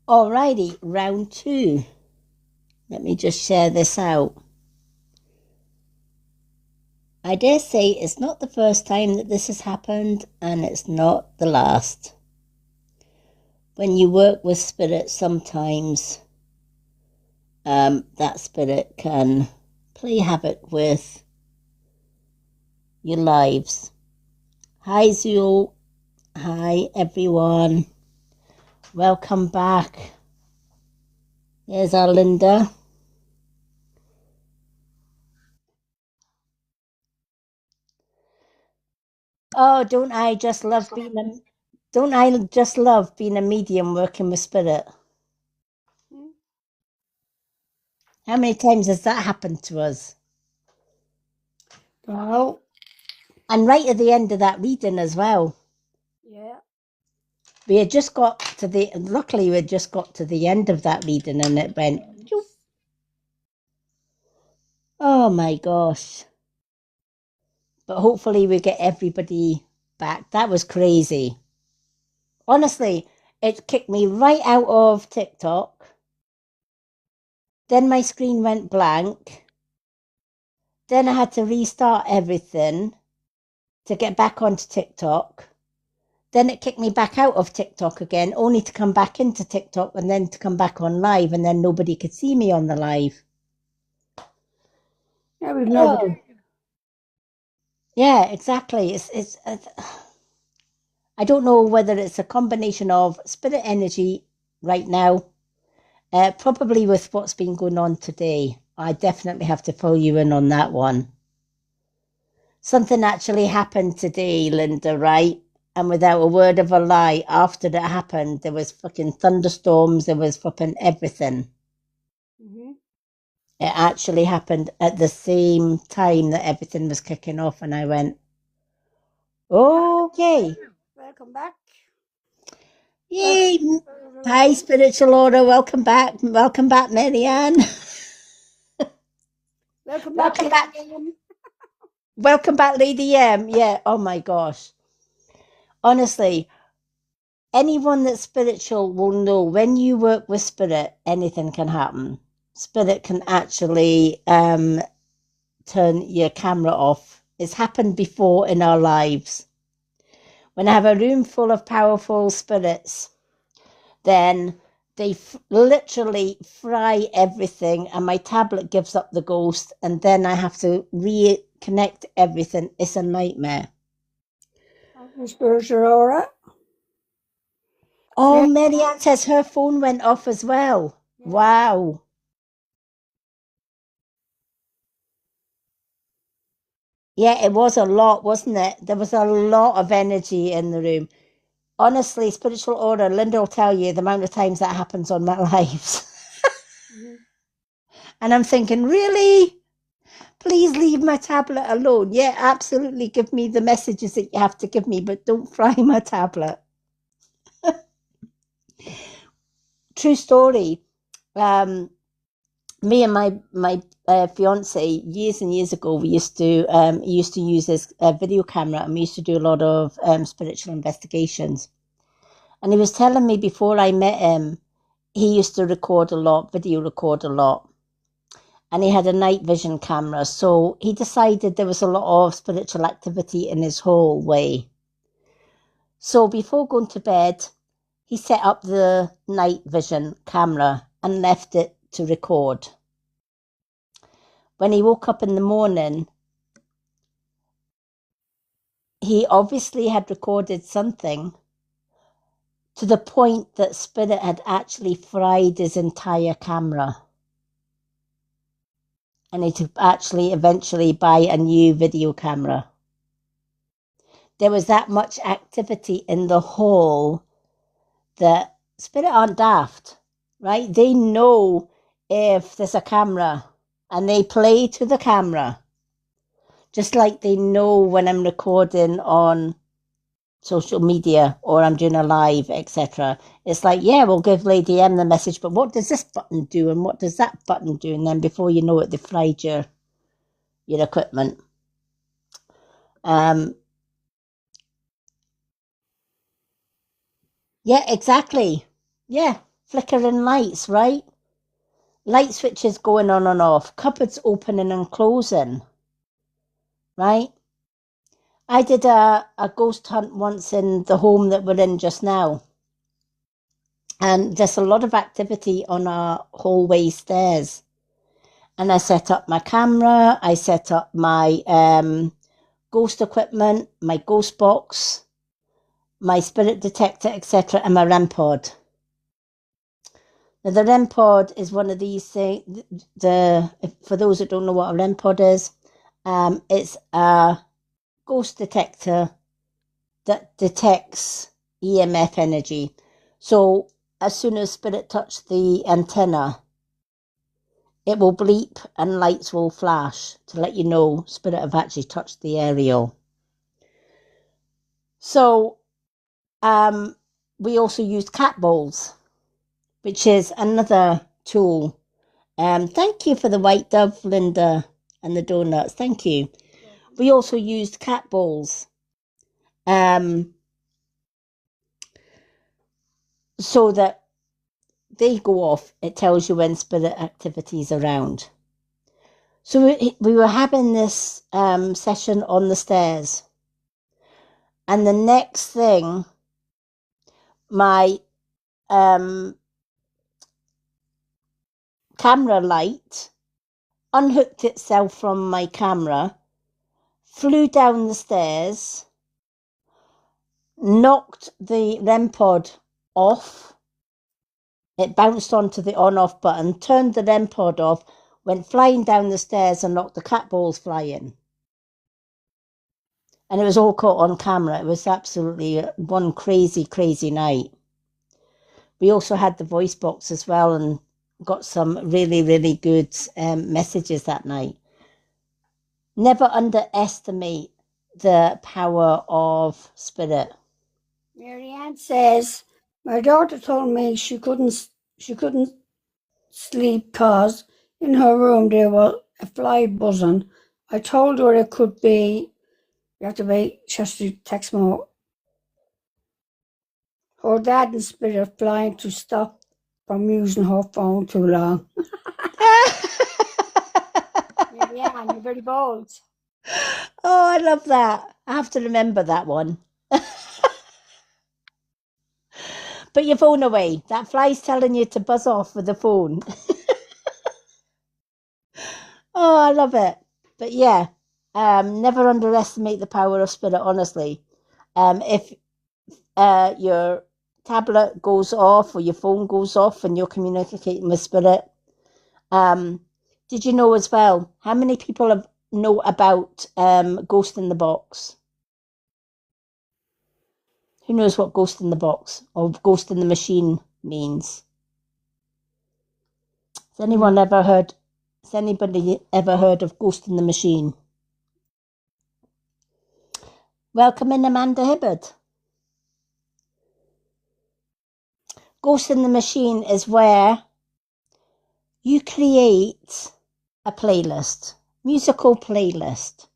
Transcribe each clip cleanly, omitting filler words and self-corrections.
Alrighty, round two. Let me just share this out. I dare say it's not the first time that this has happened, and it's not the last. When you work with spirit, sometimes that spirit can play havoc with your lives. Hi, Zul. Hi, everyone. Welcome back. There's our Linda. Oh, don't I just love being a medium working with spirit? How many times has that happened to us? Well, And right at the end of that reading as well. yeah. Luckily we just got to the end of that reading and it went, "Choop." Oh my gosh. But hopefully we get everybody back. That was crazy. Honestly, it kicked me right out of TikTok. Then my screen went blank. Then I had to restart everything to get back onto TikTok. Then it kicked me back out of TikTok again, only to come back into TikTok and then to come back on live, and then nobody could see me on the live. Yeah, we've nobody. Oh, yeah, exactly. I don't know whether it's a combination of spirit energy right now, probably with what's been going on today. I definitely have to fill you in on that one. Something actually happened today, Linda, right? And without a word of a lie, after that happened, there was fucking thunderstorms, there was fucking everything. Mm-hmm. It actually happened at the same time that everything was kicking off, and I went, okay. Welcome back. Yay! Hi, spiritual order. Welcome back. Welcome back, Marianne. Welcome back. Welcome back. Welcome back, Lady M. Yeah. Oh my gosh. Honestly, anyone that's spiritual will know when you work with spirit, anything can happen. Spirit can actually turn your camera off. It's happened before in our lives. When I have a room full of powerful spirits, then they literally fry everything, and my tablet gives up the ghost, and then I have to reconnect everything. It's a nightmare. Spiritual aura. Oh, Yeah. Marianne says her phone went off as well. Yeah. Wow. Yeah, it was a lot, wasn't it? There was a lot of energy in the room. Honestly, spiritual order, Linda will tell you the amount of times that happens on my lives. Mm-hmm. And I'm thinking, really? Please leave my tablet alone. Yeah, absolutely. Give me the messages that you have to give me, but don't fry my tablet. True story. Me and my fiance years and years ago, we used to use this video camera, and we used to do a lot of spiritual investigations. And he was telling me before I met him, he used to record a lot, video record a lot. And he had a night vision camera. So he decided there was a lot of spiritual activity in his hallway. So before going to bed, he set up the night vision camera and left it to record. When he woke up in the morning, he obviously had recorded something to the point that spirit had actually fried his entire camera. And he had to actually eventually buy a new video camera. There was that much activity in the hall that spirit aren't daft, right? They know if there's a camera and they play to the camera, just like they know when I'm recording on social media or I'm doing a live, etc. It's like, yeah, we'll give Lady M the message, but what does this button do and what does that button do? And then before you know it, they fried your equipment. Yeah, exactly. Yeah. flickering lights, right? Light switches going on and off, cupboards opening and closing, right? I did a ghost hunt once in the home that we're in just now. And there's a lot of activity on our hallway stairs. And I set up my camera, I set up my ghost equipment, my ghost box, my spirit detector, etc., and my REM pod. Now, the REM pod is one of these things. For those that don't know what a REM pod is, it's a ghost detector that detects EMF energy. So as soon as spirit touches the antenna, it will bleep and lights will flash to let you know spirit have actually touched the aerial. So we also used cat balls, which is another tool. Thank you for the white dove, Linda, and the donuts. Thank you. We also used cat balls. So that they go off, it tells you when spirit activity is around. So we were having this session on the stairs. And the next thing, my camera light unhooked itself from my camera, flew down the stairs, knocked the REM pod off. It bounced onto the on-off button, turned the REM pod off, went flying down the stairs and knocked the cat balls flying. And it was all caught on camera. It was absolutely one crazy, crazy night. We also had the voice box as well and got some really, really good messages that night. Never underestimate the power of spirit. Marianne says, my daughter told me she couldn't sleep because in her room there was a fly buzzing. I told her it could be, you have to wait, she has to text more. Her dad and spirit flying to stop from using her phone too long. Marianne, you're very bold. Oh, I love that. I have to remember that one. Put your phone away. That fly's telling you to buzz off with the phone. Oh, I love it. But yeah, never underestimate the power of spirit, honestly. If your tablet goes off or your phone goes off and you're communicating with spirit, did you know as well, how many people know about Ghost in the Box? Who knows what Ghost in the Box or Ghost in the Machine means? Has anybody ever heard of Ghost in the Machine? Welcome in, Amanda Hibbard. Ghost in the Machine is where you create a playlist, musical playlist.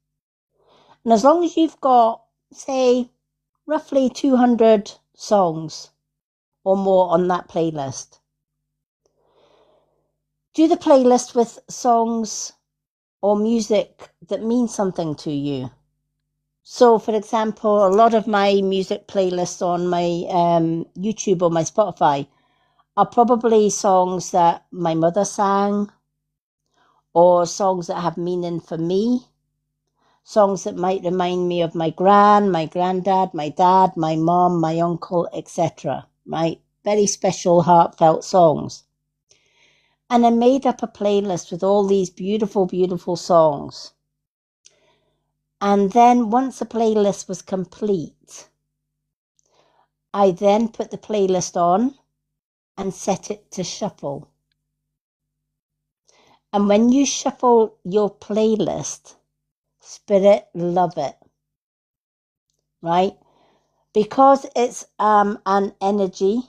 And as long as you've got, say, roughly 200 songs or more on that playlist, do the playlist with songs or music that means something to you. So, for example, a lot of my music playlists on my YouTube or my Spotify are probably songs that my mother sang or songs that have meaning for me, songs that might remind me of my granddad, my dad, my mom, my uncle, etc. Right? Very special, heartfelt songs. And I made up a playlist with all these beautiful, beautiful songs. And then once the playlist was complete, I then put the playlist on and set it to shuffle. And when you shuffle your playlist, spirit love it, right? Because it's an energy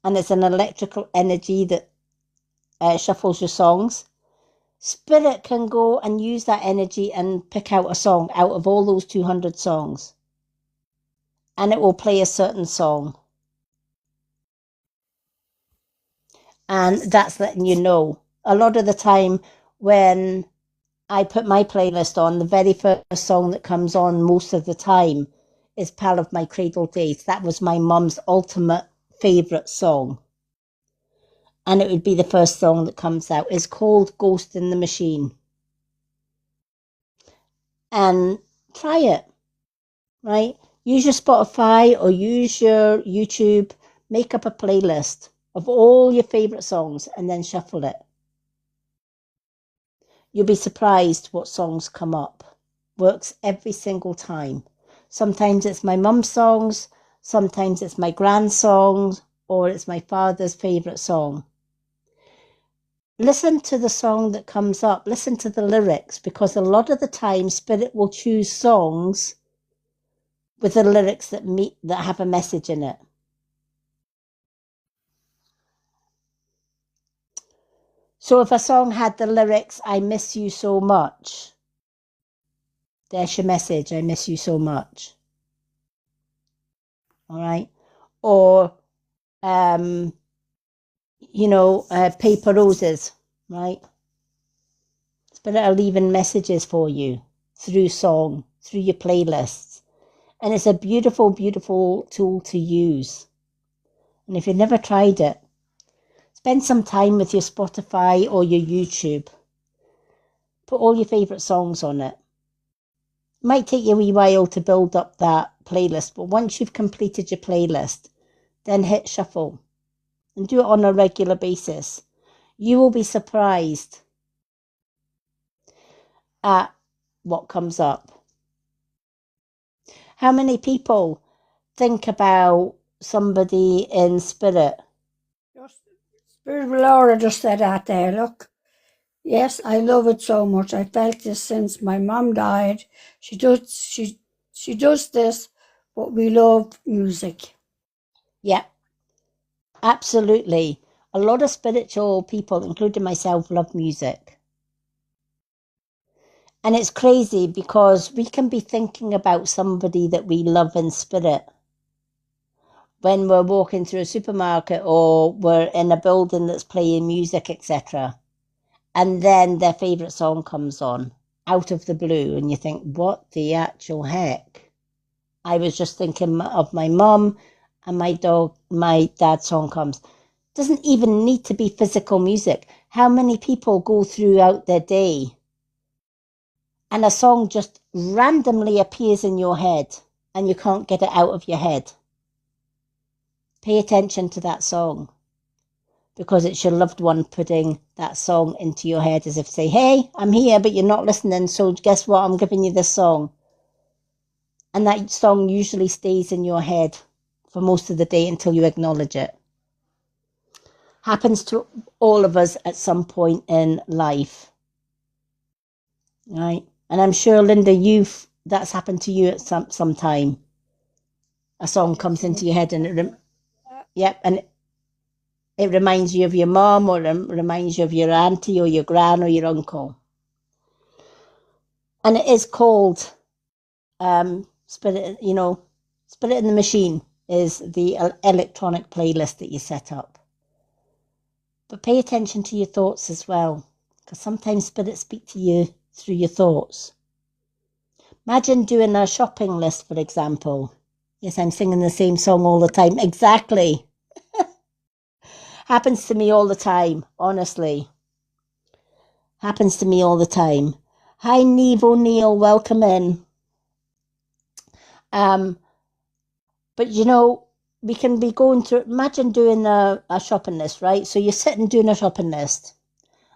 and it's an electrical energy that shuffles your songs. Spirit can go and use that energy and pick out a song out of all those 200 songs. And it will play a certain song. And that's letting you know. A lot of the time when I put my playlist on, the very first song that comes on most of the time is Pal of My Cradle Days. That was my mum's ultimate favourite song. And it would be the first song that comes out. It's called Ghost in the Machine. And try it, right? Use your Spotify or use your YouTube. Make up a playlist of all your favourite songs and then shuffle it. You'll be surprised what songs come up. Works every single time. Sometimes it's my mum's songs, sometimes it's my grand's songs, or it's my father's favourite song. Listen to the song that comes up. Listen to the lyrics, because a lot of the time Spirit will choose songs with the lyrics that have a message in it. So if a song had the lyrics, I miss you so much, there's your message, I miss you so much. All right? Or, Paper Roses, right? Spirit are leaving messages for you through song, through your playlists. And it's a beautiful, beautiful tool to use. And if you've never tried it, spend some time with your Spotify or your YouTube. Put all your favourite songs on it. It might take you a wee while to build up that playlist, but once you've completed your playlist, then hit shuffle and do it on a regular basis. You will be surprised at what comes up. How many people think about somebody in spirit? Spirit Laura just said that there, look. Yes, I love it so much. I felt this since my mum died. She does this, but we love music. Yeah, absolutely. A lot of spiritual people, including myself, love music. And it's crazy because we can be thinking about somebody that we love in spirit when we're walking through a supermarket or we're in a building that's playing music, etc. And then their favourite song comes on out of the blue and you think, what the actual heck? I was just thinking of my mum and my dad's song comes. Doesn't even need to be physical music. How many people go throughout their day and a song just randomly appears in your head and you can't get it out of your head? Pay attention to that song, because it's your loved one putting that song into your head as if to say, hey, I'm here, but you're not listening, so guess what? I'm giving you this song. And that song usually stays in your head for most of the day until you acknowledge it. Happens to all of us at some point in life. Right? And I'm sure, Linda, that's happened to you at some time. A song comes into your head and it reminds you of your mom, or it reminds you of your auntie or your gran or your uncle. And it is called Spirit in the Machine is the electronic playlist that you set up. But pay attention to your thoughts as well, because sometimes spirits speak to you through your thoughts. Imagine doing a shopping list, for example. Yes, I'm singing the same song all the time. Exactly. Happens to me all the time, honestly. Happens to me all the time. Hi, Neve O'Neill, welcome in. But we can be going through, imagine doing a shopping list, right? So you're sitting doing a shopping list.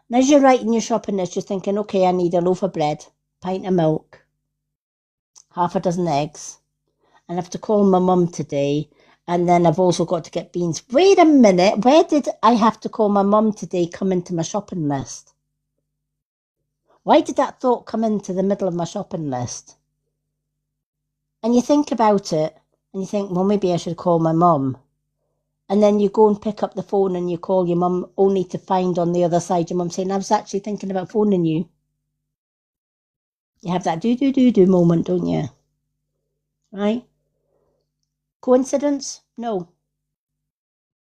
And as you're writing your shopping list, you're thinking, okay, I need a loaf of bread, pint of milk, half a dozen eggs, and I have to call my mum today. And then I've also got to get beans. Wait a minute, where did I have to call my mum today come into my shopping list? Why did that thought come into the middle of my shopping list? And you think about it, and you think, well, maybe I should call my mum. And then you go and pick up the phone and you call your mum, only to find on the other side your mum saying, I was actually thinking about phoning you. You have that do moment, don't you? Right? Coincidence? No.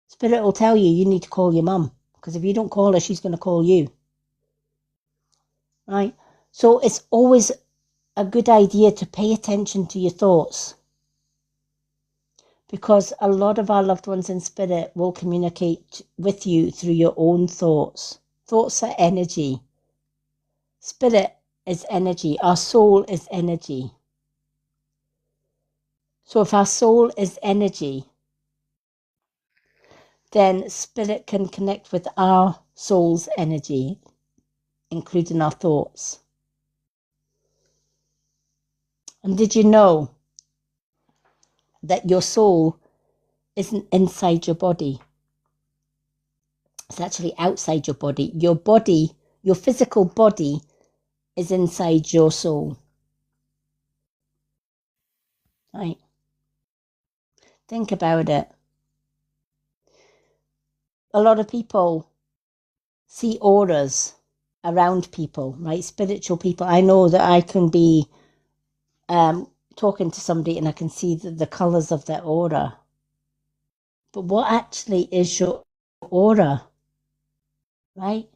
Spirit will tell you need to call your mum. because if you don't call her, she's going to call you. Right? So it's always a good idea to pay attention to your thoughts, because a lot of our loved ones in spirit will communicate with you through your own thoughts. Thoughts are energy. Spirit is energy. Our soul is energy. So if our soul is energy, then spirit can connect with our soul's energy, including our thoughts. And did you know that your soul isn't inside your body? It's actually outside your body. Your body, your physical body, is inside your soul. Right? Think about it. A lot of people see auras around people, right? Spiritual people. I know that I can be talking to somebody and I can see the colours of their aura. But what actually is your aura, right?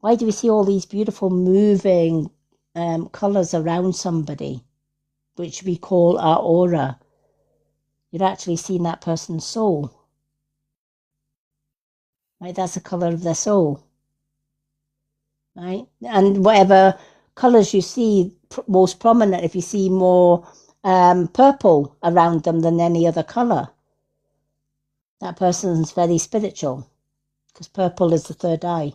Why do we see all these beautiful moving colours around somebody, which we call our aura? You're actually seeing that person's soul. Right? That's the colour of their soul. Right? And whatever colours you see most prominent, if you see more purple around them than any other colour, that person's very spiritual, because purple is the third eye.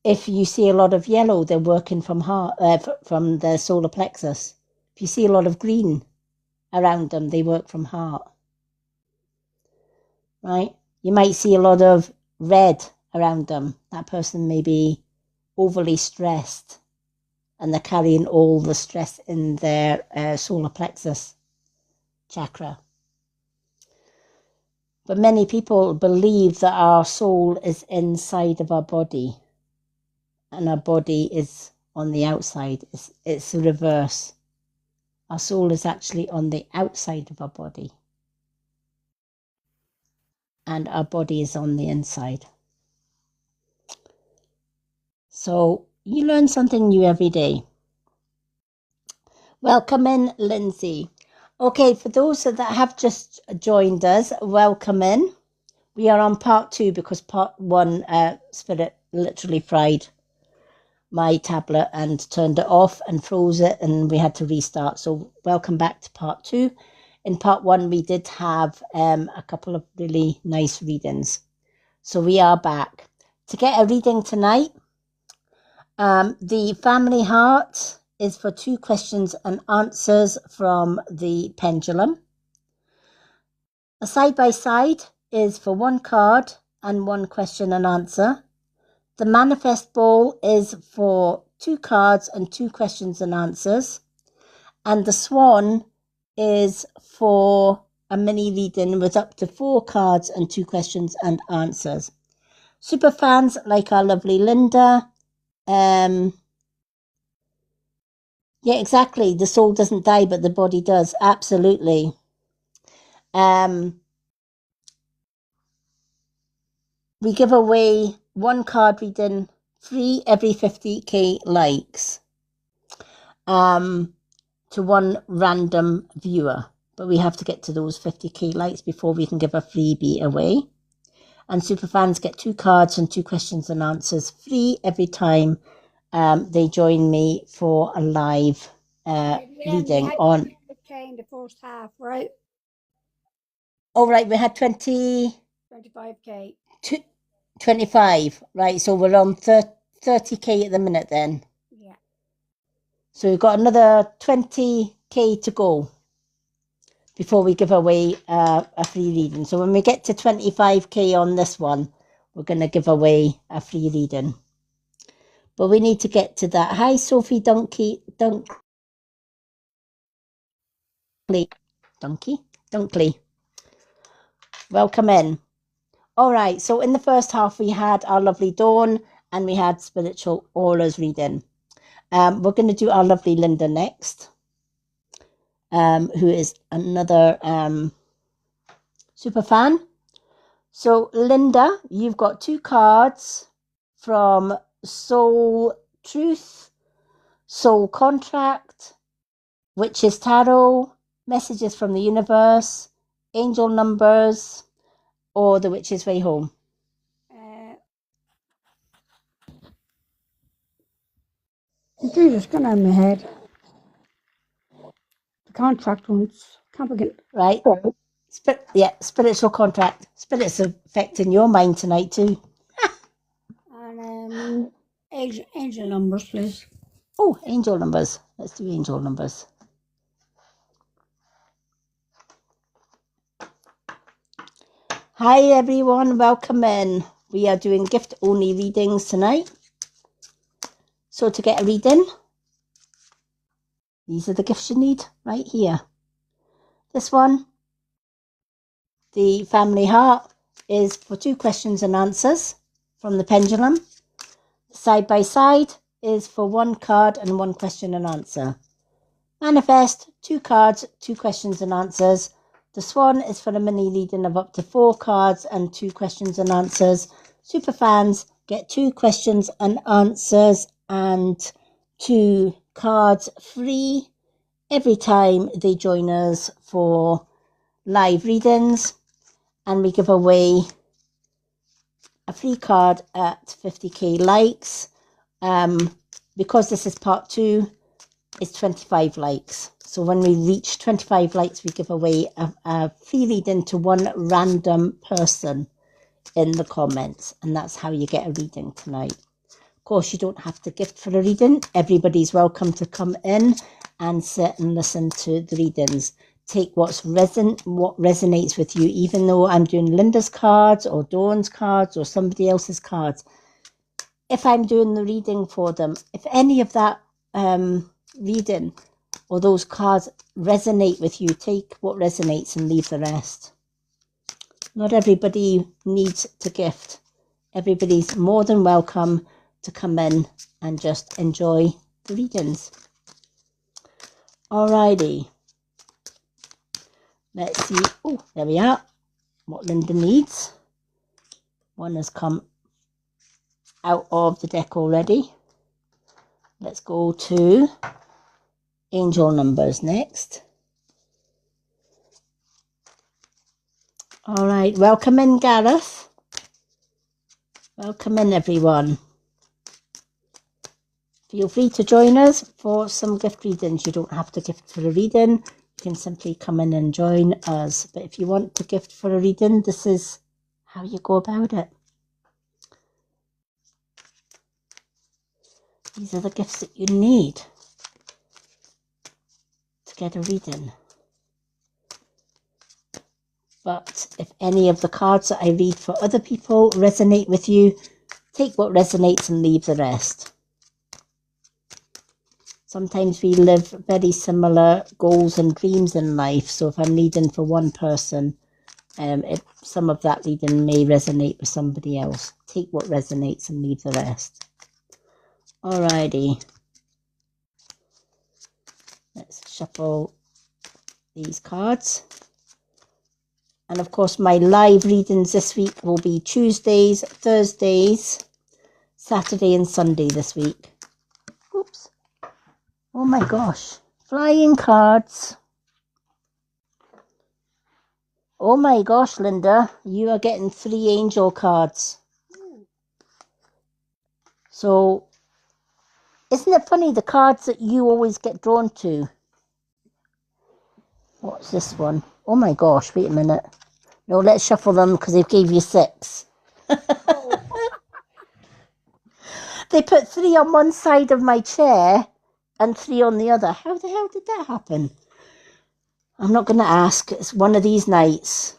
If you see a lot of yellow, they're working from from their solar plexus. If you see a lot of green around them, they work from heart. Right? You might see a lot of red around them. That person may be overly stressed and they're carrying all the stress in their solar plexus chakra. But many people believe that our soul is inside of our body and our body is on the outside. It's the reverse. Our soul is actually on the outside of our body and our body is on the inside. So you learn something new every day. Welcome in, Lindsay. Okay, for those that have just joined us, welcome in. We are on part 2 because part 1, Spirit literally fried my tablet and turned it off and froze it and we had to restart. So welcome back to part 2. In part 1, we did have a couple of really nice readings. So we are back. To get a reading tonight, the family heart is for 2 questions and answers from the pendulum. A side-by-side is for 1 card and 1 question and answer. The manifest ball is for 2 cards and 2 questions and answers. And the swan is for a mini reading with up to 4 cards and 2 questions and answers. Super fans like our lovely Linda. Yeah, exactly. The soul doesn't die, but the body does. Absolutely. We give away 1 card reading free every 50k likes to 1 random viewer. But we have to get to those 50k likes before we can give a freebie away. And superfans get 2 cards and 2 questions and answers free every time they join me for a live reading on. In the first half, right? Oh, right, we had 25k. 25, right, so we're on 30k at the minute then. Yeah. So we've got another 20k to go before we give away a free reading. So when we get to 25k on this one, we're going to give away a free reading. But we need to get to that. Hi, Sophie Dunkley. Welcome in. All right, so in the first half, we had our lovely Dawn and we had Spiritual Auras reading. We're going to do our lovely Linda next, who is another super fan. So, Linda, you've got 2 cards from Soul Truth, Soul Contract, Witch's Tarot, Messages from the Universe, Angel Numbers, or The Witch's Way Home. Jesus, gone out of my head. The contract ones. Can't begin. Right? Spiritual contract. Spirit's affecting your mind tonight too. And angel numbers, please. Oh, angel numbers. Let's do angel numbers. Hi everyone, welcome in. We are doing gift only readings tonight. So to get a reading, these are the gifts you need right here. This one, the family heart, is for 2 questions and answers from the pendulum. Side by side is for 1 card and 1 question and answer. Manifest, 2 cards, 2 questions and answers. The swan is for a mini reading of up to 4 cards and 2 questions and answers. Super fans get 2 questions and answers and 2 cards free every time they join us for live readings, and we give away a free card at 50k likes. Because this is part 2, it's 25 likes. So when we reach 25 likes, we give away a free reading to 1 random person in the comments. And that's how you get a reading tonight. Of course, you don't have to gift for a reading. Everybody's welcome to come in and sit and listen to the readings. Take what resonates with you, even though I'm doing Linda's cards or Dawn's cards or somebody else's cards. If I'm doing the reading for them, if any of that reading or those cards resonate with you, take what resonates and leave the rest. Not everybody needs to gift. Everybody's more than welcome to come in and just enjoy the readings. Alrighty. Let's see. Oh, there we are. What Linda needs. One has come out of the deck already. Let's go to angel numbers next. All right, welcome in, Gareth. Welcome in, everyone. Feel free to join us for some gift readings. You don't have to gift for a reading. You can simply come in and join us. But if you want to gift for a reading, this is how you go about it. These are the gifts that you need to get a reading. But if any of the cards that I read for other people resonate with you, take what resonates and leave the rest. Sometimes we live very similar goals and dreams in life. So if I'm reading for one person, some of that reading may resonate with somebody else. Take what resonates and leave the rest. Alrighty. Let's shuffle these cards. And of course, my live readings this week will be Tuesdays, Thursdays, Saturday and Sunday this week. Oops. Oh my gosh. Flying cards. Oh my gosh, Linda. You are getting 3 angel cards. So, isn't it funny, the cards that you always get drawn to? What's this one? Oh my gosh, wait a minute. No, let's shuffle them because they gave you 6. They put 3 on one side of my chair and 3 on the other. How the hell did that happen? I'm not going to ask. It's one of these nights.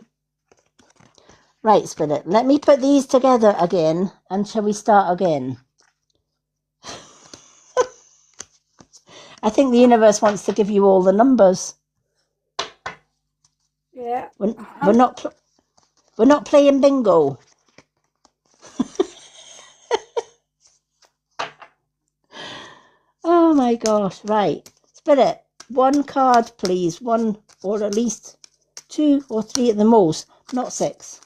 Right, Spirit, let me put these together again, and shall we start again? I think the universe wants to give you all the numbers. Yeah. We're not playing bingo. Oh my gosh, right. Spirit, 1 card, please. 1 or at least 2 or 3 at the most, not 6.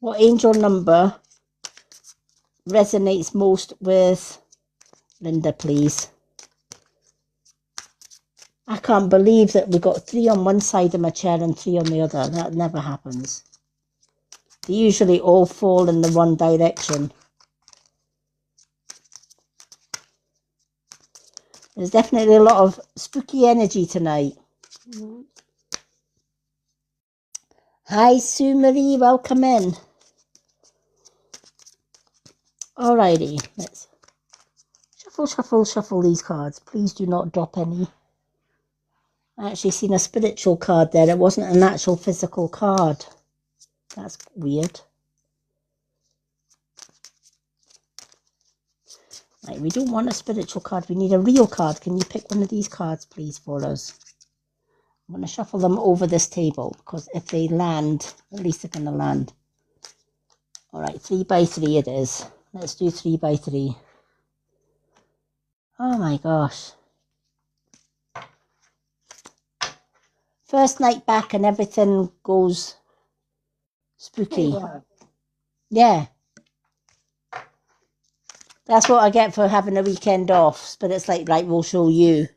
What angel number resonates most with Linda, please? I can't believe that we got 3 on one side of my chair and 3 on the other. That never happens. They usually all fall in the one direction. There's definitely a lot of spooky energy tonight. Mm-hmm. Hi, Sue Marie, welcome in. Alrighty, let's shuffle these cards. Please do not drop any. I actually seen a spiritual card there. It wasn't an actual physical card. That's weird. Right, we don't want a spiritual card. We need a real card. Can you pick one of these cards, please, for us? I'm going to shuffle them over this table because if they land, at least they're going to land. All right, 3 by 3 it is. Let's do 3 by 3. Oh my gosh. First night back and everything goes spooky. Yeah. That's what I get for having a weekend off. But it's like, right, we'll show you.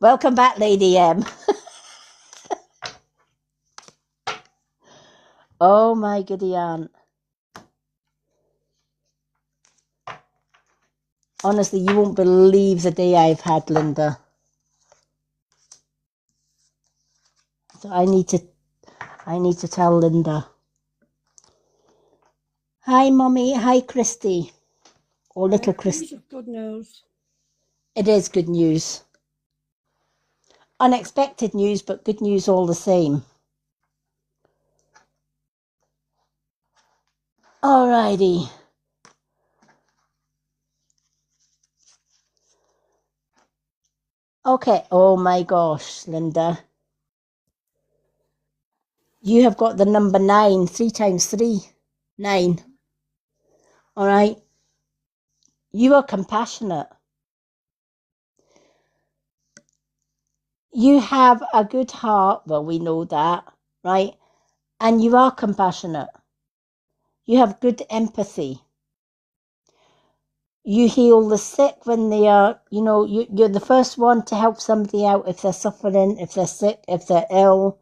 Welcome back, Lady M. Oh my goody aunt. Honestly, you won't believe the day I've had, Linda. So I need to tell Linda. Hi, Mommy. Hi, Christy. Or little Christy. Good news. It is good news. Unexpected news, but good news all the same. Alrighty. Okay. Oh my gosh, Linda. You have got the number 9. 3 times 3. 9. Alright. You are compassionate. You have a good heart. Well, we know that, right? And you are compassionate. You have good empathy. You heal the sick when they are, you're the first one to help somebody out if they're suffering, if they're sick, if they're ill.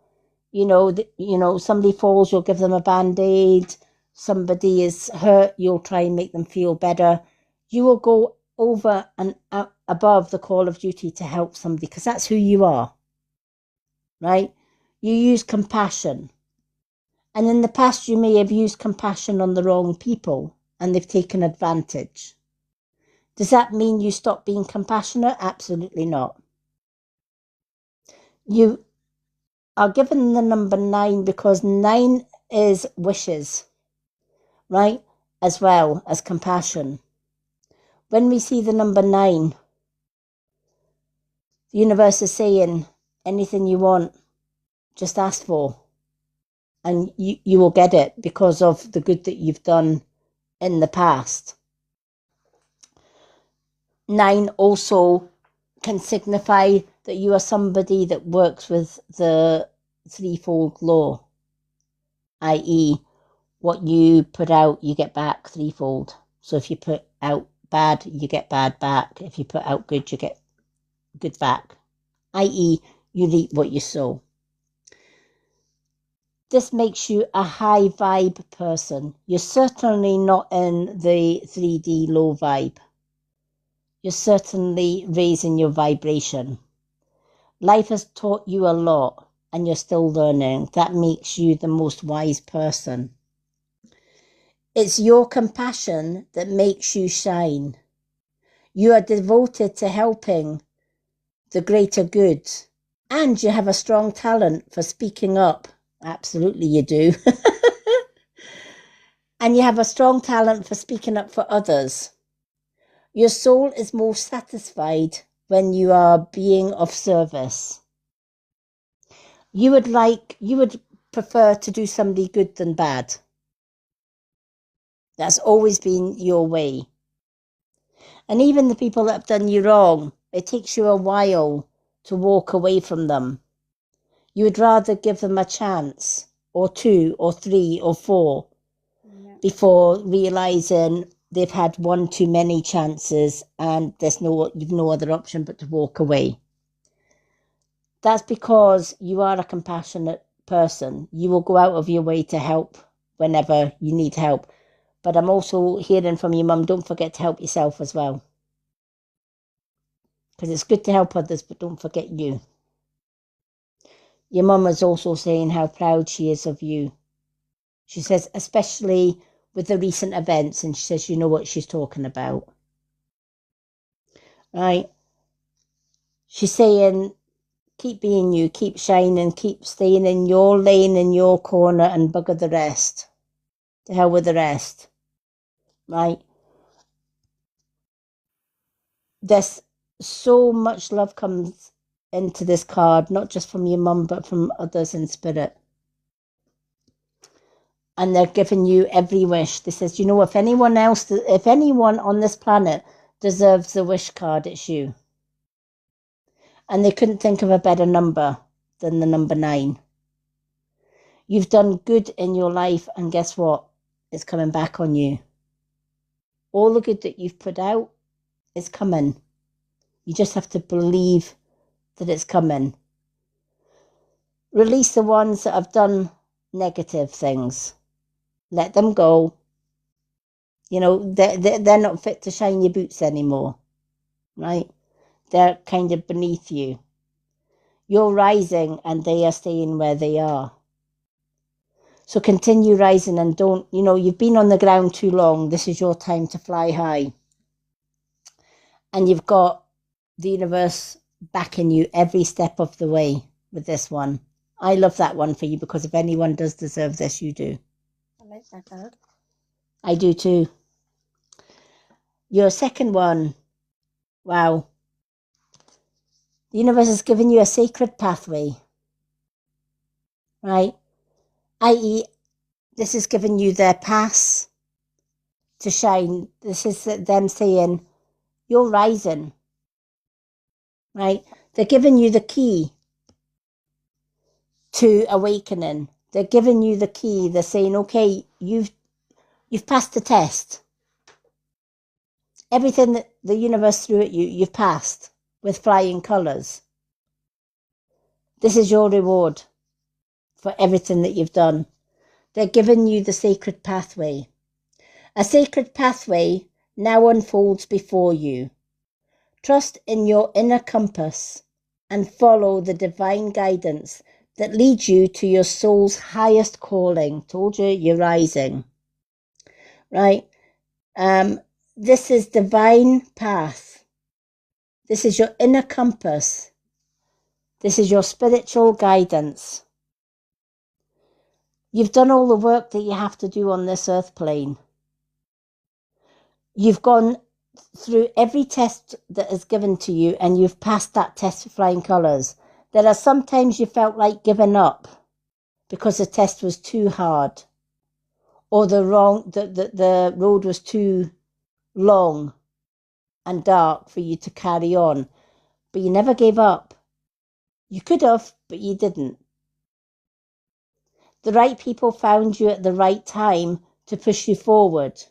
Somebody falls, you'll give them a band-aid. Somebody is hurt, you'll try and make them feel better. You will go over and above the call of duty to help somebody because that's who you are, right? You use compassion. And in the past, you may have used compassion on the wrong people and they've taken advantage. Does that mean you stop being compassionate? Absolutely not. You are given the number 9 because 9 is wishes, right? As well as compassion. When we see the number 9, the universe is saying, anything you want, just ask for. And you will get it because of the good that you've done in the past. 9 also can signify that you are somebody that works with the threefold law, i.e., what you put out, you get back threefold. So if you put out bad, you get bad back. If you put out good, you get good back, i.e., you reap what you sow. This makes you a high vibe person. You're certainly not in the 3D low vibe. You're certainly raising your vibration. Life has taught you a lot and you're still learning. That makes you the most wise person. It's your compassion that makes you shine. You are devoted to helping the greater good. And you have a strong talent for speaking up. Absolutely you do. And you have a strong talent for speaking up for others. Your soul is most satisfied when you are being of service. You would prefer to do somebody good than bad. That's always been your way. And even the people that have done you wrong, it takes you a while to walk away from them. You would rather give them a chance or 2 or 3 or 4 before realizing they've had one too many chances and you've no other option but to walk away. That's because you are a compassionate person. You will go out of your way to help whenever you need help. But I'm also hearing from your mum, don't forget to help yourself as well. Because it's good to help others, but don't forget you. Your mum is also saying how proud she is of you. She says, especially with the recent events, and she says, you know what she's talking about. Right? She's saying, keep being you, keep shining, keep staying in your lane, in your corner, and bugger the rest. To hell with the rest. Right? There's so much love comes into this card, not just from your mum, but from others in spirit. And they're giving you every wish. They says, you know, if anyone on this planet deserves the wish card, it's you. And they couldn't think of a better number than the number 9. You've done good in your life, and guess what? It's coming back on you. All the good that you've put out is coming. You just have to believe that it's coming. Release the ones that have done negative things. Let them go. You know, they're not fit to shine your boots anymore, right? They're kind of beneath you. You're rising and they are staying where they are. So continue rising and don't, you've been on the ground too long. This is your time to fly high. And you've got the universe backing you every step of the way with this one. I love that one for you because if anyone does deserve this, you do. I like that card. I do too. Your second one, wow. The universe has given you a sacred pathway, right? I.e., this is giving you their pass to shine. This is them saying, you're rising, right? They're giving you the key to awakening. They're giving you the key. They're saying, okay, you've passed the test. Everything that the universe threw at you, you've passed with flying colours. This is your reward for everything that you've done. They're giving you the sacred pathway. A sacred pathway now unfolds before you. Trust in your inner compass and follow the divine guidance that leads you to your soul's highest calling. Told you, you're rising. Right? This is divine path. This is your inner compass. This is your spiritual guidance. You've done all the work that you have to do on this earth plane. You've gone through every test that is given to you and you've passed that test with flying colours. There are sometimes you felt like giving up because the test was too hard or the road was too long and dark for you to carry on. But you never gave up. You could have, but you didn't. The right people found you at the right time to push you forward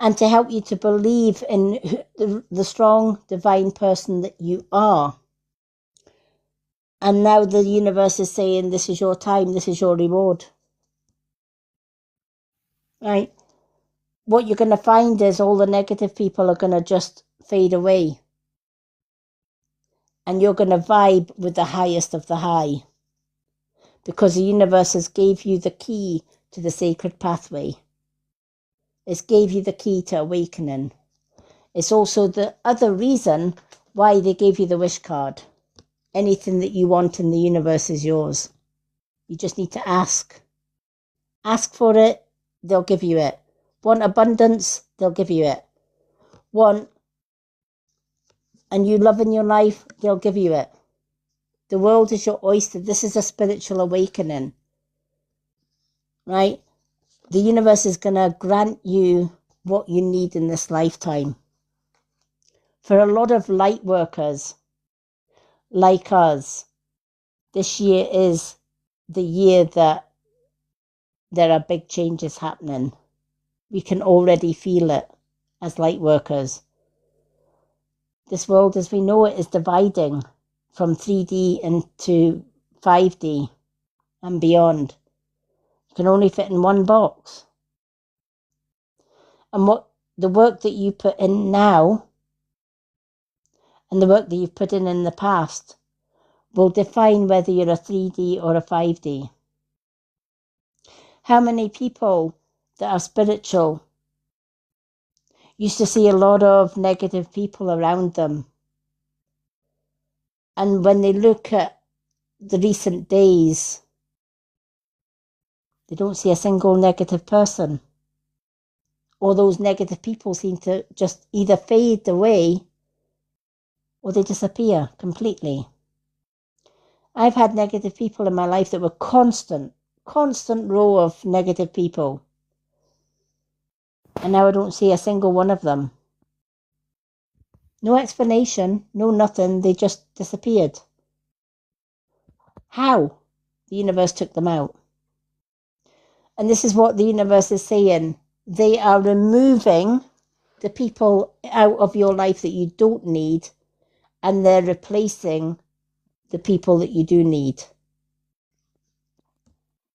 and to help you to believe in the strong divine person that you are. And now the universe is saying, this is your time, this is your reward. Right? What you're going to find is all the negative people are going to just fade away. And you're going to vibe with the highest of the high. Because the universe has gave you the key to the sacred pathway. It's gave you the key to awakening. It's also the other reason why they gave you the wish card. Anything that you want in the universe is yours. You just need to ask. Ask for it, they'll give you it. Want abundance, they'll give you it. Want and you love in your life, they'll give you it. The world is your oyster. This is a spiritual awakening. Right? The universe is going to grant you what you need in this lifetime. For a lot of light workers like us, this year is the year that there are big changes happening. We can already feel it as light workers. This world as we know it is dividing from 3D into 5D and beyond. You can only fit in one box. And what the work that you put in now and the work that you've put in the past will define whether you're a 3D or a 5D. How many people that are spiritual used to see a lot of negative people around them? And when they look at the recent days, they don't see a single negative person. All those negative people seem to just either fade away or they disappear completely. I've had negative people in my life that were constant row of negative people. And now I don't see a single one of them. No explanation, no nothing, they just disappeared. How? The universe took them out. And this is what the universe is saying. They are removing the people out of your life that you don't need, and they're replacing the people that you do need.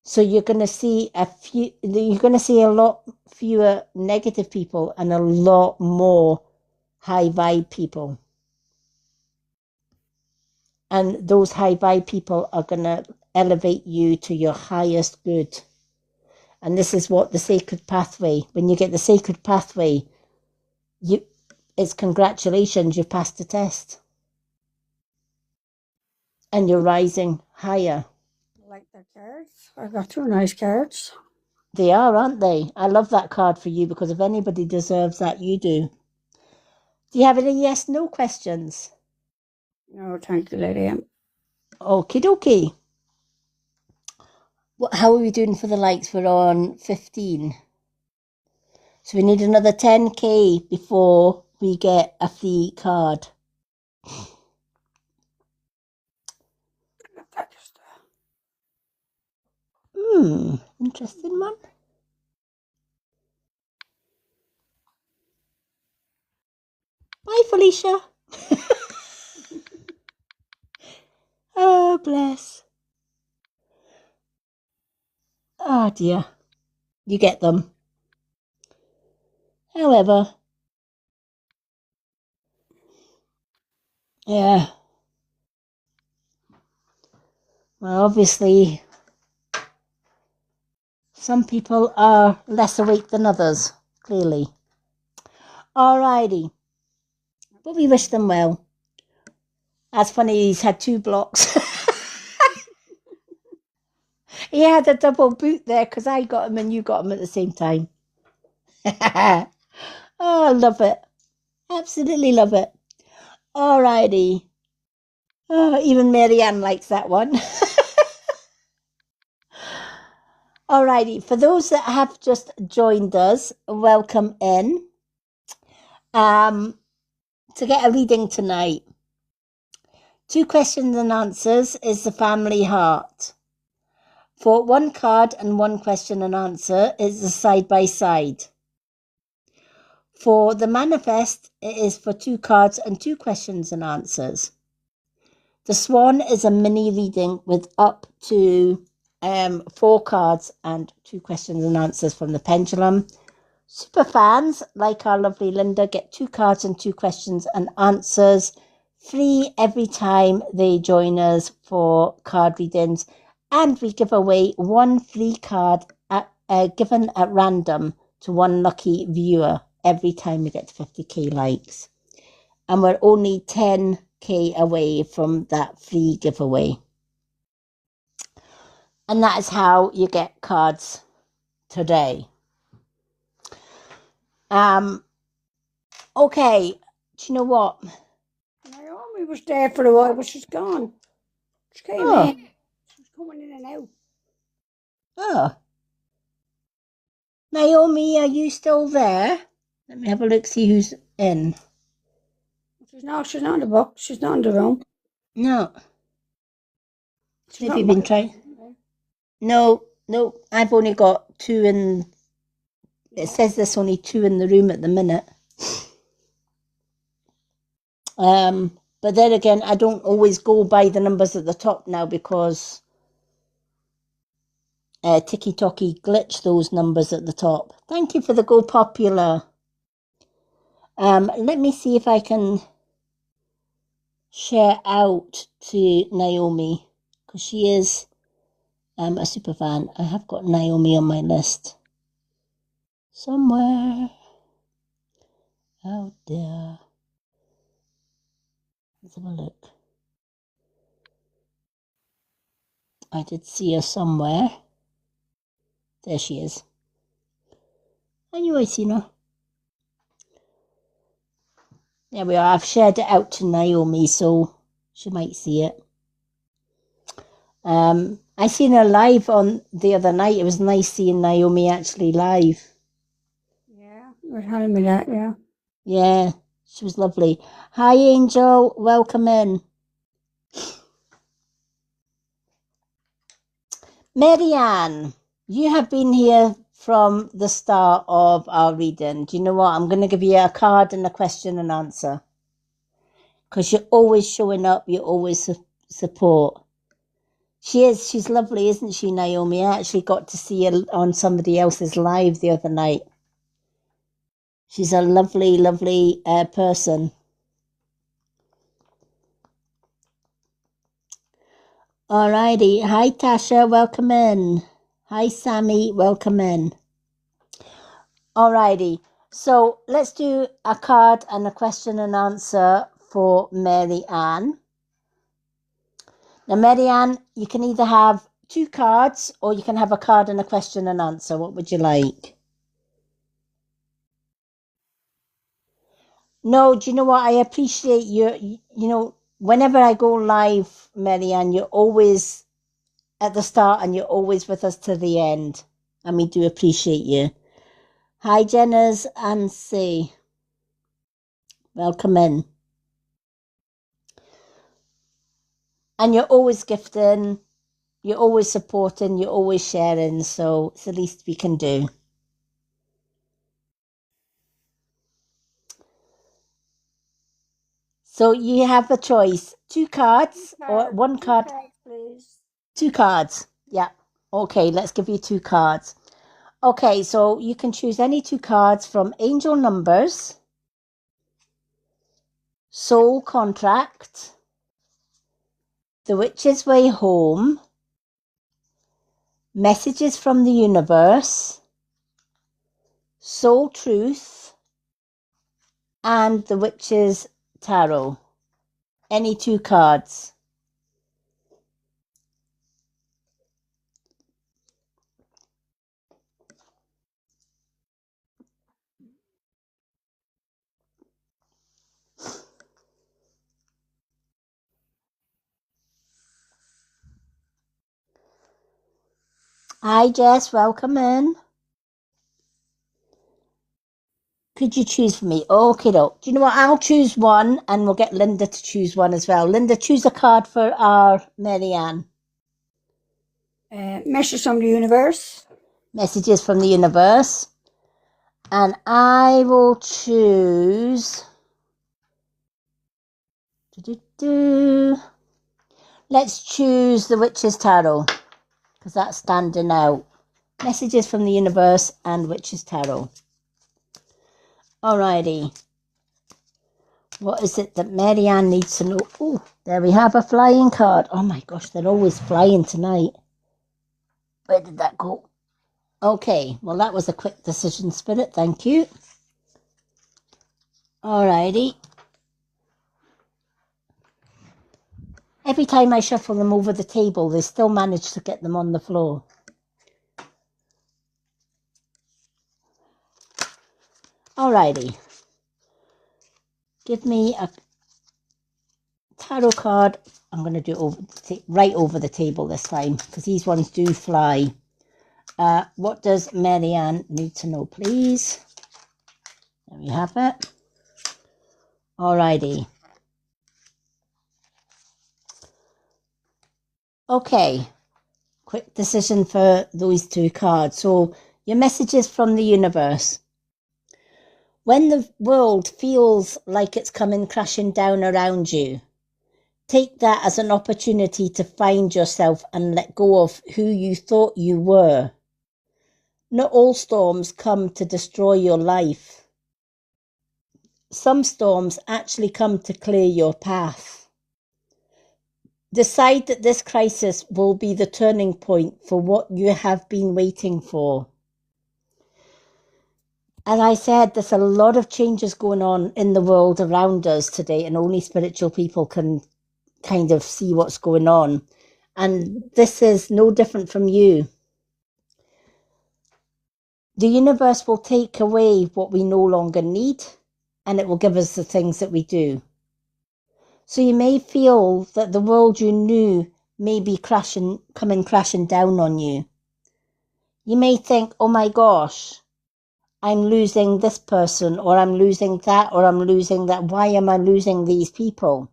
So you're going to see a lot fewer negative people and a lot more high vibe people. And those high vibe people are going to elevate you to your highest good. And this is what the sacred pathway, when you get the sacred pathway, it's congratulations, you've passed the test. And you're rising higher. Like the cards. I got 2 nice cards. They are, aren't they? I love that card for you because if anybody deserves that, you do. Do you have any yes/no questions? No, thank you, Lady M. Okie dokie. How are we doing for the likes? We're on 15. So we need another 10k before we get a free card. Interesting one. Bye, Felicia. Oh, bless. Oh, dear. You get them. However. Yeah. Well, obviously, some people are less awake than others, clearly. Alrighty. But we wish them well. That's funny, he's had 2 blocks. He had a double boot there because I got him and you got him at the same time. Oh, I love it. Absolutely love it. Alrighty. Oh, even Marianne likes that one. Alrighty, for those that have just joined us, welcome in. To get a reading tonight, 2 questions and answers is the family heart. For 1 card and 1 question and answer is the side by side. For the manifest, it is for 2 cards and 2 questions and answers. The swan is a mini reading with up to 4 cards and 2 questions and answers from the pendulum. Super fans like our lovely Linda get 2 cards and 2 questions and answers free every time they join us for card readings, and we give away 1 free card given at random to 1 lucky viewer every time we get to 50k likes, and we're only 10k away from that free giveaway. And that is how you get cards today. Okay, do you know what? Naomi was there for a while, but she's gone. She came in. She's coming in and out. Oh. Naomi, are you still there? Let me have a look, see who's in. She's not in the box. She's not in the room. No. Maybe you've been trying. No, I've only got two in. It says there's only two in the room at the minute. But then again, I don't always go by the numbers at the top now because TikTok glitch those numbers at the top. Thank you for the Go Popular. Let me see if I can share out to Naomi because she is a super fan. I have got Naomi on my list somewhere out there. Let's have a look. I did see her somewhere. There she is. I knew I seen her. There we are. I've shared it out to Naomi, so she might see it. I seen her live on the other night. It was nice seeing Naomi actually live. Yeah, you were telling me that, yeah. Yeah, she was lovely. Hi, Angel. Welcome in. Marianne, you have been here from the start of our reading. Do you know what? I'm going to give you a card and a question and answer. Because you're always showing up. You always support. She is. She's lovely, isn't she, Naomi? I actually got to see her on somebody else's live the other night. She's a lovely, lovely person. Alrighty. Hi, Tasha. Welcome in. Hi, Sammy. Welcome in. Alrighty. So let's do a card and a question and answer for Mary Ann. Now, Mary Ann, you can either have two cards or you can have a card and a question and answer. What would you like? No, do you know what? I appreciate whenever I go live, Mary Ann, you're always at the start and you're always with us to the end. And we do appreciate you. Hi, Jenners and C. Welcome in. And you're always gifting, you're always supporting, you're always sharing. So it's the least we can do. So you have a choice. Two cards or one card. Please. Two cards. Yeah. Okay, let's give you two cards. Okay, so you can choose any two cards from Angel Numbers, Soul Contract, The Witch's Way Home, Messages from the Universe, Soul Truth, and The Witch's Tarot. Any two cards. Hi, Jess. Welcome in. Could you choose for me? Okay, do you know what? I'll choose one and we'll get Linda to choose one as well. Linda, choose a card for our Marianne. Message from the Universe. Messages from the Universe. And I will choose... Let's choose the Witch's Tarot because that's standing out. Messages from the Universe and Witch's Tarot. Alrighty. What is it that Marianne needs to know? Oh, there we have a flying card. Oh my gosh, they're always flying tonight. Where did that go? Okay, well that was a quick decision, Spirit. Thank you. Alrighty. Every time I shuffle them over the table, they still manage to get them on the floor. Alrighty. Give me a tarot card. I'm going to do it right over the table this time because these ones do fly. What does Marianne need to know, please? There we have it. Alrighty. Okay. quick decision for those two cards. So your messages from the universe. When the world feels like it's coming crashing down around you, take that as an opportunity to find yourself and let go of who you thought you were. Not all storms come to destroy your life. Some storms actually come to clear your path. Decide that this crisis will be the turning point for what you have been waiting for. As I said, there's a lot of changes going on in the world around us today, and only spiritual people can kind of see what's going on. And this is no different from you. The universe will take away what we no longer need, and it will give us the things that we do. So you may feel that the world you knew may be coming crashing down on you. You may think, oh my gosh, I'm losing this person, or I'm losing that, or I'm losing that. Why am I losing these people?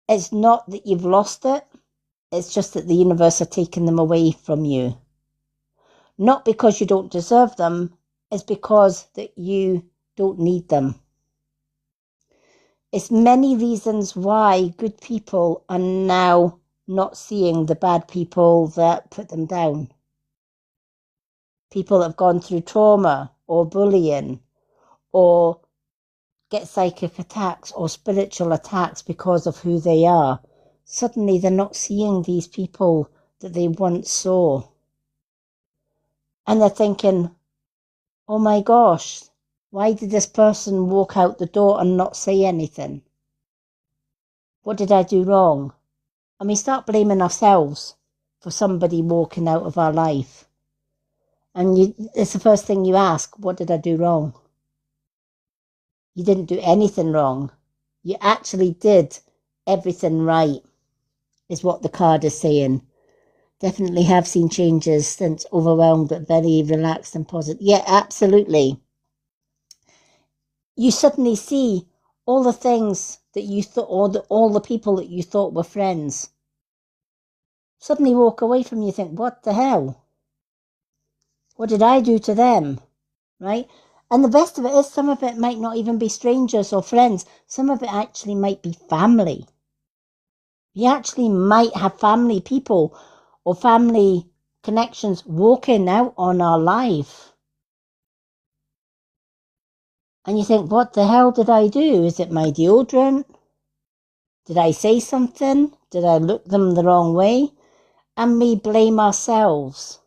It's not that you've lost it. It's just that the universe are taking them away from you. Not because you don't deserve them, it's because that you don't need them. It's many reasons why good people are now not seeing the bad people that put them down. People that have gone through trauma or bullying or get psychic attacks or spiritual attacks because of who they are. Suddenly they're not seeing these people that they once saw. And they're thinking, oh my gosh, why did this person walk out the door and not say anything? What did I do wrong? And we start blaming ourselves for somebody walking out of our life. And it's the first thing you ask, what did I do wrong? You didn't do anything wrong. You actually did everything right, is what the card is saying. Definitely have seen changes since overwhelmed, but very relaxed and positive. Yeah, absolutely. You suddenly see all the things that you thought, all the people that you thought were friends, suddenly walk away from you and think, what the hell? What did I do to them? Right? And the best of it is some of it might not even be strangers or friends. Some of it actually might be family. You actually might have family people or family connections walking out on our life. And you think, what the hell did I do? Is it my deodorant? Did I say something? Did I look them the wrong way? And we blame ourselves.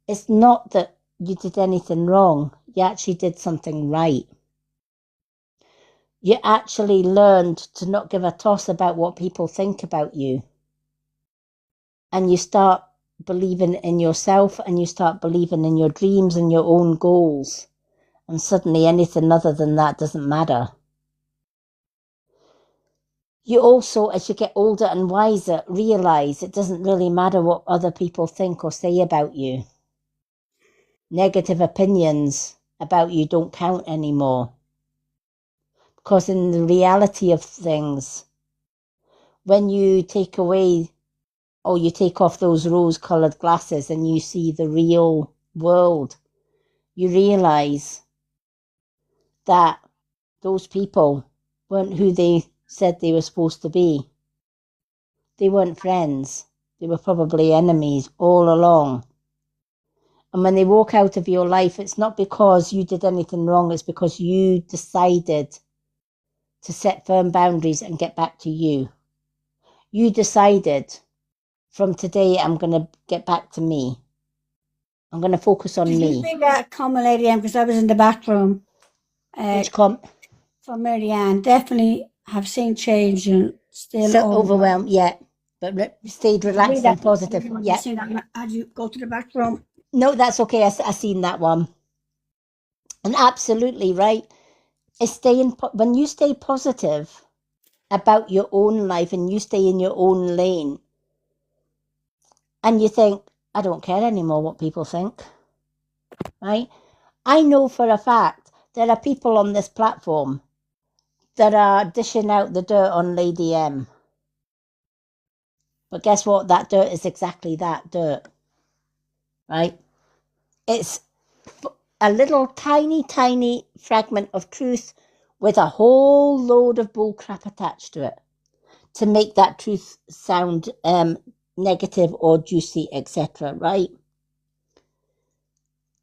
It's not that you did anything wrong. You actually did something right. You actually learned to not give a toss about what people think about you. And you start believing in yourself, and you start believing in your dreams and your own goals. And suddenly anything other than that doesn't matter. You also, as you get older and wiser, realise it doesn't really matter what other people think or say about you. Negative opinions about you don't count anymore. Because in the reality of things, when you take away or you take off those rose-coloured glasses and you see the real world, you realise that those people weren't who they said they were supposed to be. They weren't friends. They were probably enemies all along. And when they walk out of your life, it's not because you did anything wrong, it's because you decided to set firm boundaries and get back to you. You decided, from today, I'm going to get back to me. I'm going to focus on Did you me. see that comment, Lady Anne? Because I was in the bathroom. From Marianne. Definitely have seen change and still overwhelmed, yeah. But stayed relaxed and positive. Yeah. Had you go to the bathroom? No, that's okay. I seen that one. And absolutely right. When you stay positive about your own life and you stay in your own lane and you think, I don't care anymore what people think, right? I know for a fact there are people on this platform that are dishing out the dirt on Lady M. But guess what? That dirt is exactly that dirt, right? It's a little tiny, tiny fragment of truth with a whole load of bullcrap attached to it to make that truth sound negative or juicy, etc., right?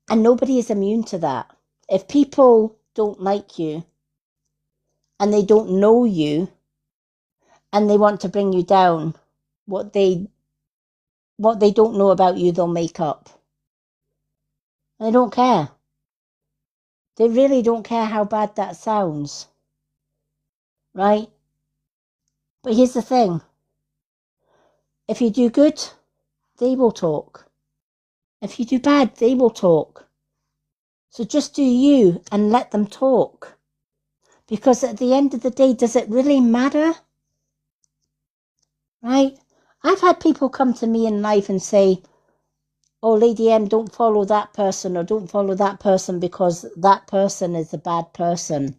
And nobody is immune to that. If people don't like you and they don't know you and they want to bring you down, what they don't know about you, they'll make up. They don't care. They really don't care how bad that sounds, right? But here's the thing. If you do good, they will talk. If you do bad, they will talk. So just do you and let them talk. Because at the end of the day, does it really matter? Right? I've had people come to me in life and say, oh, Lady M, don't follow that person or don't follow that person because that person is a bad person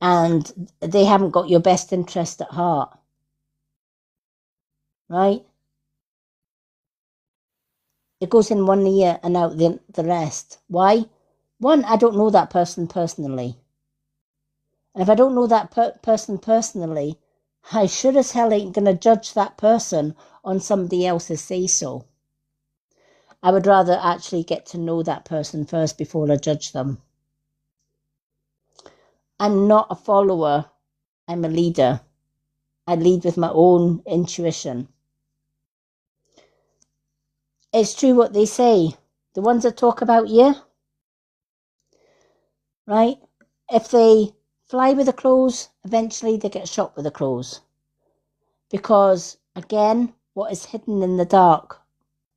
and they haven't got your best interest at heart. Right? It goes in one ear and out the rest. Why? One, I don't know that person personally. And if I don't know that person personally, I sure as hell ain't going to judge that person on somebody else's say-so. I would rather actually get to know that person first before I judge them. I'm not a follower. I'm a leader. I lead with my own intuition. It's true what they say. The ones that talk about you, right? If they fly with the crows, eventually they get shot with the crows. Because, again, what is hidden in the dark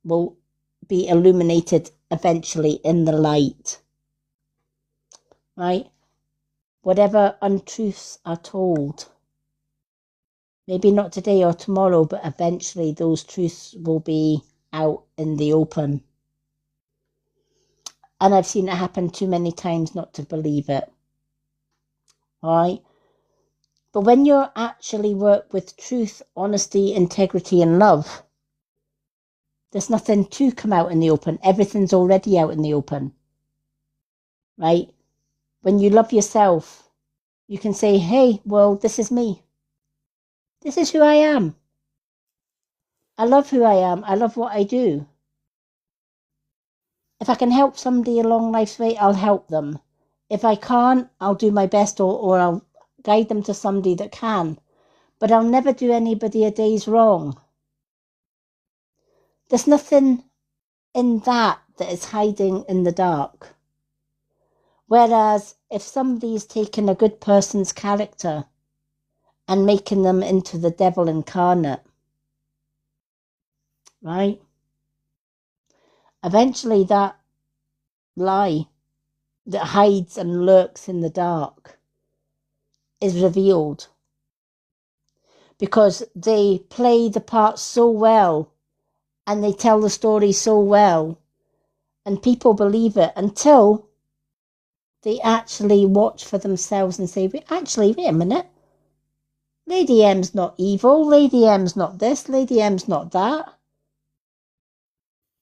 will be illuminated eventually in the light. Right? Whatever untruths are told, maybe not today or tomorrow, but eventually those truths will be out in the open. And I've seen it happen too many times not to believe it. Right? But when you actually work with truth, honesty, integrity, and love, there's nothing to come out in the open. Everything's already out in the open. Right? When you love yourself, you can say, hey, well, this is me. This is who I am. I love who I am. I love what I do. If I can help somebody along life's way, I'll help them. If I can't, I'll do my best or I'll guide them to somebody that can. But I'll never do anybody a day's wrong. There's nothing in that is hiding in the dark. Whereas if somebody's taken a good person's character and making them into the devil incarnate, right? Eventually that lie that hides and lurks in the dark is revealed because they play the part so well and they tell the story so well and people believe it until they actually watch for themselves and say, wait a minute, Lady M's not evil, Lady M's not this, Lady M's not that.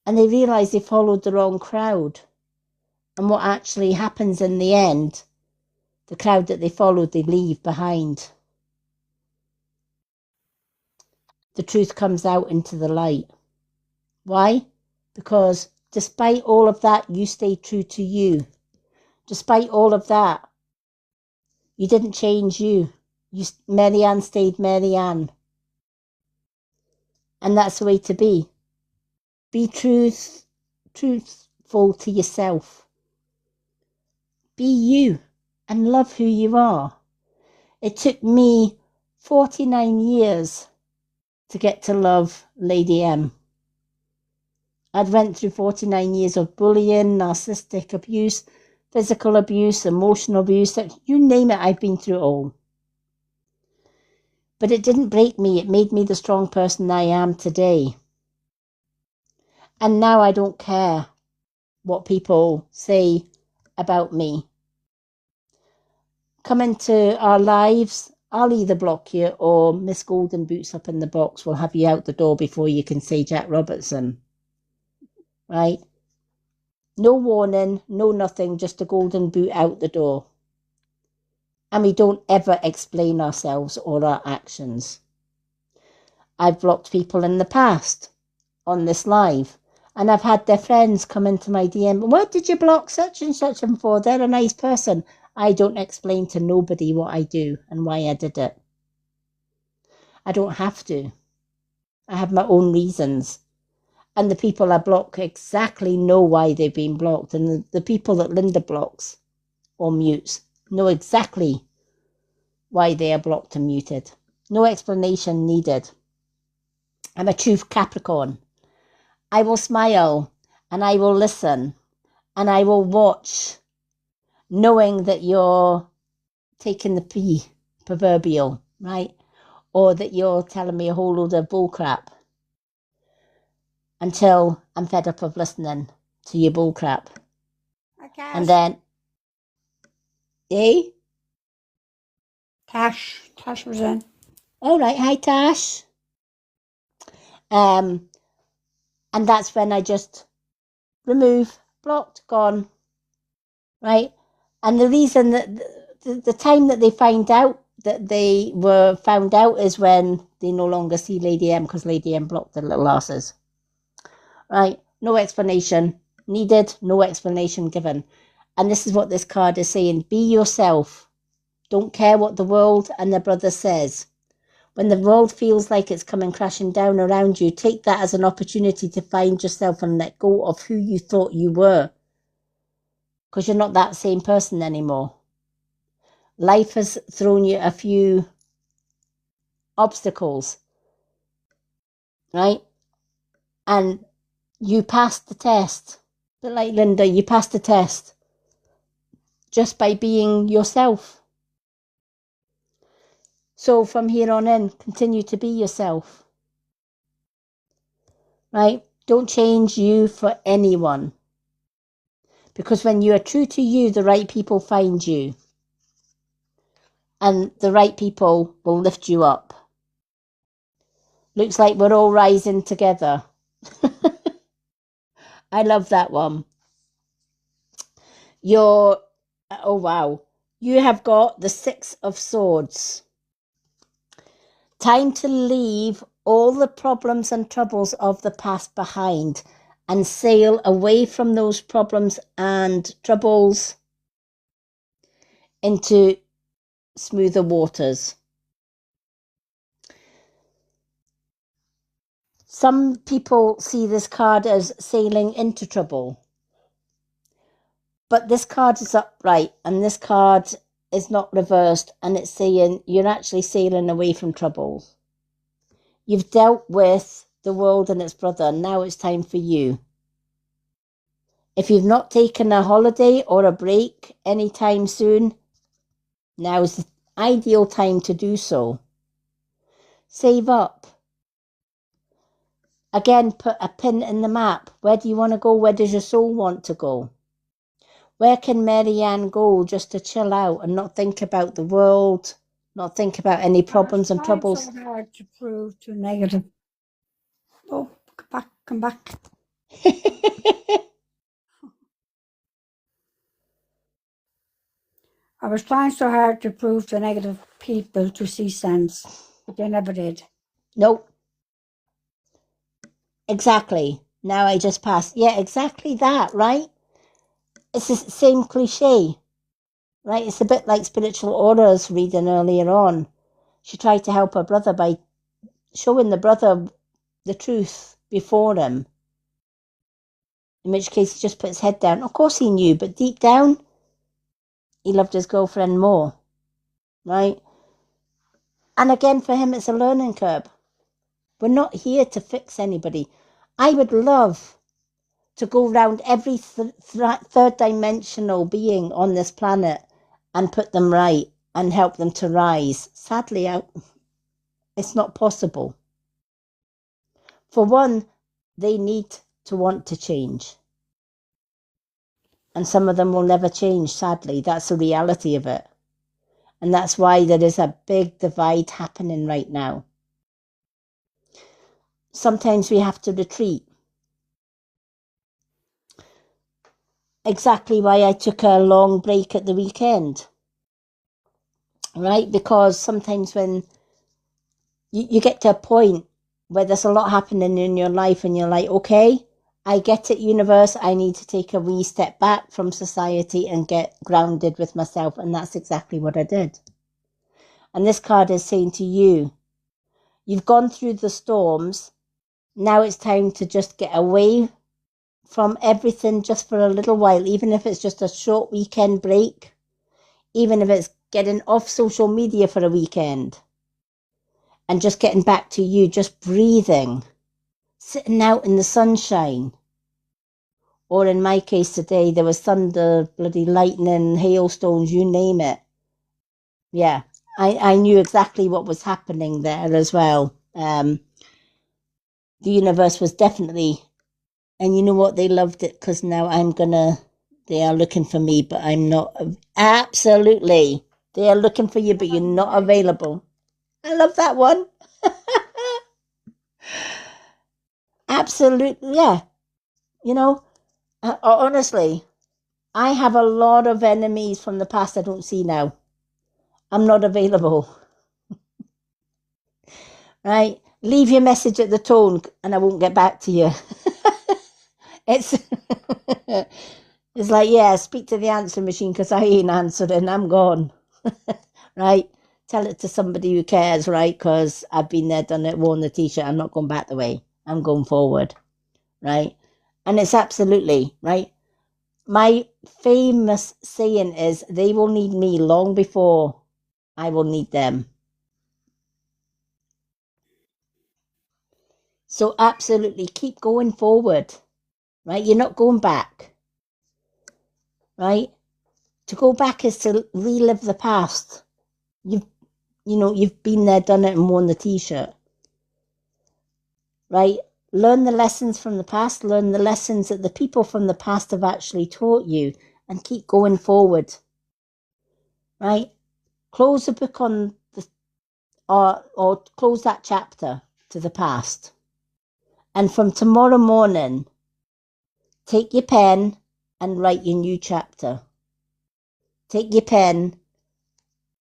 And they realise they followed the wrong crowd. And what actually happens in the end, the crowd that they followed, they leave behind. The truth comes out into the light. Why? Because despite all of that, you stay true to you. Despite all of that, you didn't change you. Marianne stayed Marianne. And that's the way to be. Be truthful to yourself. Be you and love who you are. It took me 49 years to get to love Lady M. I'd went through 49 years of bullying, narcissistic abuse, physical abuse, emotional abuse, you name it, I've been through it all. But it didn't break me. It made me the strong person I am today. And now I don't care what people say about me. Come into our lives, I'll either block you or Miss Golden Boots up in the box will have you out the door before you can say Jack Robertson. Right? No warning, no nothing, just a golden boot out the door. And we don't ever explain ourselves or our actions. I've blocked people in the past on this live, and I've had their friends come into my DM. What did you block such and such and for? They're a nice person. I don't explain to nobody what I do and why I did it. I don't have to. I have my own reasons. And the people I block exactly know why they've been blocked. And the people that Linda blocks or mutes know exactly why they are blocked and muted. No explanation needed. I'm a true Capricorn. I will smile and I will listen and I will watch, knowing that you're taking the pee, proverbial, right? Or that you're telling me a whole load of bullcrap until I'm fed up of listening to your bullcrap. And then, Tash was in. All right, hi Tash. And that's when I just remove, blocked, gone, right? And the reason that the time that they find out that they were found out is when they no longer see Lady M because Lady M blocked the little asses. Right? No explanation needed, no explanation given. And this is what this card is saying. Be yourself. Don't care what the world and their brother says. When the world feels like it's coming crashing down around you, take that as an opportunity to find yourself and let go of who you thought you were. Because you're not that same person anymore. Life has thrown you a few obstacles, right? And you passed the test. But like Linda, you passed the test just by being yourself. So from here on in, continue to be yourself. Right? Don't change you for anyone. Because when you are true to you, the right people find you. And the right people will lift you up. Looks like we're all rising together. I love that one. Oh wow. You have got the Six of Swords. Time to leave all the problems and troubles of the past behind and sail away from those problems and troubles into smoother waters. Some people see this card as sailing into trouble. But this card is upright and this card is not reversed, and it's saying you're actually sailing away from trouble. You've dealt with the world and its brother. Now it's time for you. If you've not taken a holiday or a break anytime soon, now is the ideal time to do so. Save up. Again, put a pin in the map. Where do you want to go? Where does your soul want to go? Where can Marianne go just to chill out and not think about the world, not think about any problems and troubles? It's so hard to prove too negative. Oh, come back. I was trying so hard to prove to negative people to see sense, but they never did. Nope. Exactly. Now I just passed. Yeah, exactly that, right? It's the same cliche, right? It's a bit like Spiritual Aura's reading earlier on. She tried to help her brother by showing the brother the truth before him. In which case he just put his head down. Of course he knew, but deep down, he loved his girlfriend more, right? And again, for him, it's a learning curve. We're not here to fix anybody. I would love to go around every third dimensional being on this planet and put them right and help them to rise. Sadly, it's not possible. For one, they need to want to change. And some of them will never change, sadly. That's the reality of it. And that's why there is a big divide happening right now. Sometimes we have to retreat. Exactly why I took a long break at the weekend. Right? Because sometimes when you get to a point where there's a lot happening in your life and you're like, okay, I get it, universe, I need to take a wee step back from society and get grounded with myself. And that's exactly what I did. And this card is saying to you, you've gone through the storms. Now it's time to just get away from everything just for a little while, even if it's just a short weekend break, even if it's getting off social media for a weekend and just getting back to you, just breathing, sitting out in the sunshine. Or in my case today, there was thunder, bloody lightning, hailstones, you name it. Yeah, I knew exactly what was happening there as well. The universe was definitely, and you know what, they loved it because now they are looking for me, but I'm not. Absolutely. They are looking for you, but you're not available. I love that one. Absolutely, yeah. You know, honestly, I have a lot of enemies from the past I don't see now. I'm not available. Right? Leave your message at the tone and I won't get back to you. it's it's like, yeah, speak to the answer machine because I ain't answering. I'm gone. Right? Tell it to somebody who cares, right? Because I've been there, done it, worn the t-shirt. I'm not going back the way. I'm going forward. Right? And it's absolutely, right? My famous saying is, they will need me long before I will need them. So absolutely keep going forward, right? You're not going back, right? To go back is to relive the past. You've been there, done it, and worn the t-shirt, right? Learn the lessons from the past, learn the lessons that the people from the past have actually taught you, and keep going forward, right? Close the book on the, or close that chapter to the past. And from tomorrow morning, take your pen and write your new chapter. Take your pen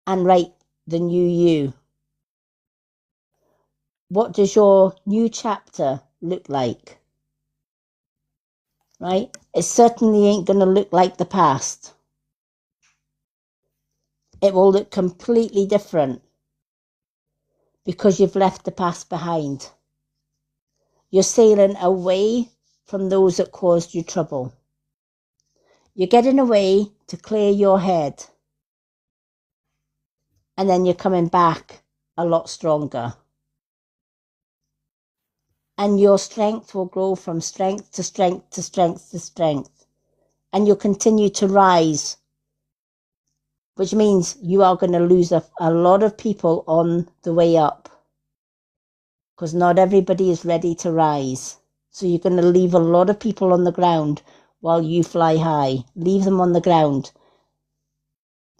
and write the new you. What does your new chapter look like? Right? It certainly ain't going to look like the past. It will look completely different because you've left the past behind. You're sailing away from those that caused you trouble. You're getting away to clear your head. And then you're coming back a lot stronger. And your strength will grow from strength to strength to strength to strength. And you'll continue to rise, which means you are going to lose a lot of people on the way up because not everybody is ready to rise. So you're going to leave a lot of people on the ground while you fly high. Leave them on the ground.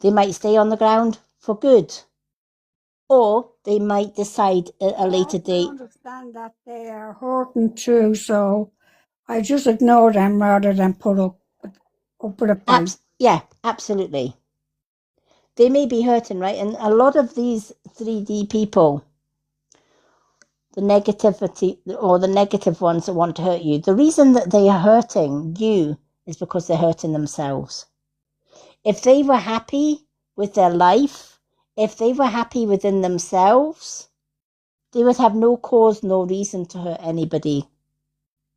They might stay on the ground for good, or they might decide at a later date. I understand that they are hurting too, so I just ignore them rather than put up with a fight. Yeah, absolutely. They may be hurting, right? And a lot of these 3D people, the negativity or the negative ones that want to hurt you, the reason that they are hurting you is because they're hurting themselves. If they were happy with their life, if they were happy within themselves, they would have no cause, no reason to hurt anybody.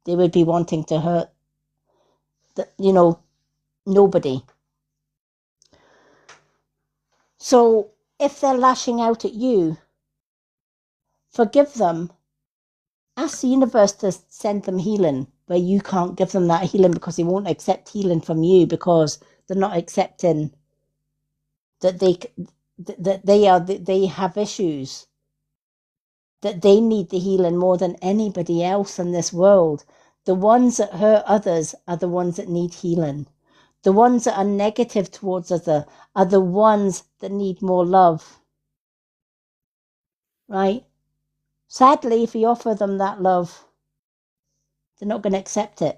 They would be wanting to hurt, nobody. So if they're lashing out at you, forgive them. Ask the universe to send them healing where you can't give them that healing because they won't accept healing from you because they're not accepting that they have issues, that they need the healing more than anybody else in this world. The ones that hurt others are the ones that need healing. The ones that are negative towards others are the ones that need more love, right? Sadly, if we offer them that love, they're not going to accept it.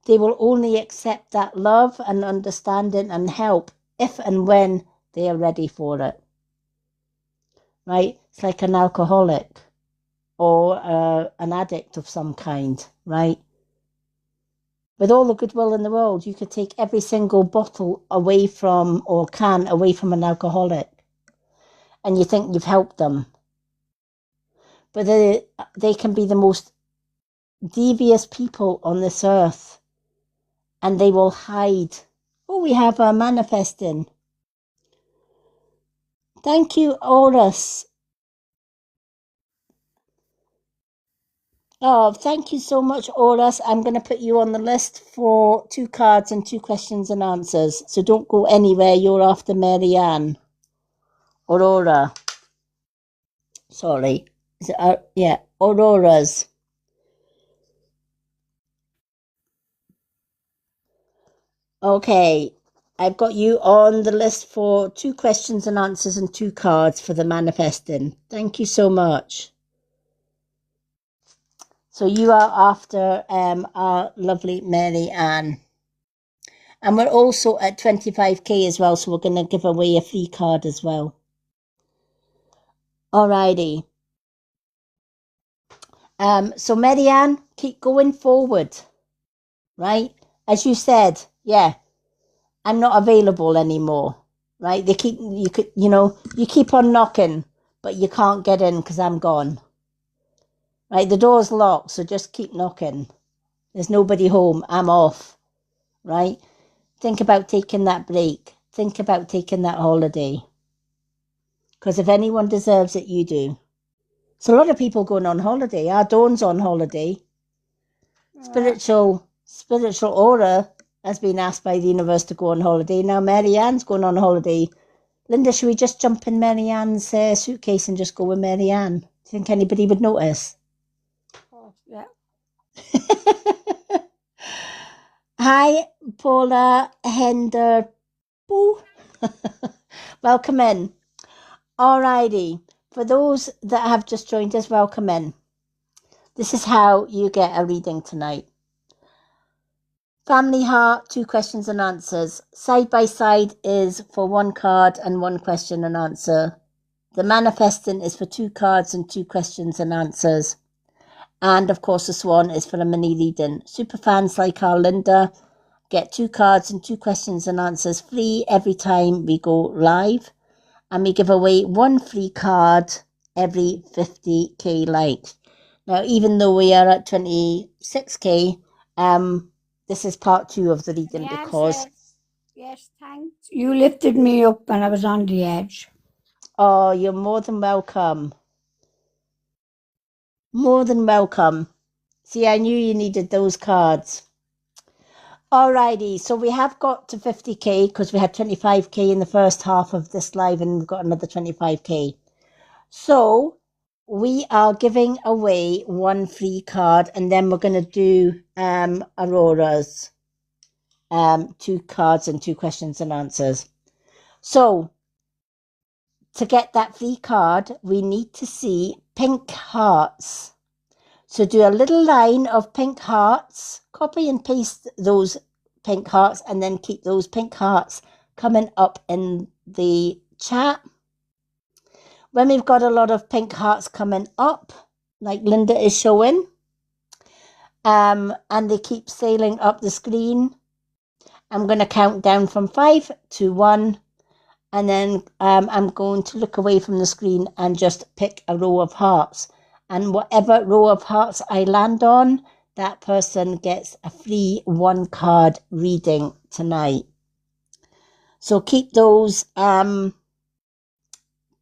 They will only accept that love and understanding and help if and when they are ready for it, right? It's like an alcoholic or an addict of some kind, right? With all the goodwill in the world, you could take every single bottle away from, or can away from an alcoholic, and you think you've helped them. But they can be the most devious people on this earth, and they will hide. Oh, we have a manifesting. Thank you, Oris. Oh, thank you so much, Oris. I'm going to put you on the list for 2 cards and 2 questions and answers. So don't go anywhere. You're after Marianne. Aurora. Sorry. Is it, yeah, Aurora's. Okay. I've got you on the list for 2 questions and answers and 2 cards for the manifesting. Thank you so much. So you are after our lovely Mary Ann. And we're also at 25k as well, so we're going to give away a free card as well. Alrighty. So Mary Ann, keep going forward, right? As you said, yeah, I'm not available anymore, right? You keep on knocking, but you can't get in because I'm gone, right? The door's locked, so just keep knocking. There's nobody home. I'm off, right? Think about taking that break. Think about taking that holiday. Because if anyone deserves it, you do. So a lot of people going on holiday. Our Dawn's on holiday. Spiritual Aura has been asked by the universe to go on holiday. Now Mary Ann's going on holiday. Linda, should we just jump in Mary Ann's suitcase and just go with Mary Ann? Do you think anybody would notice? Oh, yeah. Hi, Paula Hender. Welcome in. Alrighty. For those that have just joined us, welcome in. This is how you get a reading tonight. Family Heart, 2 questions and answers. Side by side is for 1 card and 1 question and answer. The manifesting is for 2 cards and 2 questions and answers. And of course, the Swan is for a mini reading. Super fans like our Linda get 2 cards and 2 questions and answers free every time we go live. And we give away 1 free card every 50k likes. Now, even though we are at 26k, this is part 2 of the reading because... Yes, thanks. You lifted me up when I was on the edge. Oh, you're more than welcome. More than welcome. See, I knew you needed those cards. Alrighty, so we have got to 50k because we had 25k in the first half of this live and we've got another 25k. So we are giving away 1 free card and then we're going to do Aurora's 2 cards and 2 questions and answers. So to get that free card, we need to see pink hearts. So do a little line of pink hearts, copy and paste those pink hearts, and then keep those pink hearts coming up in the chat. When we've got a lot of pink hearts coming up, like Linda is showing, and they keep sailing up the screen, I'm going to count down from 5 to 1, and then I'm going to look away from the screen and just pick a row of hearts. And whatever row of hearts I land on, that person gets a free 1 card reading tonight. So keep those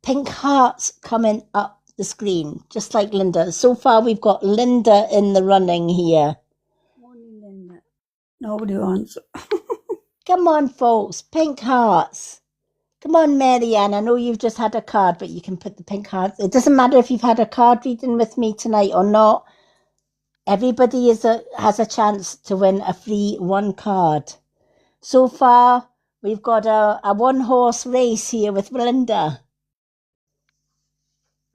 pink hearts coming up the screen, just like Linda. So far, we've got Linda in the running here. Only Linda. Nobody wants it. Come on, folks. Pink hearts. Come on, Mary Ann. I know you've just had a card, but you can put the pink hearts. It doesn't matter if you've had a card reading with me tonight or not. Everybody has a chance to win a free 1 card. So far, We've got a one-horse race here with Belinda.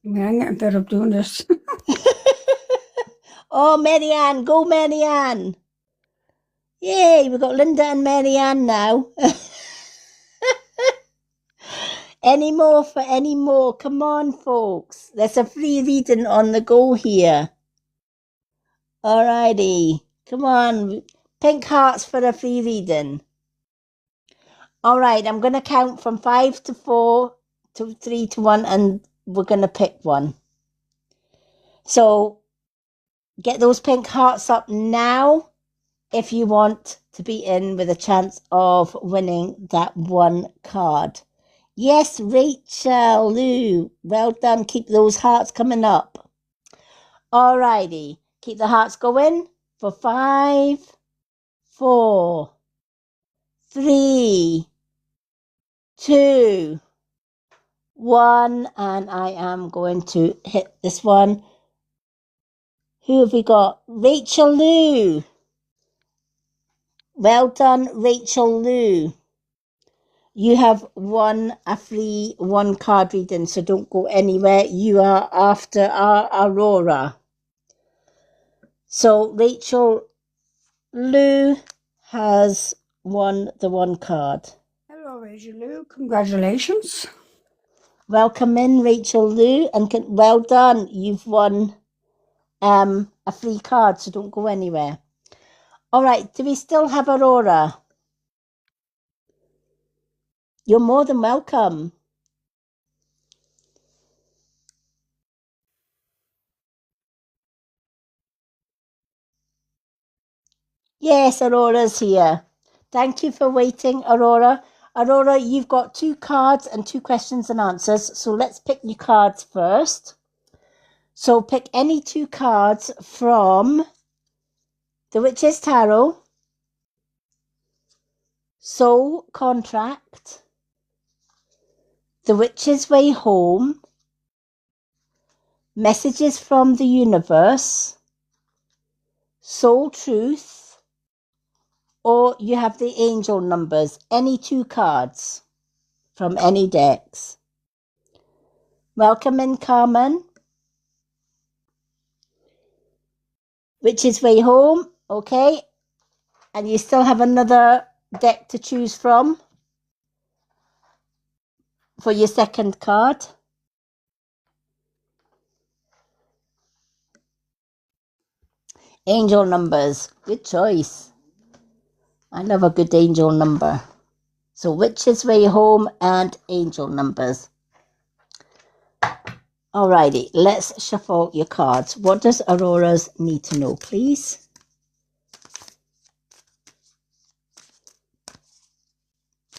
I mean, I'm getting fed up doing this. Oh, Marianne, go Marianne. Yay, we've got Linda and Marianne now. Any more for any more? Come on, folks. There's a free reading on the go here. Alrighty. Come on. Pink hearts for a free reading. Alright, I'm going to count from 5 to 4 to 3 to 1 and we're going to pick one. So, get those pink hearts up now if you want to be in with a chance of winning that one card. Yes, Rachel, Lou, well done. Keep those hearts coming up. Alrighty, keep the hearts going for 5, 4, 3, 2, 1, and I am going to hit this one. Who have we got? Rachel Lou. Well done, Rachel Lou. You have won a free one card reading, so don't go anywhere. You are after our Aurora. So Rachel Lou has won the one card. Hello, Rachel Lou. Congratulations. Welcome in, Rachel Lou, and well done. You've won a free card, so don't go anywhere. All right, do we still have Aurora? You're more than welcome. Yes, Aurora's here. Thank you for waiting, Aurora. Aurora, you've got 2 cards and 2 questions and answers, so let's pick your cards first. So pick any 2 cards from the Witch's Tarot, Soul Contract, The Witch's Way Home, Messages from the Universe, Soul Truth, or you have the angel numbers. Any 2 cards from any decks. Welcome in, Carmen. Witch's Way Home, okay. And you still have another deck to choose from for your second card. Angel numbers, good choice. I love a good angel number. So Witch's Way Home and angel numbers. Alrighty, let's shuffle your cards. What does Aurora's need to know, please?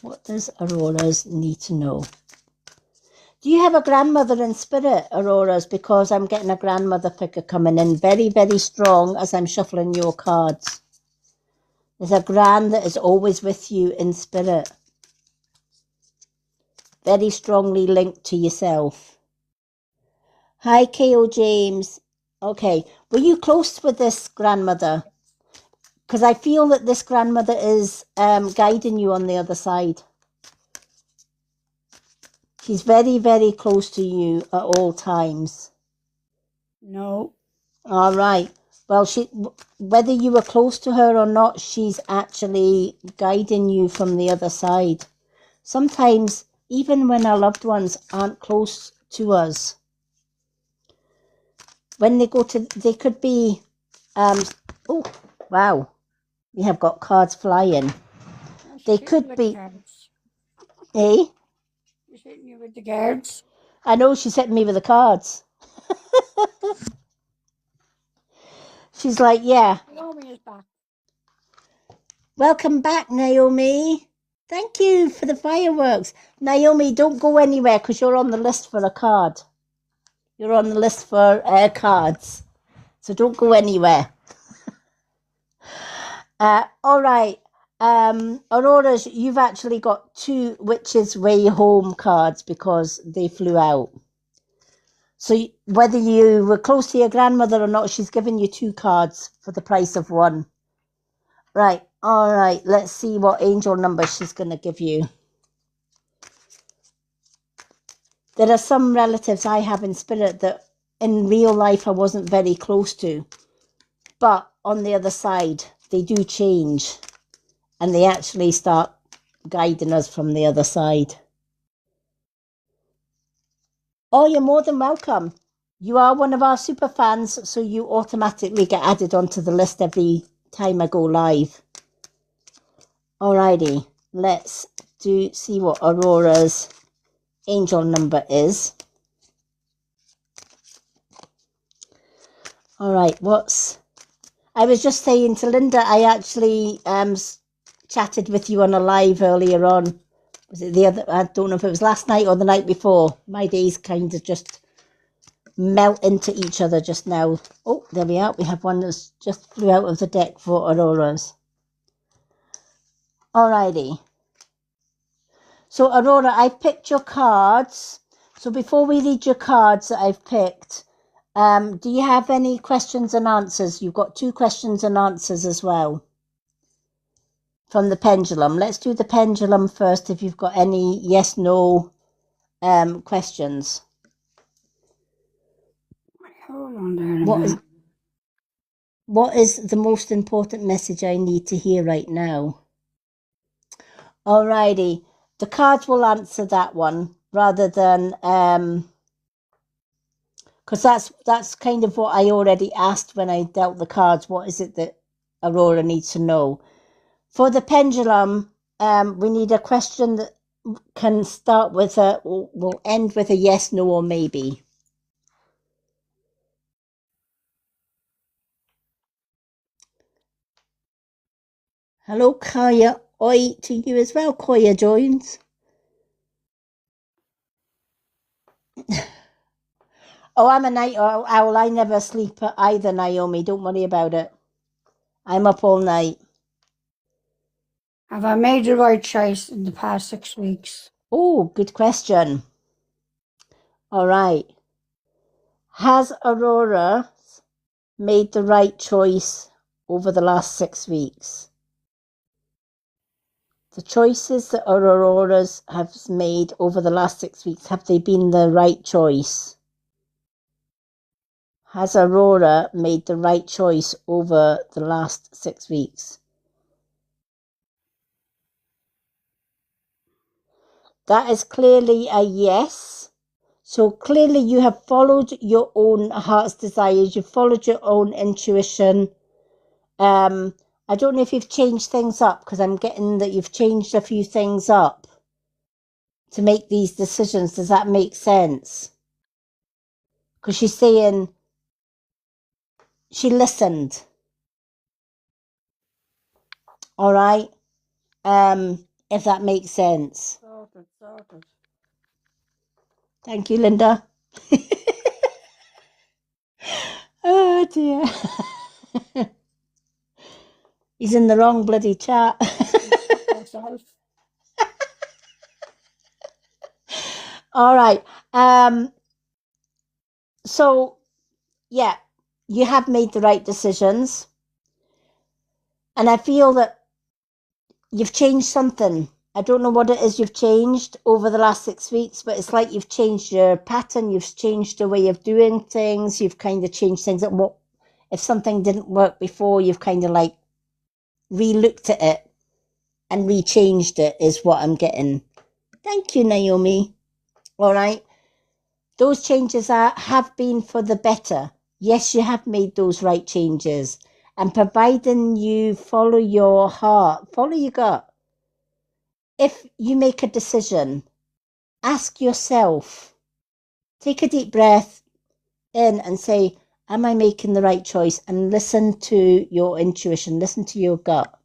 What does Aurora's need to know? Do you have a grandmother in spirit, Aurora's? Because I'm getting a grandmother figure coming in very, very strong as I'm shuffling your cards. There's a gran that is always with you in spirit. Very strongly linked to yourself. Hi, K.O. James. Okay, were you close with this grandmother? Because I feel that this grandmother is guiding you on the other side. She's very, very close to you at all times. No. All right. Well, whether you were close to her or not, she's actually guiding you from the other side. Sometimes, even when our loved ones aren't close to us, when they could be, oh, wow, we have got cards flying. They could be, eh? She's hitting you with the cards. I know she's hitting me with the cards. She's like, yeah. Naomi is back. Welcome back, Naomi. Thank you for the fireworks. Naomi, don't go anywhere because you're on the list for a card. You're on the list for cards. So don't go anywhere. All right. Aurora's, you've actually got 2 Witch's Way Home cards because they flew out. So whether you were close to your grandmother or not, she's given you 2 cards for the price of 1. Right. All right, let's see what angel number she's going to give you. There are some relatives I have in spirit that in real life I wasn't very close to. But on the other side, they do change. And they actually start guiding us from the other side. Oh, you're more than welcome. You are one of our super fans, so you automatically get added onto the list every time I go live. Alrighty, let's see what Aurora's angel number is. Alright, I was just saying to Linda, I actually chatted with you on a live earlier on. Was it I don't know if it was last night or the night before. My days kind of just melt into each other just now. Oh, there we are. We have one that's just flew out of the deck for Aurora's. Alrighty. So Aurora, I picked your cards. So before we read your cards that I've picked, do you have any questions and answers? You've got 2 questions and answers as well from the pendulum. Let's do the pendulum first if you've got any yes, no questions. Hold on there a minute. What is the most important message I need to hear right now? Alrighty. The cards will answer that one rather than... because that's kind of what I already asked when I dealt the cards. What is it that Aurora needs to know? For the pendulum, we need a question that can start with will end with a yes, no, or maybe. Hello, Kaya. Oi to you as well, Kaya joins. Oh, I'm a night owl. I never sleep either, Naomi. Don't worry about it. I'm up all night. Have I made the right choice in the past 6 weeks? Oh, good question. All right. Has Aurora made the right choice over the last 6 weeks? The choices that Aurora's have made over the last 6 weeks, have they been the right choice? Has Aurora made the right choice over the last 6 weeks? That is clearly a yes. So clearly you have followed your own heart's desires. You've followed your own intuition. I don't know if you've changed things up, because I'm getting that you've changed a few things up to make these decisions. Does that make sense? Because she's saying she listened. All right. If that makes sense. Sorted. Thank you, Linda. Oh dear. He's in the wrong bloody chat. All right. So, yeah, you have made the right decisions. And I feel that you've changed something. I don't know what it is you've changed over the last 6 weeks, but it's like you've changed your pattern. You've changed your way of doing things. You've kind of changed things. If something didn't work before, you've kind of like re-looked at it and re-changed it is what I'm getting. Thank you, Naomi. All right. Those changes have been for the better. Yes, you have made those right changes. And providing you follow your heart, follow your gut. If you make a decision, ask yourself, take a deep breath in and say, am I making the right choice? And listen to your intuition, listen to your gut.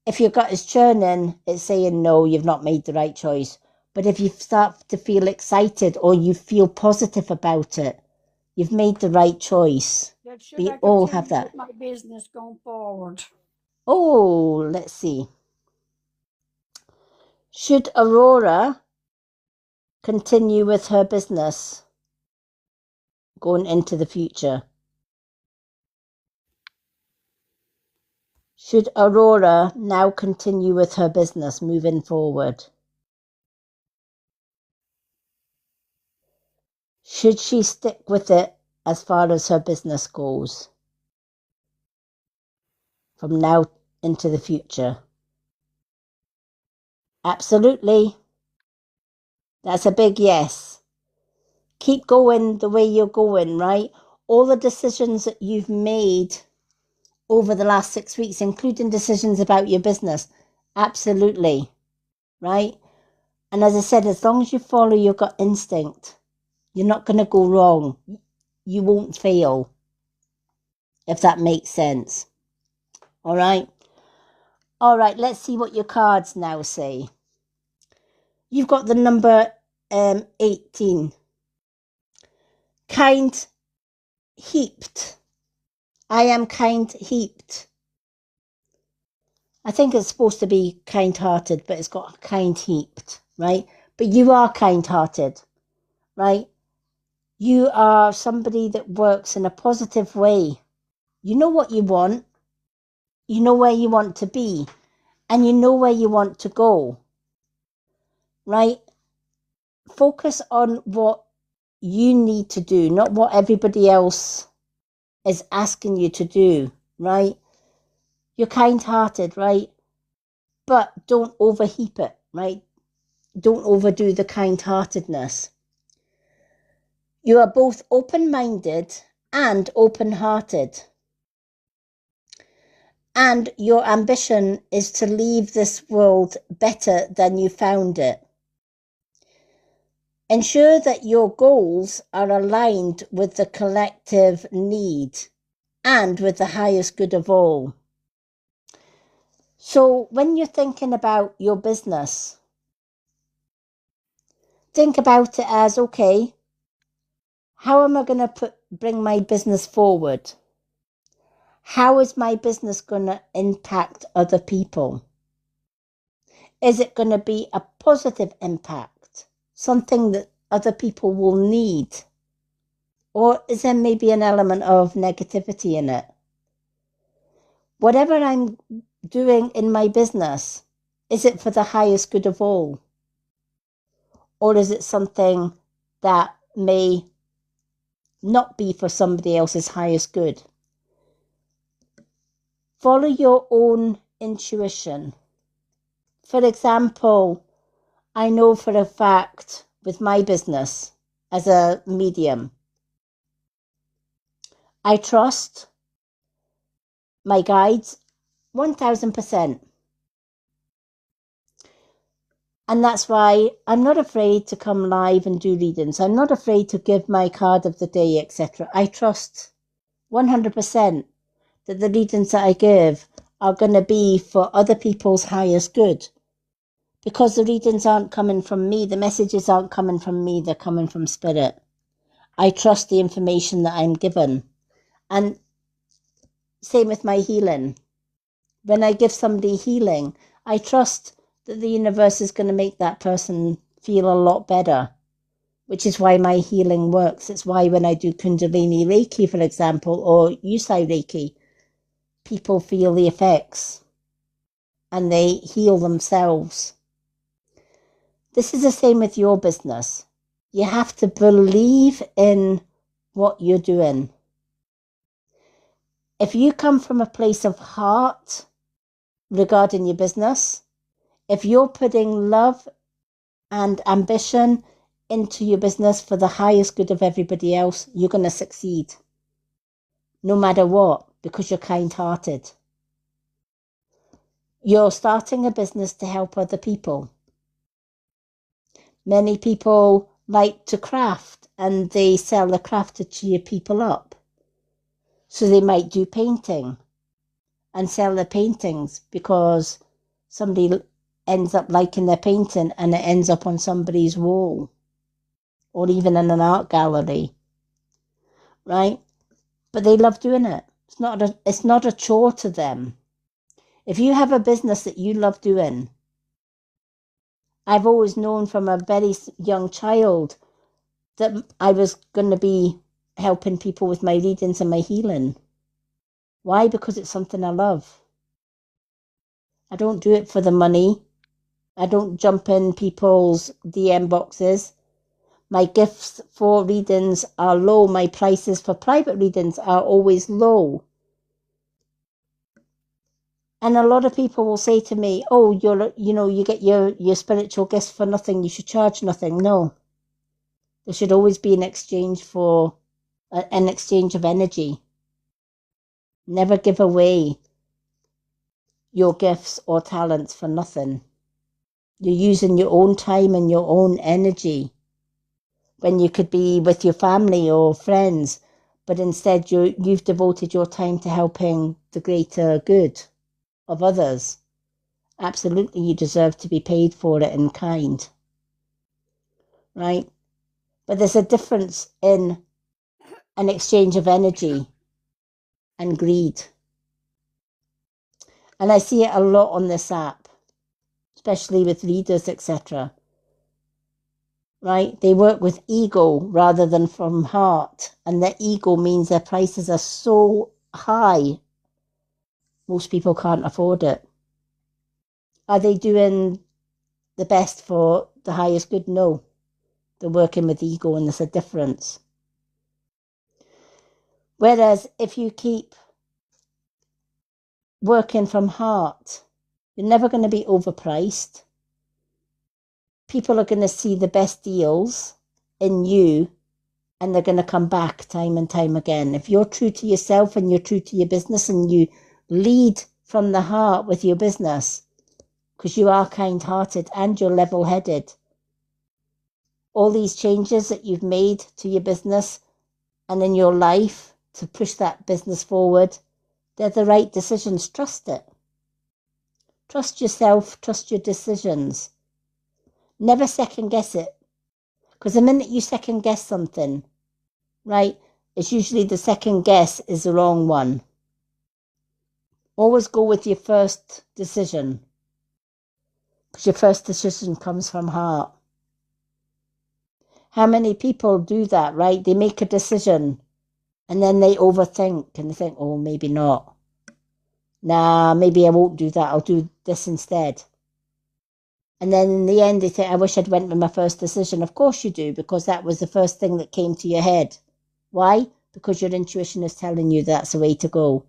If your gut is churning, it's saying, no, you've not made the right choice. But if you start to feel excited or you feel positive about it, you've made the right choice. We all have that. My business going forward. Oh, let's see. Should Aurora continue with her business going into the future? Should Aurora now continue with her business moving forward? Should she stick with it as far as her business goes from now into the future? Absolutely. That's a big yes. Keep going the way you're going, right? All the decisions that you've made over the last 6 weeks, including decisions about your business, absolutely, right? And as I said, as long as you follow your gut instinct, you're not going to go wrong. You won't fail, if that makes sense. All right? All right, let's see what your cards now say. You've got the number 18. Kind heaped. I am kind heaped. I think it's supposed to be kind-hearted, but it's got kind heaped, right? But you are kind-hearted, right? You are somebody that works in a positive way. You know what you want. You know where you want to be. And you know where you want to go, right? Focus on what you need to do, not what everybody else is asking you to do, right? You're kind-hearted, right? But don't overheap it, right? Don't overdo the kind-heartedness. You are both open-minded and open-hearted. And your ambition is to leave this world better than you found it. Ensure that your goals are aligned with the collective need and with the highest good of all. So when you're thinking about your business, think about it as, okay, how am I going to bring my business forward? How is my business going to impact other people? Is it going to be a positive impact? Something that other people will need? Or is there maybe an element of negativity in it? Whatever I'm doing in my business, is it for the highest good of all? Or is it something that may not be for somebody else's highest good? Follow your own intuition. For example, I know for a fact with my business as a medium, I trust my guides 1000%. And that's why I'm not afraid to come live and do readings. I'm not afraid to give my card of the day, etc. I trust 100% that the readings that I give are going to be for other people's highest good. Because the readings aren't coming from me, the messages aren't coming from me, they're coming from Spirit. I trust the information that I'm given. And same with my healing. When I give somebody healing, I trust that the universe is going to make that person feel a lot better, which is why my healing works. It's why when I do Kundalini Reiki, for example, or Yusai Reiki, people feel the effects and they heal themselves. This is the same with your business. You have to believe in what you're doing. If you come from a place of heart regarding your business, if you're putting love and ambition into your business for the highest good of everybody else, you're going to succeed. No matter what, because you're kind-hearted. You're starting a business to help other people. Many people like to craft and they sell the craft to cheer people up. So they might do painting and sell their paintings because somebody ends up liking their painting and it ends up on somebody's wall or even in an art gallery, right? But they love doing it. It's not a chore to them. If you have a business that you love doing, I've always known from a very young child that I was going to be helping people with my readings and my healing. Why? Because it's something I love. I don't do it for the money. I don't jump in people's DM boxes. My gifts for readings are low. My prices for private readings are always low. And a lot of people will say to me, oh, you get your spiritual gifts for nothing. You should charge nothing. No. There should always be an exchange of energy. Never give away your gifts or talents for nothing. You're using your own time and your own energy when you could be with your family or friends, but instead you've devoted your time to helping the greater good of others. Absolutely, you deserve to be paid for it in kind, right? But there's a difference in an exchange of energy and greed. And I see it a lot on this app, especially with readers, etc. Right? They work with ego rather than from heart. And their ego means their prices are so high, most people can't afford it. Are they doing the best for the highest good? No. They're working with ego, and there's a difference. Whereas if you keep working from heart, you're never going to be overpriced. People are going to see the best deals in you, and they're going to come back time and time again. If you're true to yourself and you're true to your business and you lead from the heart with your business, because you are kind-hearted and you're level-headed, all these changes that you've made to your business and in your life to push that business forward, they're the right decisions. Trust it. Trust yourself, trust your decisions. Never second guess it. Because the minute you second guess something, right, it's usually the second guess is the wrong one. Always go with your first decision. Because your first decision comes from heart. How many people do that, right? They make a decision and then they overthink and they think, oh, maybe not. Nah, maybe I won't do that. I'll do this instead. And then in the end, they say, I wish I'd went with my first decision. Of course you do, because that was the first thing that came to your head. Why? Because your intuition is telling you that's the way to go.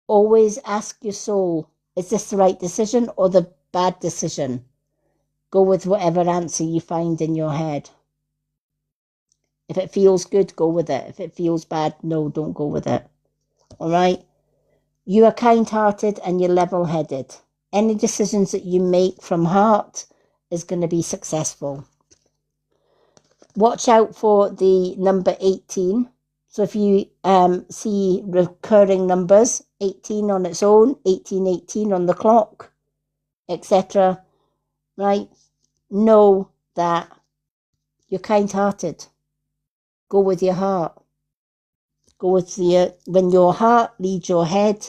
Always ask your soul, is this the right decision or the bad decision? Go with whatever answer you find in your head. If it feels good, go with it. If it feels bad, no, don't go with it. All right? You are kind-hearted and you're level-headed. Any decisions that you make from heart is going to be successful. Watch out for the number 18. So if you see recurring numbers, 18 on its own, 1818 on the clock, etc., right? Know that you're kind-hearted. Go with your heart. Go with when your heart leads your head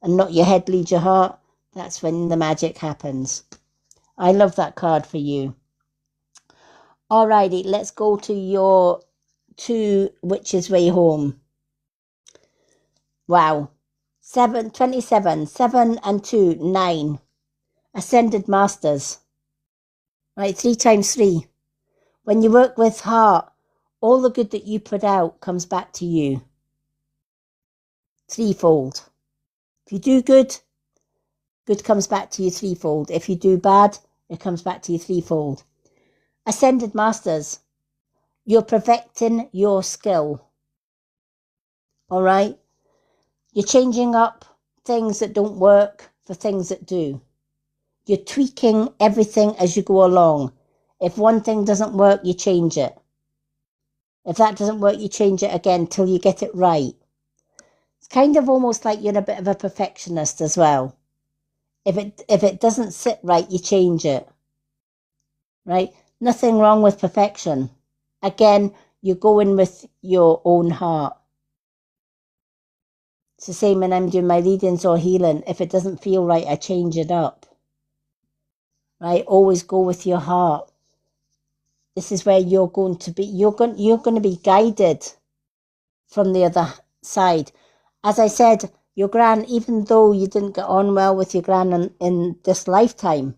and not your head leads your heart, that's when the magic happens. I love that card for you. Alrighty, let's go to your 2 Witches Way Home. Wow. 27, 7 and 2, 9. Ascended Masters. Right, 3 times 3. When you work with heart, all the good that you put out comes back to you. Threefold. If you do good, good comes back to you threefold. If you do bad, it comes back to you threefold. Ascended Masters, you're perfecting your skill. All right? You're changing up things that don't work for things that do. You're tweaking everything as you go along. If one thing doesn't work, you change it. If that doesn't work, you change it again till you get it right. It's kind of almost like you're a bit of a perfectionist as well. If it doesn't sit right, you change it. Right? Nothing wrong with perfection. Again, you're going with your own heart. It's the same when I'm doing my readings or healing. If it doesn't feel right, I change it up. Right? Always go with your heart. This is where you're going to be. You're going to be guided from the other side. As I said, Your gran, even though you didn't get on well with your gran in this lifetime,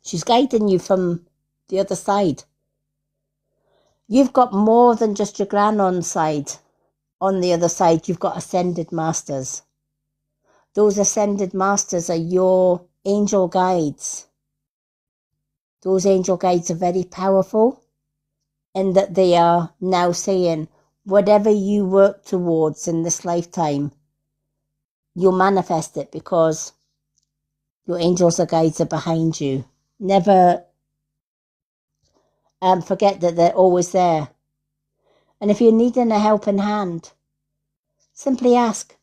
she's guiding you from the other side. You've got more than just your gran on the other side. You've got ascended masters. Those ascended masters are your angel guides. Those angel guides are very powerful in that they are now saying, whatever you work towards in this lifetime, you'll manifest it because your angels or guides are behind you. Never forget that they're always there. And if you're needing a helping hand, simply ask.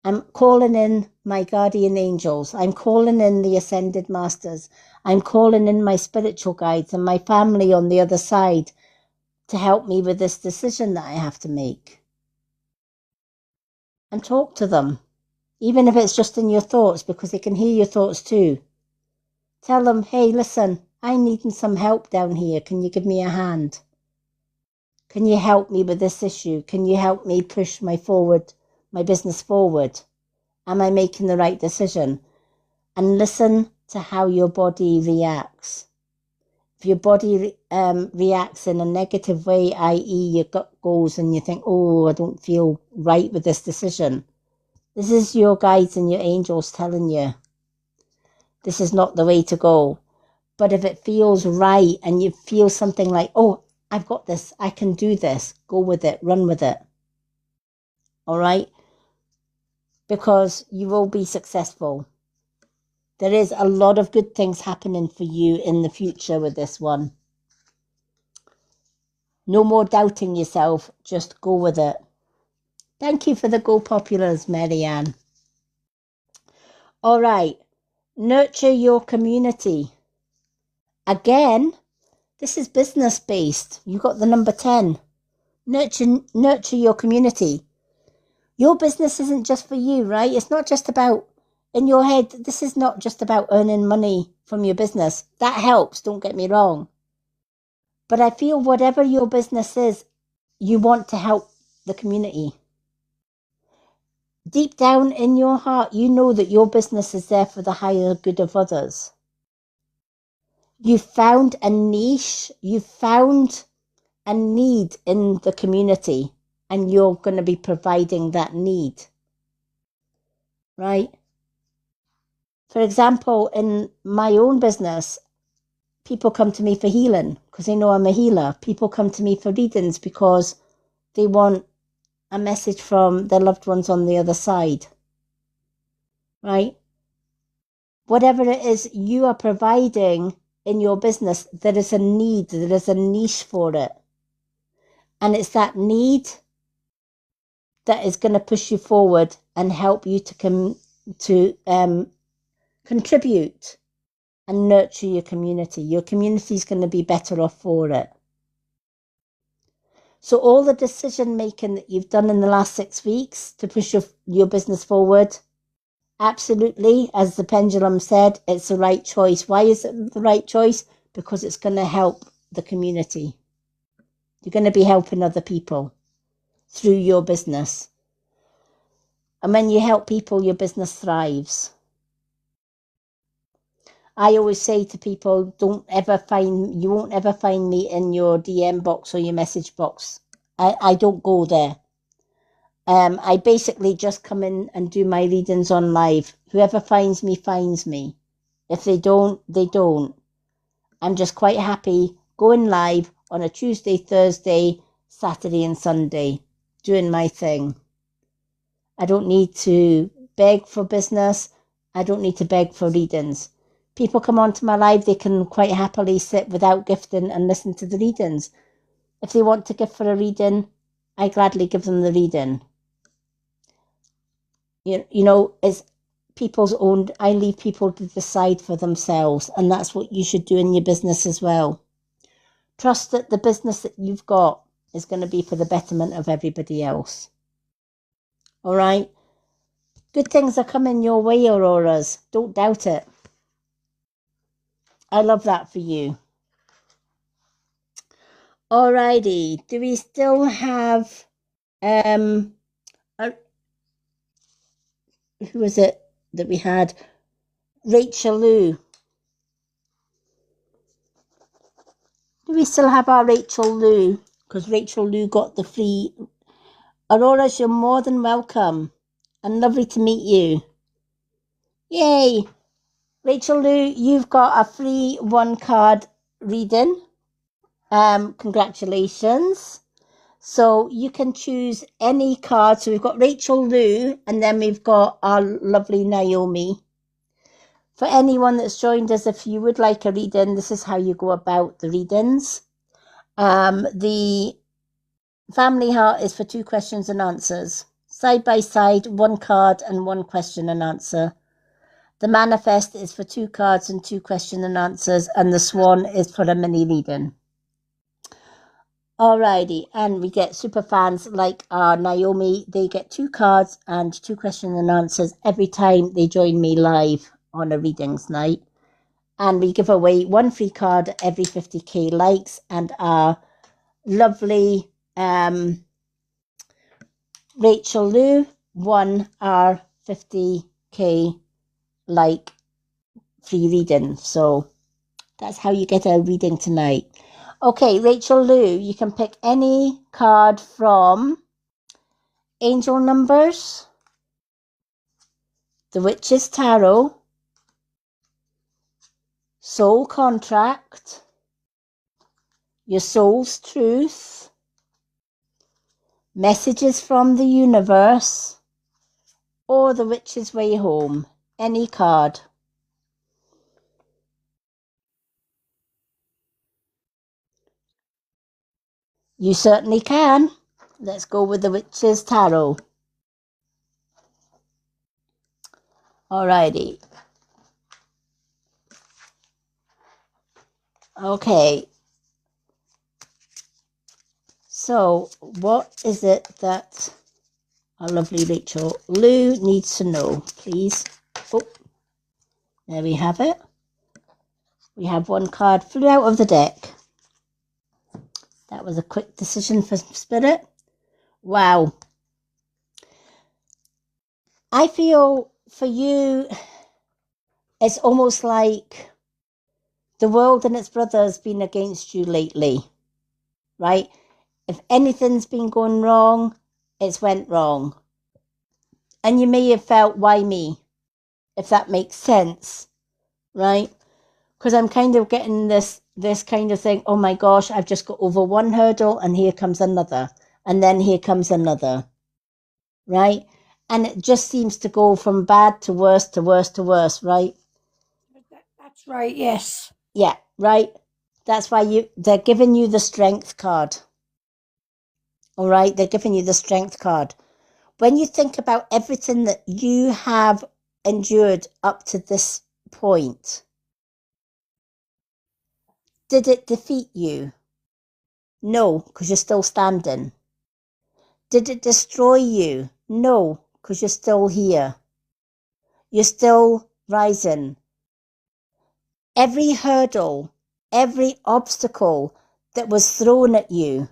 I'm calling in my guardian angels. I'm calling in the ascended masters. I'm calling in my spiritual guides and my family on the other side to help me with this decision that I have to make. And talk to them, even if it's just in your thoughts, because they can hear your thoughts too. Tell them, hey, listen, I'm needing some help down here. Can you give me a hand? Can you help me with this issue? Can you help me push my business forward? Am I making the right decision? And listen to how your body reacts. If your body reacts in a negative way, i.e. your gut goes and you think, oh, I don't feel right with this decision. This is your guides and your angels telling you this is not the way to go. But if it feels right and you feel something like, oh, I've got this, I can do this, go with it, run with it. All right? Because you will be successful. There is a lot of good things happening for you in the future with this one. No more doubting yourself, just go with it. Thank you for the Go Populars, Marianne. All right, nurture your community. Again, this is business-based. You got the number 10. Nurture your community. Your business isn't just for you, right? It's not just about, in your head, this is not just about earning money from your business. That helps, don't get me wrong. But I feel whatever your business is, you want to help the community. Deep down in your heart, you know that your business is there for the higher good of others. You found a niche, you found a need in the community, and you're going to be providing that need. Right? For example, in my own business, people come to me for healing because they know I'm a healer. People come to me for readings because they want a message from their loved ones on the other side. Right? Whatever it is you are providing in your business, there is a need, there is a niche for it. And it's that need that is going to push you forward and help you to contribute and nurture your community. Your community is going to be better off for it. So all the decision making that you've done in the last 6 weeks to push your business forward, absolutely, as the pendulum said, it's the right choice. Why is it the right choice? Because it's going to help the community. You're going to be helping other people through your business. And when you help people, your business thrives. I always say to people, you won't ever find me in your DM box or your message box. I don't go there. I basically just come in and do my readings on live. Whoever finds me, finds me. If they don't, they don't. I'm just quite happy going live on a Tuesday, Thursday, Saturday and Sunday, doing my thing. I don't need to beg for business. I don't need to beg for readings. People come onto my live, they can quite happily sit without gifting and listen to the readings. If they want to gift for a reading, I gladly give them the reading. You know, it's people's own, I leave people to decide for themselves, and that's what you should do in your business as well. Trust that the business that you've got is going to be for the betterment of everybody else. All right? Good things are coming your way, Auroras. Don't doubt it. I love that for you. Alrighty. Do we still have who was it that we had? Rachel Lou. Do we still have our Rachel Lou? Because Rachel Lou got the free. Aurora, you're more than welcome. And lovely to meet you. Yay! Rachel Lou, you've got a free 1-card reading. Congratulations. So you can choose any card. So we've got Rachel Lou, and then we've got our lovely Naomi. For anyone that's joined us, if you would like a reading, this is how you go about the readings. The family heart is for 2 questions and answers. Side by side, 1 card and 1 question and answer. The manifest is for 2 cards and 2 question and answers. And the swan is for a mini reading. Alrighty, and we get super fans like Naomi. They get 2 cards and 2 questions and answers every time they join me live on a readings night. And we give away 1 free card every 50k likes, and our lovely Rachel Lou won our 50k like free reading. So that's how you get a reading tonight. Okay, Rachel Lou, you can pick any card from Angel Numbers, The Witch's Tarot, Soul Contract, Your Soul's Truth, Messages from the Universe, or The Witch's Way Home. Any card. You certainly can. Let's go with The Witch's Tarot. Alrighty. Okay. So, what is it that our lovely Rachel Lou needs to know, please? Oh, there we have it. We have 1 card flew out of the deck. That was a quick decision for Spirit. Wow. I feel for you, it's almost like the world and its brother has been against you lately, right? If anything's been going wrong, it's went wrong. And you may have felt, why me? If that makes sense, right? Because I'm kind of getting this kind of thing, oh my gosh, I've just got over 1 hurdle and here comes another. And then here comes another, right? And it just seems to go from bad to worse to worse to worse, right? That's right, yes. Yeah, right? That's why they're giving you the strength card. All right, they're giving you the strength card. When you think about everything that you have endured up to this point, did it defeat you? No, because you're still standing. Did it destroy you? No, because you're still here. You're still rising. Every hurdle, every obstacle that was thrown at you,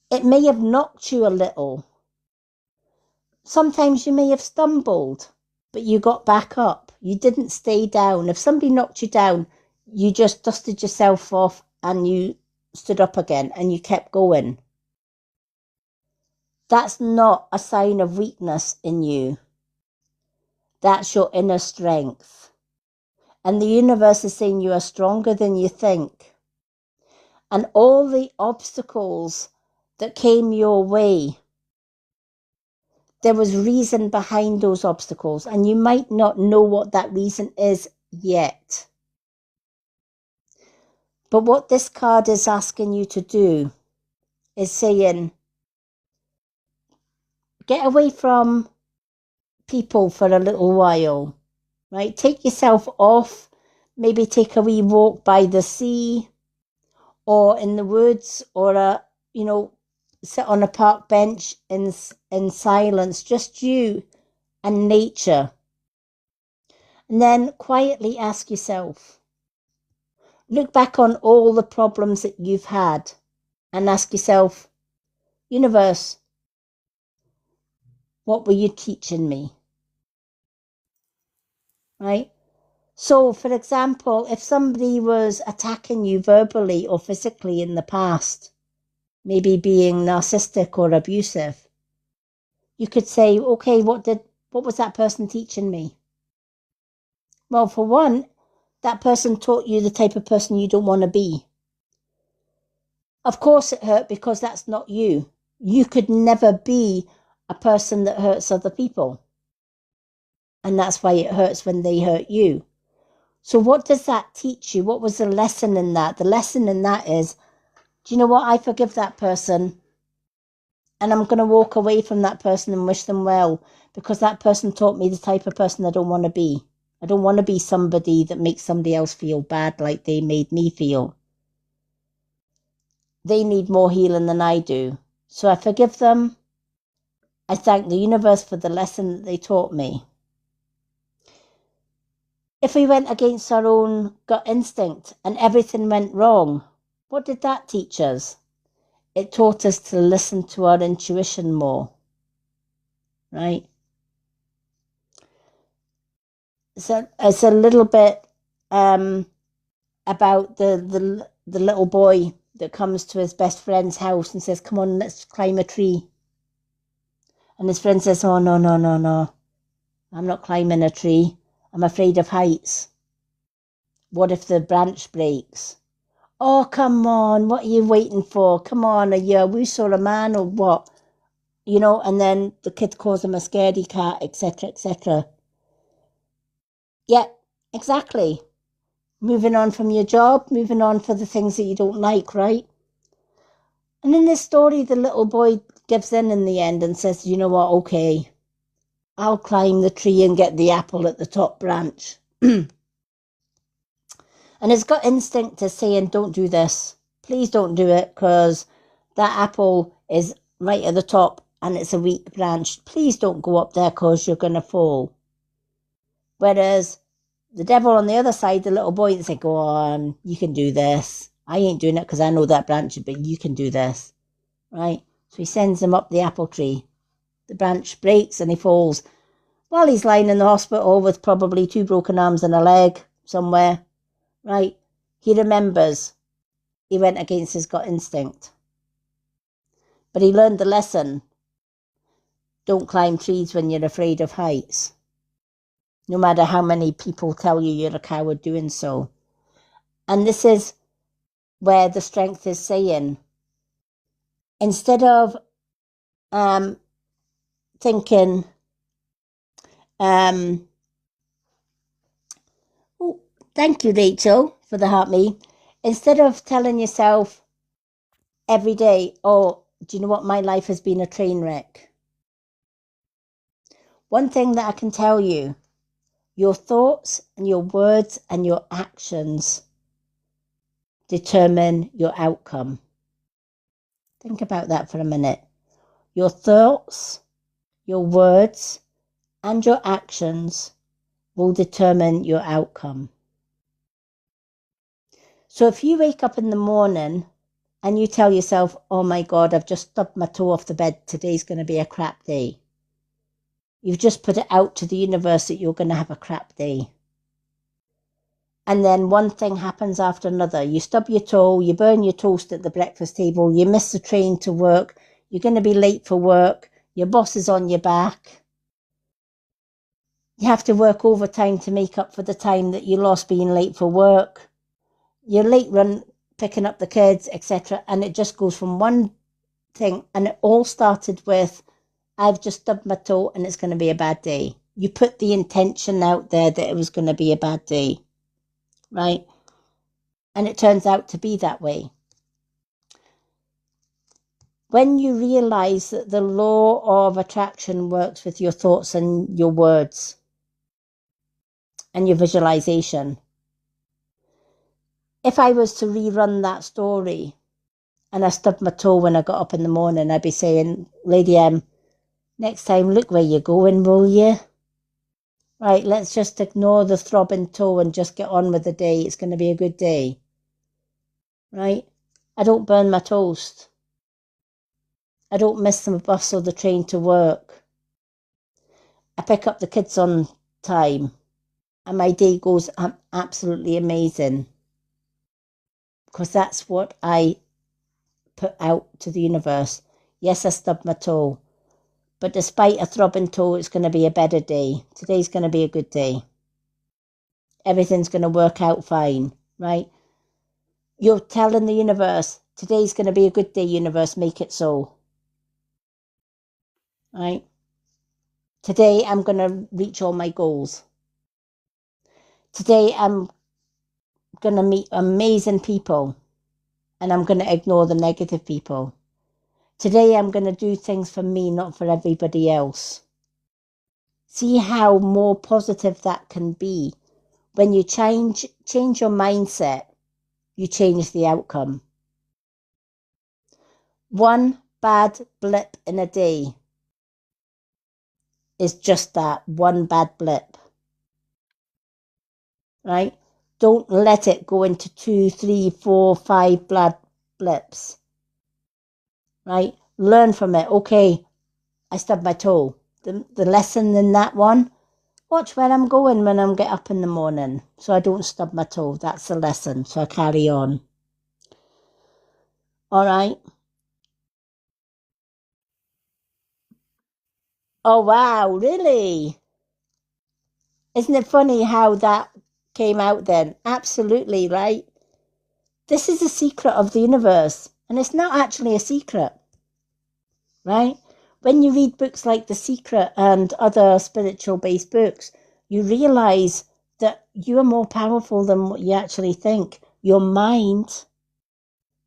it may have knocked you a little. Sometimes you may have stumbled, but you got back up. You didn't stay down. If somebody knocked you down, you just dusted yourself off and you stood up again and you kept going. That's not a sign of weakness in you. That's your inner strength. And the universe is saying you are stronger than you think. And all the obstacles that came your way, there was reason behind those obstacles, and you might not know what that reason is yet. But what this card is asking you to do is saying, get away from people for a little while, right? Take yourself off, maybe take a wee walk by the sea or in the woods, or sit on a park bench in silence, just you and nature. And then quietly ask yourself, look back on all the problems that you've had and ask yourself, universe, what were you teaching me? right? So, for example, if somebody was attacking you verbally or physically in the past, maybe being narcissistic or abusive, you could say, okay, what was that person teaching me? Well, for one, that person taught you the type of person you don't want to be. Of course it hurt because that's not you. You could never be a person that hurts other people. And that's why it hurts when they hurt you. So what does that teach you? What was the lesson in that? The lesson in that is, do you know what? I forgive that person and I'm going to walk away from that person and wish them well because that person taught me the type of person I don't want to be. I don't want to be somebody that makes somebody else feel bad like they made me feel. They need more healing than I do. So I forgive them. I thank the universe for the lesson that they taught me. If we went against our own gut instinct and everything went wrong, what did that teach us? It taught us to listen to our intuition more, right? So it's a little bit about the little boy that comes to his best friend's house and says, come on, let's climb a tree. And his friend says, oh, no, no, no, no. I'm not climbing a tree. I'm afraid of heights. What if the branch breaks? Oh, come on, what are you waiting for? Come on, are you a woos or a man or what? You know, and then the kid calls him a scaredy cat, etc., etc. Yeah, exactly. Moving on from your job, moving on for the things that you don't like, right? And in this story, the little boy gives in the end and says, you know what, okay, I'll climb the tree and get the apple at the top branch. And his gut instinct is saying, don't do this. Please don't do it because that apple is right at the top and it's a weak branch. Please don't go up there because you're going to fall. Whereas the devil on the other side, the little boy, is like, go on, you can do this. I ain't doing it because I know that branch, but you can do this, right? So he sends him up the apple tree. The branch breaks and he falls. While he's lying in the hospital with probably 2 broken arms and a leg somewhere, right? He remembers he went against his gut instinct. But he learned the lesson. Don't climb trees when you're afraid of heights. No matter how many people tell you you're a coward doing so. And this is where the strength is saying, instead of thinking, oh, thank you, Rachel, for the heart me. Instead of telling yourself every day, oh, do you know what? My life has been a train wreck. One thing that I can tell you, your thoughts and your words and your actions determine your outcome. Think about that for a minute. Your thoughts, your words, and your actions will determine your outcome. So if you wake up in the morning and you tell yourself, oh my God, I've just stubbed my toe off the bed, today's going to be a crap day. You've just put it out to the universe that you're going to have a crap day. And then one thing happens after another. You stub your toe, you burn your toast at the breakfast table, you miss the train to work, you're going to be late for work, your boss is on your back. You have to work overtime to make up for the time that you lost being late for work. You're late run picking up the kids, etc. And it just goes from one thing. And it all started with, I've just stubbed my toe and it's going to be a bad day. You put the intention out there that it was going to be a bad day, right? And it turns out to be that way. When you realize that the law of attraction works with your thoughts and your words and your visualization, if I was to rerun that story and I stubbed my toe when I got up in the morning, I'd be saying, Lady M, next time look where you're going, will you? Right, let's just ignore the throbbing toe and just get on with the day. It's going to be a good day. Right? I don't burn my toast. I don't miss the bus or the train to work. I pick up the kids on time. and my day goes absolutely amazing, because that's what I put out to the universe. Yes, I stubbed my toe, but despite a throbbing toe, it's going to be a better day. Today's going to be a good day. Everything's going to work out fine, right? You're telling the universe, today's going to be a good day, universe, make it so. Right? Today, I'm going to reach all my goals. Today, I'm going to meet amazing people, and I'm going to ignore the negative people. Today, I'm going to do things for me, not for everybody else. See how more positive that can be. When you change your mindset, you change the outcome. One bad blip in a day is just that, one bad blip. Right? Don't let it go into 2, 3, 4, 5 bad blips. Right? Learn from it. Okay, I stubbed my toe. The lesson in that one, watch where I'm going when I get up in the morning so I don't stub my toe. That's the lesson. So I carry on. All right? Oh, wow, really? Isn't it funny how that came out then? Absolutely, right? This is a secret of the universe, and it's not actually a secret, right? When you read books like The Secret and other spiritual based books, you realize that you are more powerful than what you actually think. Your mind,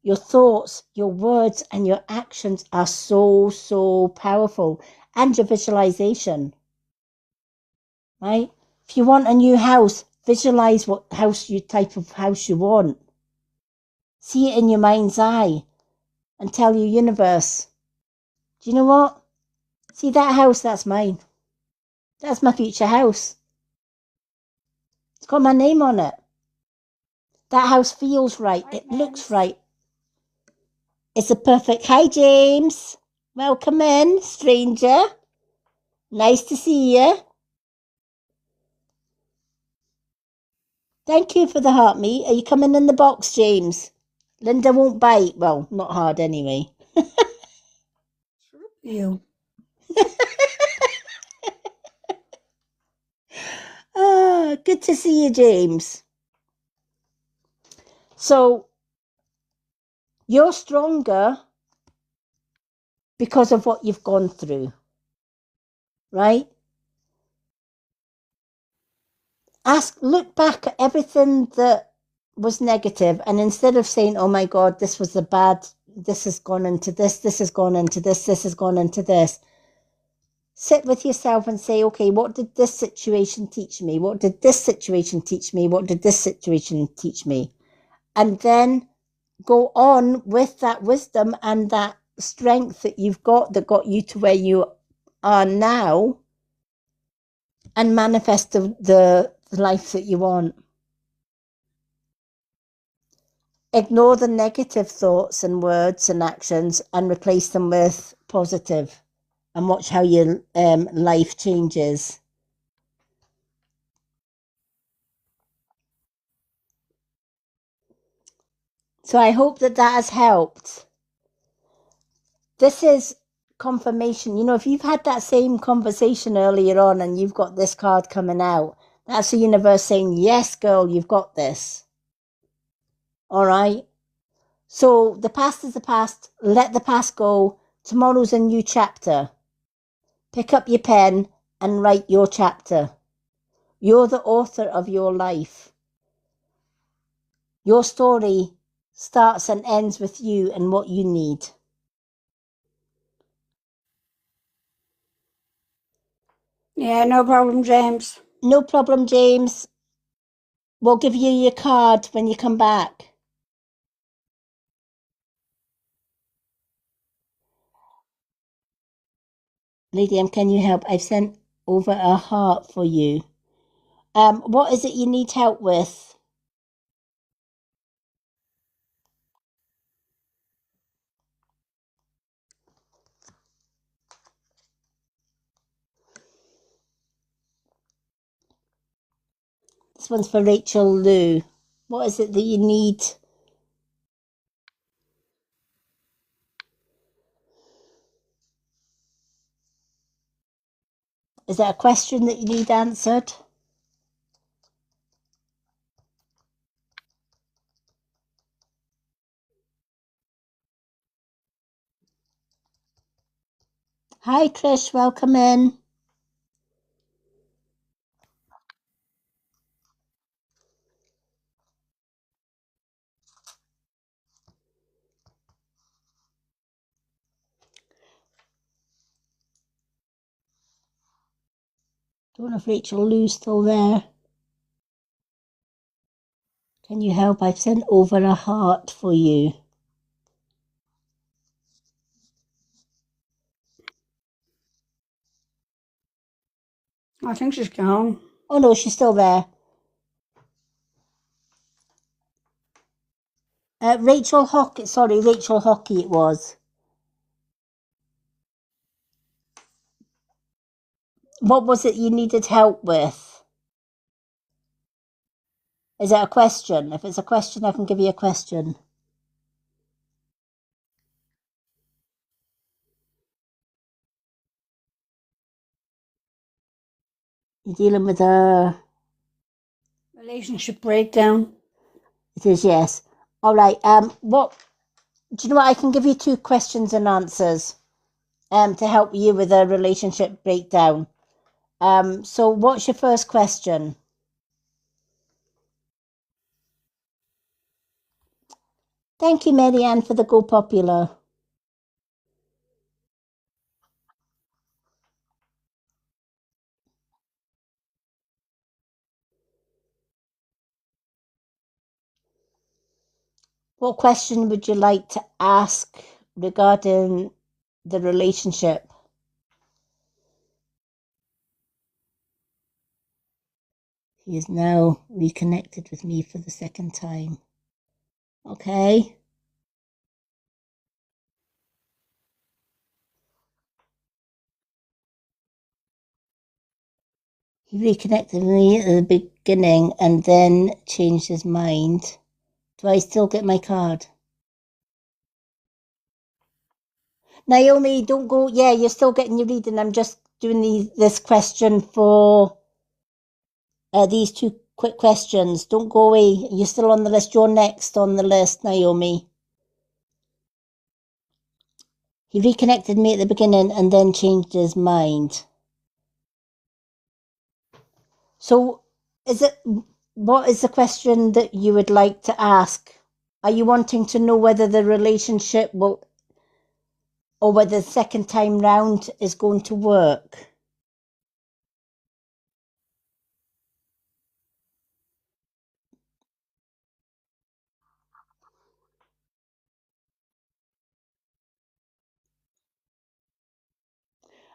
your thoughts, your words, and your actions are so, so powerful, and your visualization, right? If you want a new house, visualize what type of house you want. See it in your mind's eye and tell your universe, do you know what? See that house, that's mine. That's my future house. It's got my name on it. That house feels right. It looks right. It's a perfect... Hi, James. Welcome in, stranger. Nice to see you. Thank you for the heart meat. Are you coming in the box, James? Linda won't bite. Well, not hard anyway. You. Good to see you, James. So, you're stronger because of what you've gone through, right? Look back at everything that was negative, and instead of saying, oh my God, this was the bad, this has gone into this has gone into this has gone into this, sit with yourself and say, okay, what did this situation teach me? What did this situation teach me? What did this situation teach me? And then go on with that wisdom and that strength that you've got that got you to where you are now, and manifest the life that you want. Ignore the negative thoughts and words and actions and replace them with positive, and watch how your life changes. So I hope that has helped. This is confirmation. You know, if you've had that same conversation earlier on and you've got this card coming out, that's the universe saying, yes, girl, you've got this. All right? So the past is the past. Let the past go. Tomorrow's a new chapter. Pick up your pen and write your chapter. You're the author of your life. Your story starts and ends with you and what you need. Yeah, no problem, James. No problem, James. We'll give you your card when you come back. Lady M, can you help? I've sent over a heart for you. What is it you need help with? Next one's for Rachel Lou. What is it that you need? Is that a question that you need answered? Hi, Trish. Welcome in. Don't know if Rachel Lou's still there. Can you help? I've sent over a heart for you. I think she's gone. Oh no, she's still there. Rachel Hockey it was. What was it you needed help with? Is it a question? If it's a question, I can give you a question. You're dealing with a... Relationship breakdown. It is, yes. All right. What... Do you know what? I can give you 2 questions and answers to help you with a relationship breakdown. So what's your first question? Thank you, Marianne, for the Go Popular. What question would you like to ask regarding the relationship? He is now reconnected with me for the second time. Okay. He reconnected with me at the beginning and then changed his mind. Do I still get my card? Naomi, don't go. Yeah, you're still getting your reading. I'm just doing this question for these 2 quick questions. Don't go away. You're still on the list. You're next on the list, Naomi. He reconnected me at the beginning and then changed his mind. So, what is the question that you would like to ask? Are you wanting to know whether the relationship will, or whether the second time round is going to work?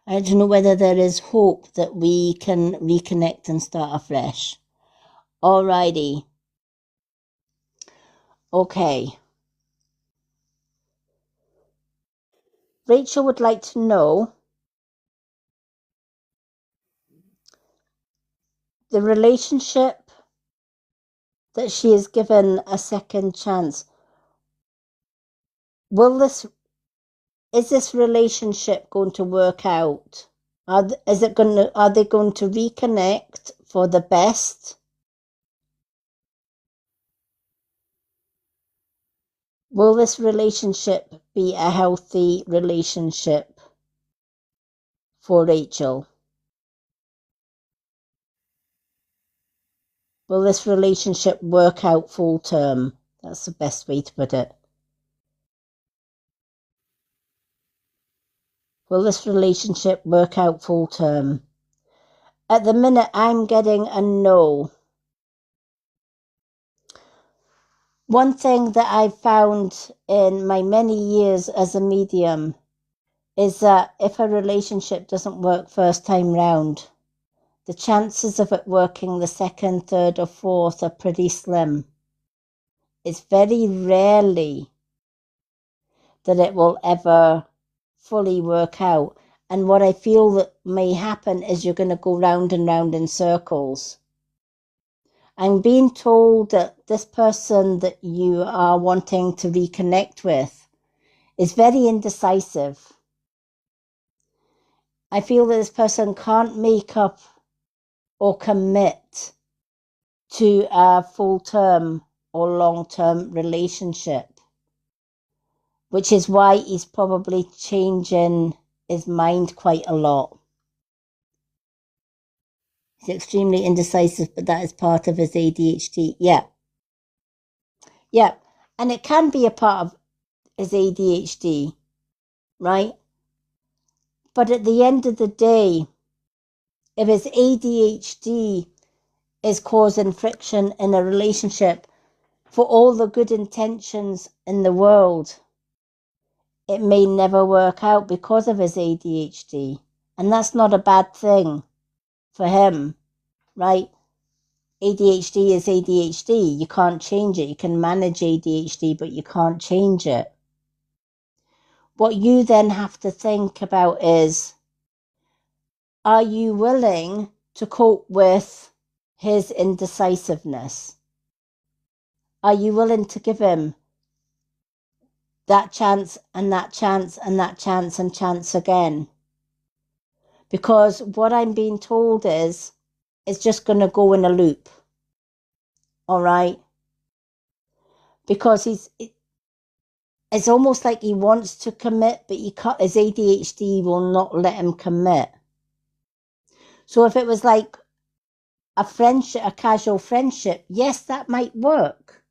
I don't know whether there is hope that we can reconnect and start afresh. Alrighty. Okay. Rachel would like to know the relationship that she is given a second chance. Is this relationship going to work out? Are they going to reconnect for the best? Will this relationship be a healthy relationship for Rachel? Will this relationship work out full term? That's the best way to put it. Will this relationship work out full term? At the minute, I'm getting a no. One thing that I've found in my many years as a medium is that if a relationship doesn't work first time round, the chances of it working the second, third, or fourth are pretty slim. It's very rarely that it will ever fully work out. And what I feel that may happen is you're going to go round and round in circles. I'm being told that this person that you are wanting to reconnect with is very indecisive. I feel that this person can't make up or commit to a full-term or long-term relationship, which is why he's probably changing his mind quite a lot. He's extremely indecisive, but that is part of his ADHD. Yeah. And it can be a part of his ADHD, right? But at the end of the day, if his ADHD is causing friction in a relationship, for all the good intentions in the world, it may never work out because of his ADHD. And that's not a bad thing for him, right? ADHD is ADHD. You can't change it. You can manage ADHD, but you can't change it. What you then have to think about is, are you willing to cope with his indecisiveness? Are you willing to give him that chance and that chance and that chance and chance again? Because what I'm being told is, it's just going to go in a loop. All right? Because it's almost like he wants to commit, but his ADHD will not let him commit. So if it was like a friendship, a casual friendship, yes, that might work,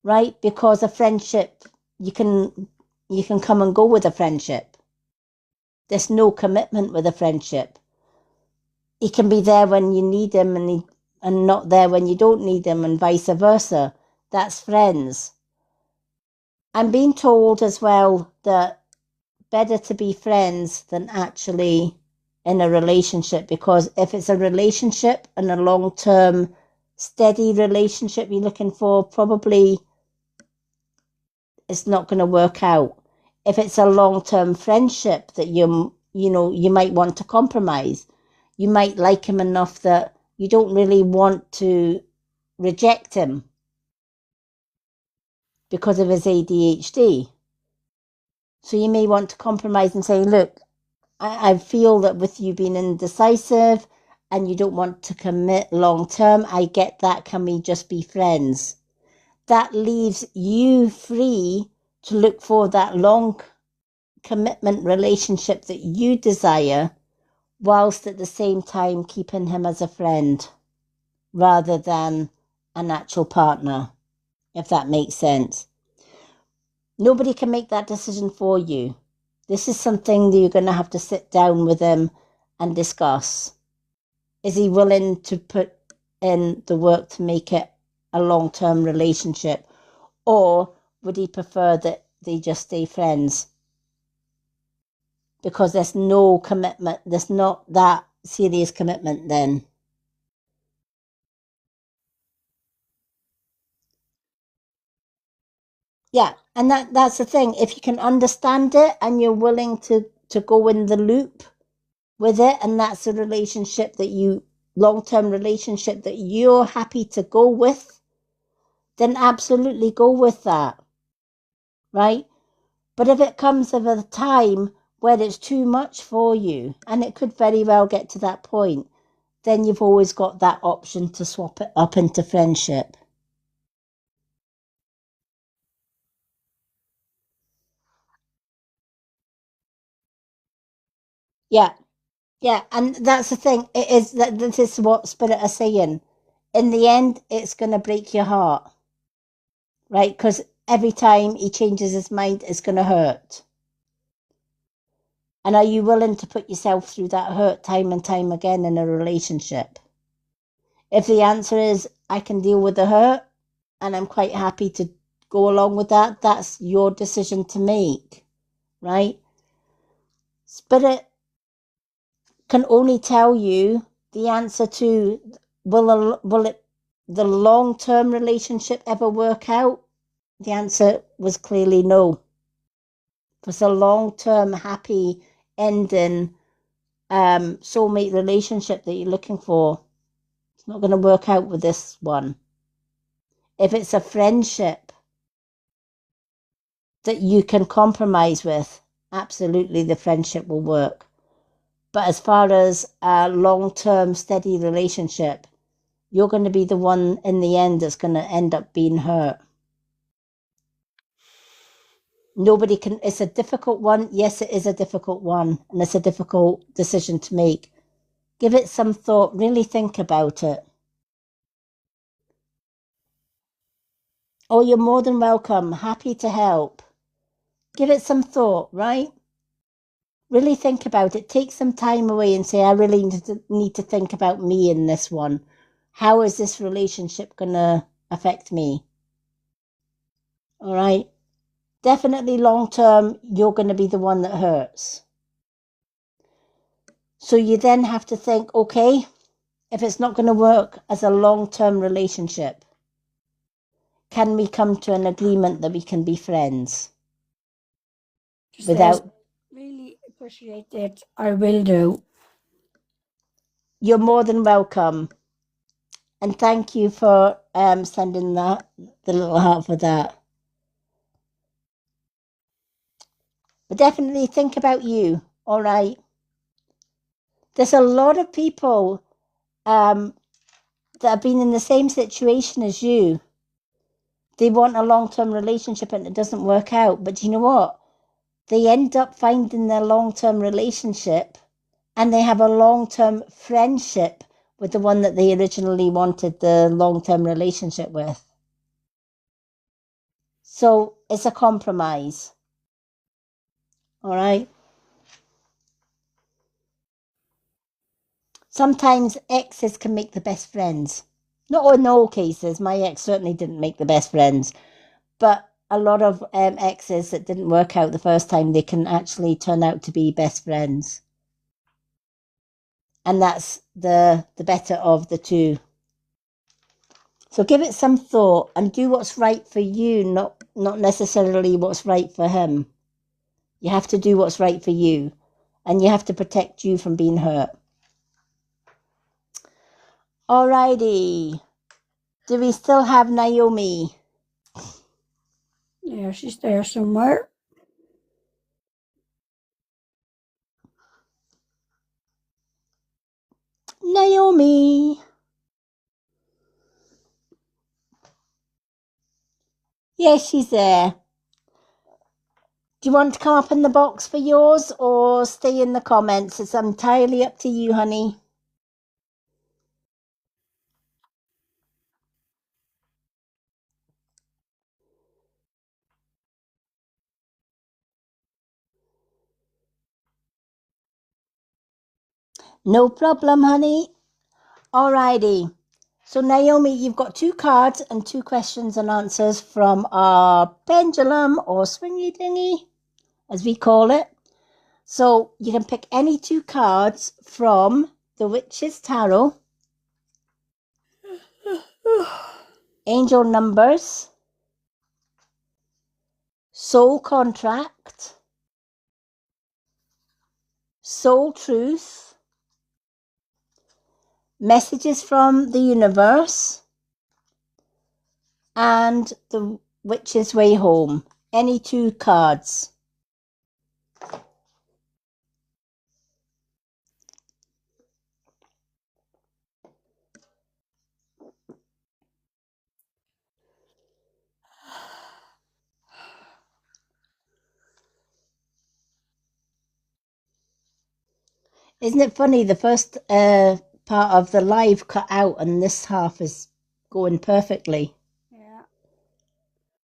right? Because a friendship, you can come and go with a friendship. There's no commitment with a friendship. He can be there when you need him and not there when you don't need him, and vice versa. That's friends. I'm being told as well that better to be friends than actually in a relationship, because if it's a relationship and a long-term steady relationship you're looking for, probably it's not going to work out. If it's a long-term friendship that you might want to compromise, you might like him enough that you don't really want to reject him because of his ADHD. So you may want to compromise and say, look, I feel that with you being indecisive and you don't want to commit long term, I get that. Can we just be friends? That leaves you free to look for that long commitment relationship that you desire, whilst at the same time keeping him as a friend rather than an actual partner, if that makes sense. Nobody can make that decision for you. This is something that you're going to have to sit down with him and discuss. Is he willing to put in the work to make it a long-term relationship? Or would he prefer that they just stay friends? Because there's no commitment. There's not that serious commitment then. Yeah, and that's the thing. If you can understand it and you're willing to go in the loop with it, and that's a relationship that long-term relationship that you're happy to go with, then absolutely go with that, right? But if it comes at a time where it's too much for you, and it could very well get to that point, then you've always got that option to swap it up into friendship. Yeah, yeah, and that's the thing. It is that this is what Spirit are saying. In the end, it's going to break your heart, right? Because every time he changes his mind, it's going to hurt. And are you willing to put yourself through that hurt time and time again in a relationship? If the answer is, I can deal with the hurt and I'm quite happy to go along with that, that's your decision to make, right? Spirit can only tell you the answer to, the long-term relationship ever work out? The answer was clearly no. If it's a long-term happy ending soulmate relationship that you're looking for, it's not going to work out with this one. If it's a friendship that you can compromise with, absolutely the friendship will work. But as far as a long-term steady relationship, you're going to be the one in the end that's going to end up being hurt. Nobody can, it's a difficult one. Yes, it is a difficult one, and it's a difficult decision to make. Give it some thought, really think about it. Oh, you're more than welcome. Happy to help. Give it some thought, right? Really think about it. Take some time away and say, I really need to think about me in this one. How is this relationship going to affect me? All right. Definitely long term, you're going to be the one that hurts. So you then have to think, okay, if it's not going to work as a long-term relationship, can we come to an agreement that we can be friends? Without, really appreciate it. I will do. you're more than welcome. And thank you for sending the little heart for that. But definitely think about you, all right? There's a lot of people that have been in the same situation as you. They want a long-term relationship and it doesn't work out. But you know what? They end up finding their long-term relationship and they have a long-term friendship with the one that they originally wanted the long-term relationship with. So it's a compromise. All right? Sometimes exes can make the best friends. Not in all cases. My ex certainly didn't make the best friends. But a lot of exes that didn't work out the first time, they can actually turn out to be best friends. And that's the better of the two. So give it some thought and do what's right for you, not necessarily what's right for him. You have to do what's right for you. And you have to protect you from being hurt. Alrighty. Do we still have Naomi? Yeah, she's there somewhere. Naomi. Yes, she's there. Do you want to come up in the box for yours or stay in the comments? It's entirely up to you, honey. No problem, honey. Alrighty. So, Naomi, you've got 2 cards and 2 questions and answers from our pendulum or swingy thingy, as we call it. So, you can pick any 2 cards from the Witch's Tarot, Angel Numbers, Soul Contract, Soul Truth, Messages from the Universe, and The Witch's Way Home. Any 2 cards. Isn't it funny? The first part of the live cut out and this half is going perfectly. Yeah.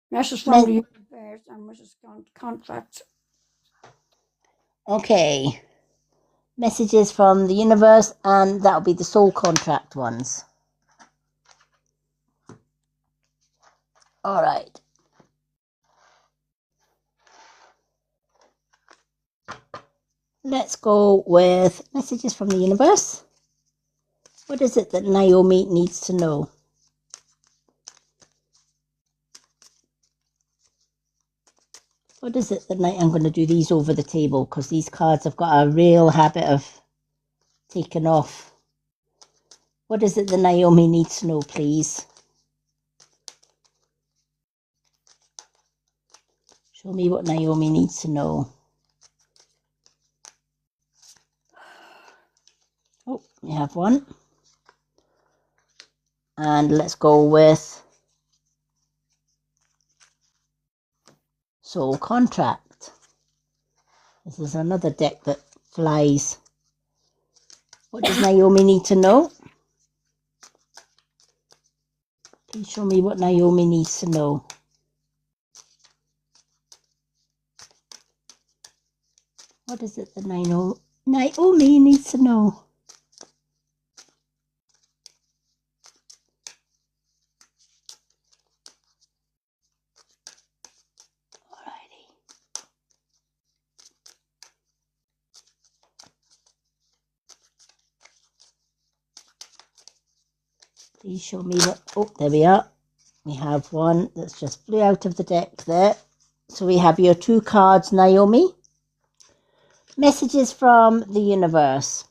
Message from the universe and Mrs. Contract. Okay. Messages from the universe, and that'll be the soul contract ones. All right. Let's go with messages from the universe. What is it that Naomi needs to know? What is it that I'm going to do these over the table because these cards have got a real habit of taking off What is it that Naomi needs to know, please? Show me what Naomi needs to know. Oh, we have one. And let's go with soul contract. This is another deck that flies. What does Naomi need to know? Please show me what Naomi needs to know. What is it that Naomi needs to know? Alrighty. Please show me what... Oh, there we are. We have one that's just flew out of the deck there. So we have your 2 cards, Naomi. Messages from the universe.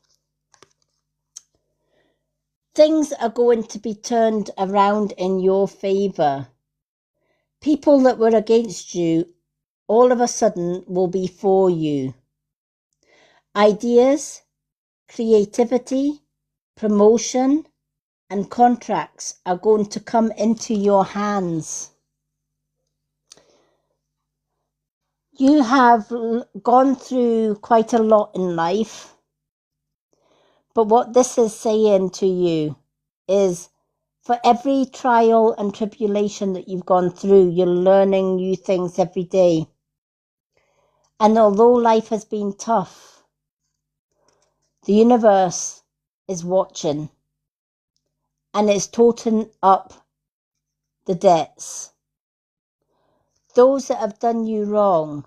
Things are going to be turned around in your favour. People that were against you, all of a sudden, will be for you. Ideas, creativity, promotion, and contracts are going to come into your hands. You have gone through quite a lot in life, but what this is saying to you is for every trial and tribulation that you've gone through, you're learning new things every day. And although life has been tough, the universe is watching and it's totaling up the debts. Those that have done you wrong,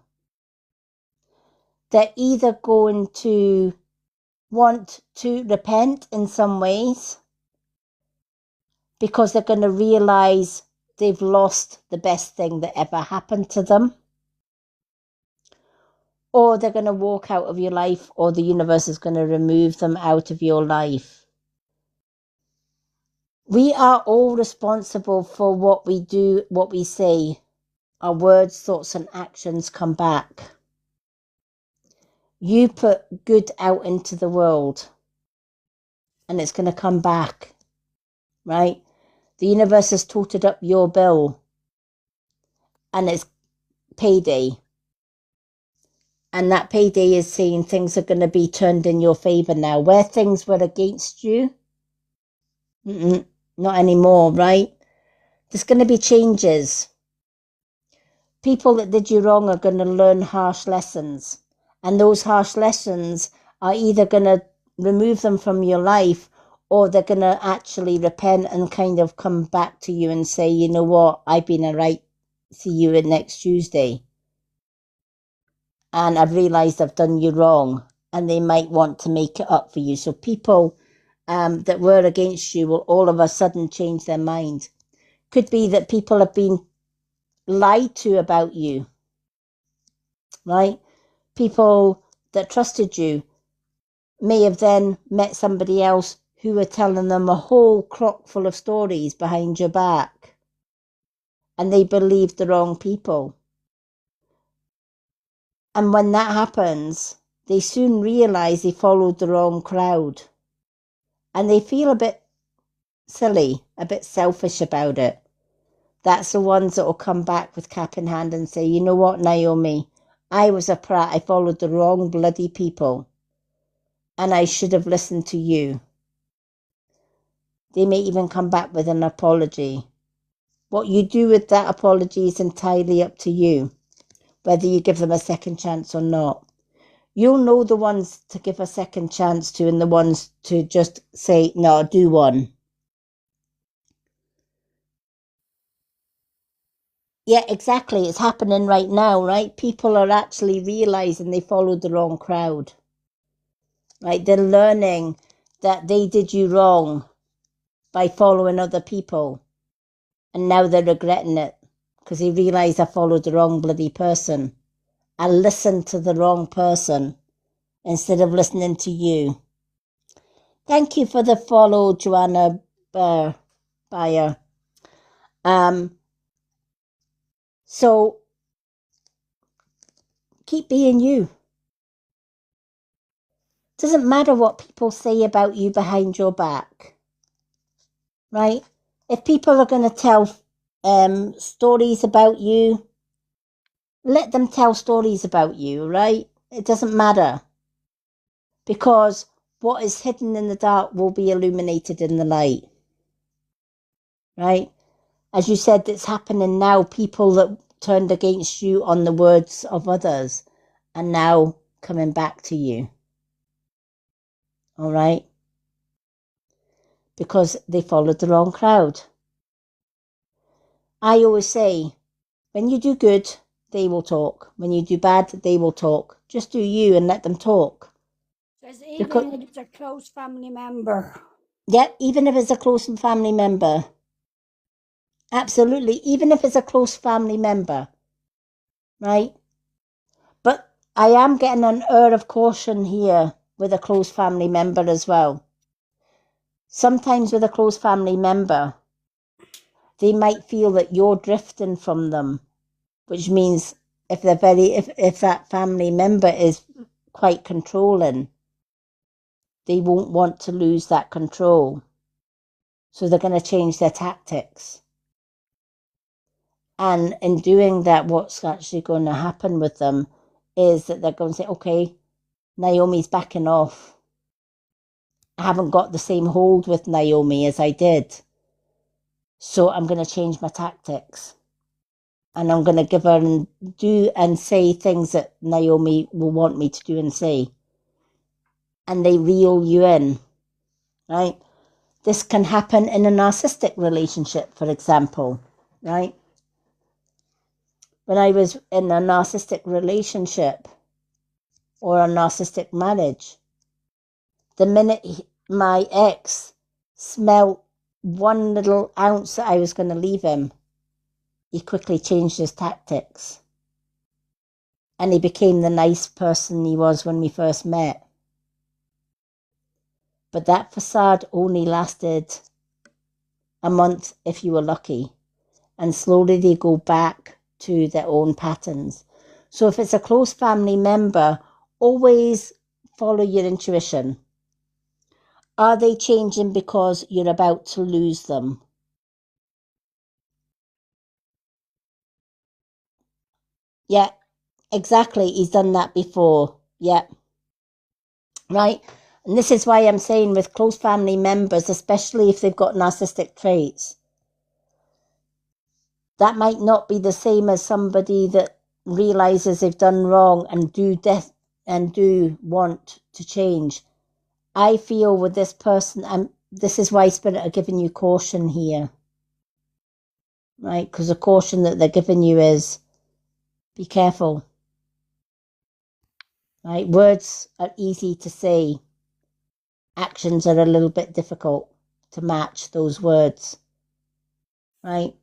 they're either going to want to repent in some ways because they're going to realise they've lost the best thing that ever happened to them, or they're going to walk out of your life, or the universe is going to remove them out of your life. We are all responsible for what we do, what we say. Our words, thoughts and actions come back. You put good out into the world and it's going to come back, right? The universe has totaled up your bill and it's payday. And that payday is saying things are going to be turned in your favour now. Where things were against you, not anymore, right? There's going to be changes. People that did you wrong are going to learn harsh lessons. And those harsh lessons are either going to remove them from your life, or they're going to actually repent and kind of come back to you and say, you know what, I've been alright. See you next Tuesday. And I've realised I've done you wrong. And they might want to make it up for you. So people that were against you will all of a sudden change their mind. Could be that people have been lied to about you, right? People that trusted you may have then met somebody else who were telling them a whole crock full of stories behind your back, and they believed the wrong people. And when that happens, they soon realise they followed the wrong crowd, and they feel a bit silly, a bit selfish about it. That's the ones that will come back with cap in hand and say, you know what, Naomi, I was a prat. I followed the wrong bloody people. And I should have listened to you. They may even come back with an apology. What you do with that apology is entirely up to you, whether you give them a second chance or not. You'll know the ones to give a second chance to and the ones to just say, no, do one. Yeah, exactly. It's happening right now, right? People are actually realising they followed the wrong crowd. Right? They're learning that they did you wrong by following other people. And now they're regretting it because they realise I followed the wrong bloody person. I listened to the wrong person instead of listening to you. Thank you for the follow, Joanna Bayer. So keep being you. Doesn't matter what people say about you behind your back, right? If people are going to tell stories about you, let them tell stories about you, right? It doesn't matter, because what is hidden in the dark will be illuminated in the light, right? As you said, it's happening now. People that turned against you on the words of others are now coming back to you, all right? Because they followed the wrong crowd. I always say, when you do good, they will talk. When you do bad, they will talk. Just do you and let them talk. Says even if it's a close family member. Yeah, even if it's a close family member. Absolutely, even if it's a close family member, right? But I am getting an air of caution here with a close family member as well. Sometimes with a close family member, they might feel that you're drifting from them, which means if that family member is quite controlling, they won't want to lose that control. So they're going to change their tactics. And in doing that, what's actually going to happen with them is that they're going to say, okay, Naomi's backing off. I haven't got the same hold with Naomi as I did. So I'm going to change my tactics. And I'm going to give her and do and say things that Naomi will want me to do and say. And they reel you in, right? This can happen in a narcissistic relationship, for example, right? When I was in a narcissistic relationship or a narcissistic marriage, the minute my ex smelt one little ounce that I was going to leave him, he quickly changed his tactics. And he became the nice person he was when we first met. But that facade only lasted a month if you were lucky. And slowly they go back to their own patterns. So if it's a close family member, always follow your intuition. Are they changing because you're about to lose them? Yeah, exactly. He's done that before. Yeah. Right. And this is why I'm saying with close family members, especially if they've got narcissistic traits, that might not be the same as somebody that realizes they've done wrong and do want to change. I feel with this person, and this is why Spirit are giving you caution here, right? Because the caution that they're giving you is be careful, right? Words are easy to say. Actions are a little bit difficult to match those words, right?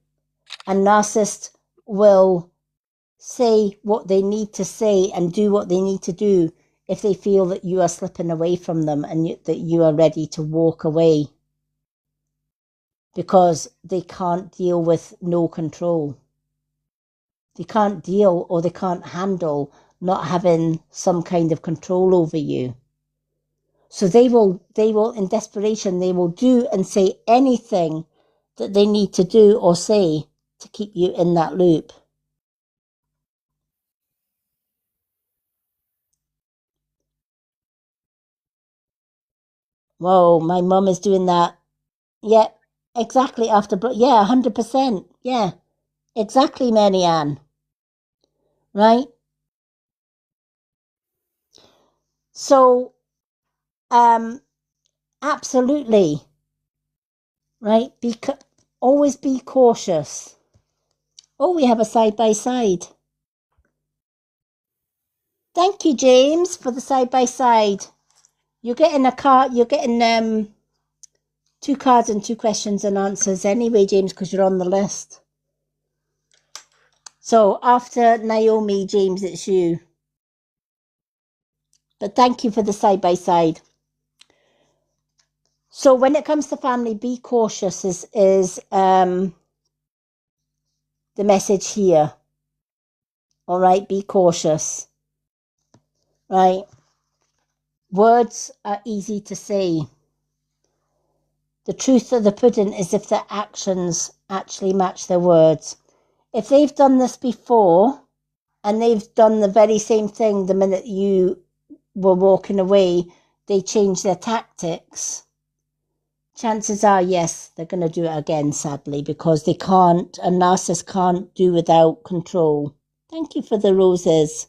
A narcissist will say what they need to say and do what they need to do if they feel that you are slipping away from them and that you are ready to walk away, because they can't deal with no control. They can't deal or they can't handle not having some kind of control over you. So they will in desperation, they will do and say anything that they need to do or say to keep you in that loop. Whoa, my mum is doing that. Yeah, exactly. Yeah, 100%. Yeah, exactly, Marianne. Right? So, absolutely. Right? Always be cautious. Oh, we have a side by side. Thank you, James, for the side by side. You're getting a card. You're getting 2 cards and 2 questions and answers anyway, James, because you're on the list. So after Naomi, James, it's you. But thank you for the side by side. So when it comes to family, be cautious is the message here. All right, be cautious. Right? Words are easy to say. The truth of the pudding is if their actions actually match their words. If they've done this before and they've done the very same thing the minute you were walking away, they change their tactics. Chances are, yes, they're going to do it again, sadly, because a narcissist can't do without control. Thank you for the roses.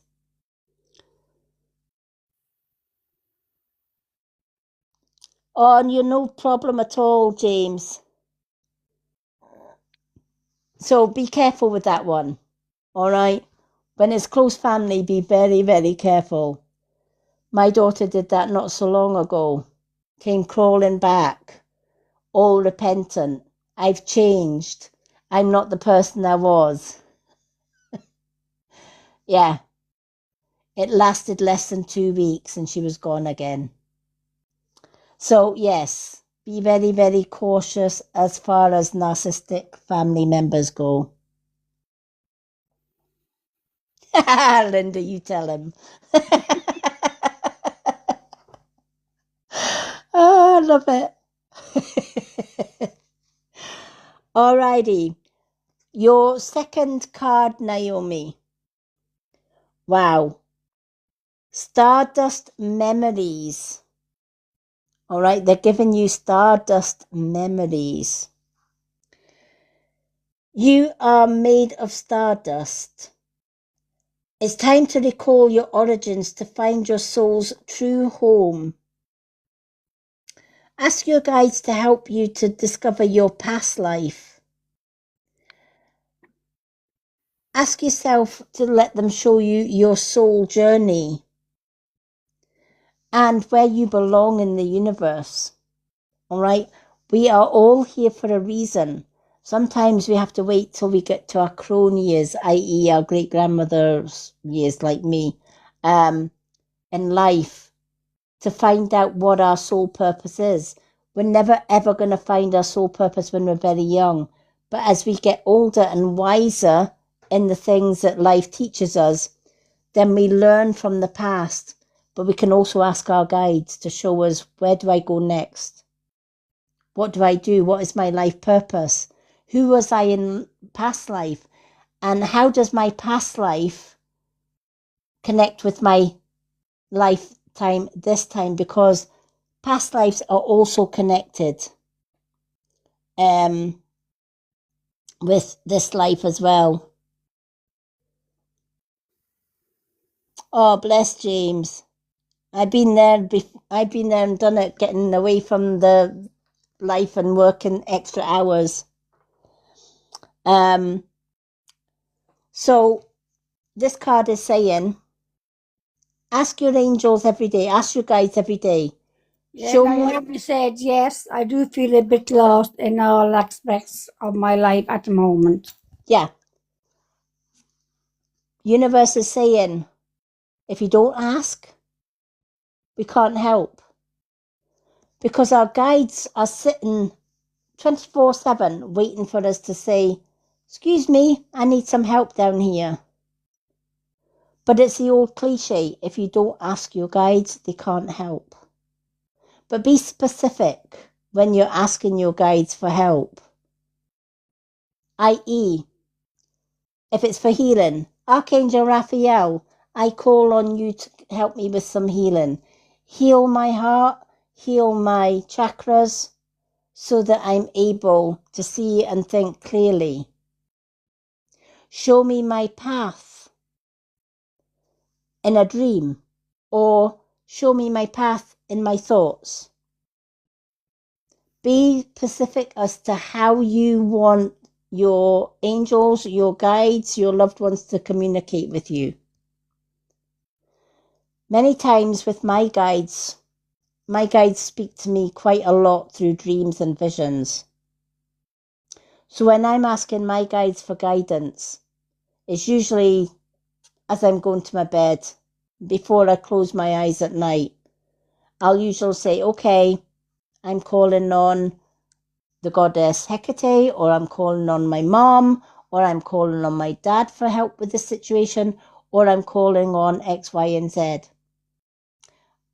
Oh, and you're no problem at all, James. So be careful with that one, all right? When it's close family, be very, very careful. My daughter did that not so long ago. Came crawling back, all repentant. I've changed. I'm not the person I was. Yeah. It lasted less than 2 weeks and she was gone again. So, yes, be very, very cautious as far as narcissistic family members go. Linda, you tell him. Oh, I love it. Alrighty. Your second card, Naomi. Wow. Stardust memories. All right, they're giving you stardust memories. You are made of stardust. It's time to recall your origins to find your soul's true home. Ask your guides to help you to discover your past life. Ask yourself to let them show you your soul journey and where you belong in the universe. All right? We are all here for a reason. Sometimes we have to wait till we get to our crone years, i.e. our great-grandmother's years like me, in life, to find out what our soul purpose is. We're never ever going to find our soul purpose when we're very young. But as we get older and wiser in the things that life teaches us, then we learn from the past. But we can also ask our guides to show us, where do I go next? What do I do? What is my life purpose? Who was I in past life? And how does my past life connect with my lifetime this time? Because past lives are also connected with this life as well. Oh, bless James. I've been there and done it, getting away from the life and working extra hours. So this card is saying, ask your angels every day, ask your guides every day. Yeah, Naomi said, yes, I do feel a bit lost in all aspects of my life at the moment. Yeah. Universe is saying, if you don't ask, we can't help. Because our guides are sitting 24/7 waiting for us to say, excuse me, I need some help down here. But it's the old cliche, if you don't ask your guides, they can't help. But be specific when you're asking your guides for help. I.e., if it's for healing, Archangel Raphael, I call on you to help me with some healing. Heal my heart, heal my chakras, so that I'm able to see and think clearly. Show me my path in a dream, or show me my path in my thoughts. Be specific as to how you want your angels, your guides, your loved ones to communicate with you. Many times with my guides speak to me quite a lot through dreams and visions. So when I'm asking my guides for guidance, it's usually as I'm going to my bed, before I close my eyes at night. I'll usually say, okay, I'm calling on the goddess Hecate, or I'm calling on my mom, or I'm calling on my dad for help with this situation, or I'm calling on X, Y, and Z.